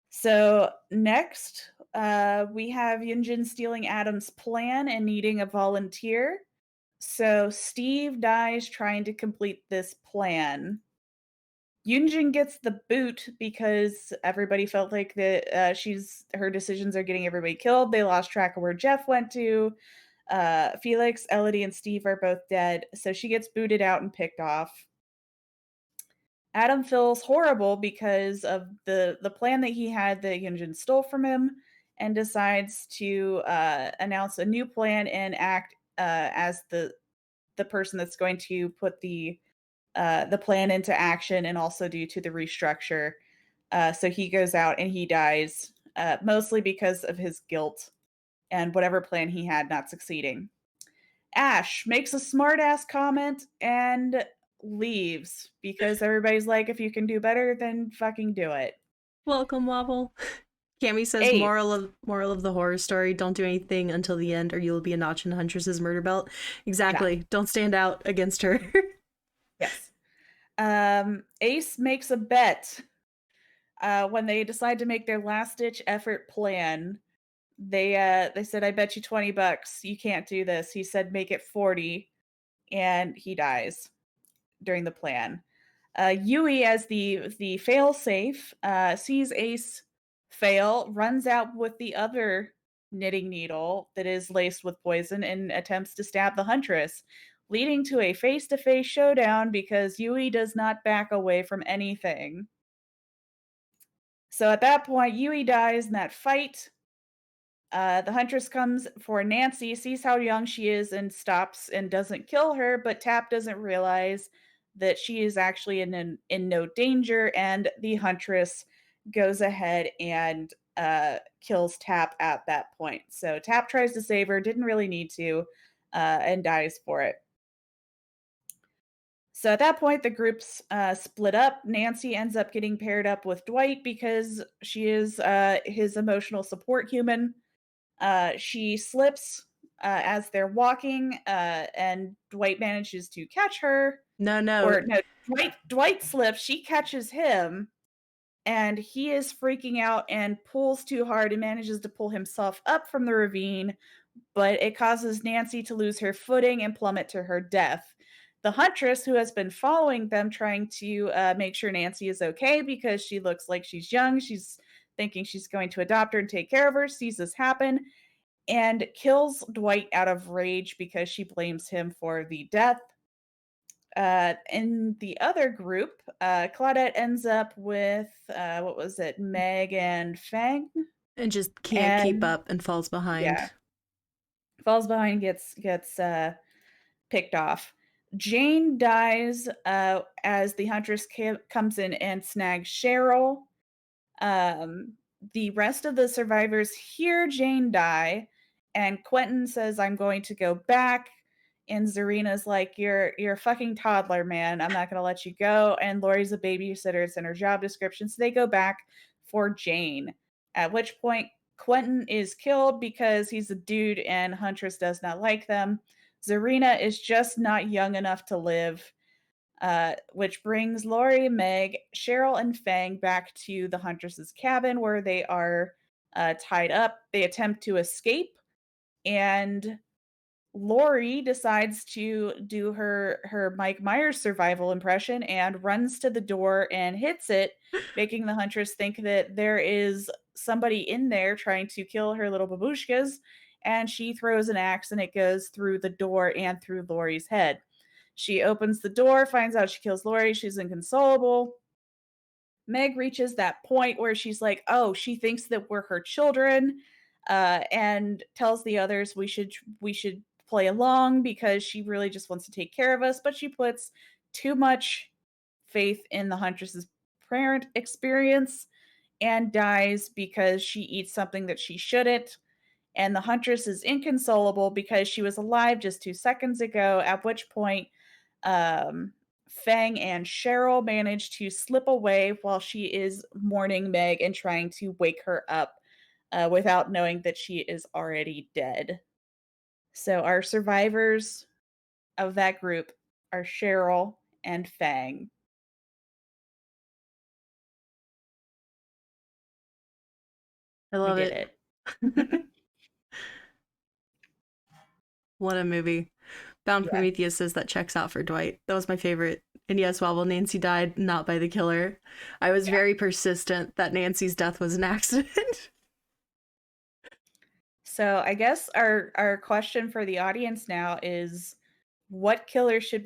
[SPEAKER 2] So next, we have Yinjin stealing Adam's plan and needing a volunteer. So Steve dies trying to complete this plan. Yunjin gets the boot because everybody felt like that her decisions are getting everybody killed. They lost track of where Jeff went to. Felix, Elodie, and Steve are both dead, so she gets booted out and picked off. Adam feels horrible because of the plan that he had that Yunjin stole from him, and decides to announce a new plan and act as the person that's going to put the plan into action, and also due to the restructure. So he goes out and he dies, mostly because of his guilt and whatever plan he had not succeeding. Ash makes a smart-ass comment and leaves because everybody's like, if you can do better, then fucking do it.
[SPEAKER 1] Welcome, Wobble. Cammy says,
[SPEAKER 2] Eight.
[SPEAKER 1] moral of the horror story, don't do anything until the end or you'll be a notch in Huntress's murder belt. Exactly. Yeah. Don't stand out against her.
[SPEAKER 2] Yes. Ace makes a bet when they decide to make their last-ditch effort plan. They said, "I bet you $20 you can't do this." He said, "Make it 40," and he dies during the plan. Yui, as the failsafe, sees Ace fail, runs out with the other knitting needle that is laced with poison, and attempts to stab the Huntress, leading to a face-to-face showdown because Yui does not back away from anything. So at that point, Yui dies in that fight. The Huntress comes for Nancy, sees how young she is, and stops and doesn't kill her, but Tap doesn't realize that she is actually in no danger, and the Huntress goes ahead and kills Tap at that point. So Tap tries to save her, didn't really need to, and dies for it. So at that point, the groups split up. Nancy ends up getting paired up with Dwight because she is his emotional support human. She slips as they're walking, and Dwight manages to catch her.
[SPEAKER 1] No.
[SPEAKER 2] Or no, Dwight slips. She catches him, and he is freaking out and pulls too hard and manages to pull himself up from the ravine, but it causes Nancy to lose her footing and plummet to her death. The Huntress, who has been following them, trying to make sure Nancy is okay because she looks like she's young, she's thinking she's going to adopt her and take care of her, sees this happen, and kills Dwight out of rage because she blames him for the death. In the other group, Claudette ends up with what was it, Meg and Fang,
[SPEAKER 1] And just can't keep
[SPEAKER 2] and
[SPEAKER 1] up and falls behind.
[SPEAKER 2] yeah, falls behind, gets picked off. Jane dies as the Huntress comes in and snags Cheryl. Um, the rest of the survivors hear Jane die, and Quentin says, "I'm going to go back." And Zarina's like, "You're a fucking toddler, man. I'm not gonna let you go." And Lori's a babysitter. It's in her job description. So they go back for Jane. At which point Quentin is killed because he's a dude and Huntress does not like them. Zarina is just not young enough to live. Which brings Lori, Meg, Cheryl, and Fang back to the Huntress's cabin where they are tied up. They attempt to escape, and Lori decides to do her Mike Myers survival impression and runs to the door and hits it, making the Huntress think that there is somebody in there trying to kill her little babushkas, and she throws an axe and it goes through the door and through Lori's head. She opens the door, finds out she kills Lori, she's inconsolable. Meg reaches that point where she's like, "Oh, she thinks that we're her children," and tells the others we should play along because she really just wants to take care of us. But she puts too much faith in the Huntress's parent experience and dies because she eats something that she shouldn't. And the Huntress is inconsolable because she was alive just 2 seconds ago. At which point, um, Fang and Cheryl manage to slip away while she is mourning Meg and trying to wake her up without knowing that she is already dead. So our survivors of that group are Cheryl and Fang.
[SPEAKER 1] I
[SPEAKER 2] We
[SPEAKER 1] love
[SPEAKER 2] did
[SPEAKER 1] it.
[SPEAKER 2] it.
[SPEAKER 1] What a movie. Bound
[SPEAKER 2] Yeah.
[SPEAKER 1] Prometheus says that checks out for Dwight. That was my favorite. And yes, while Nancy died, not by the killer. I was very persistent that Nancy's death was an accident.
[SPEAKER 2] So I guess our question for the audience now is, what killer should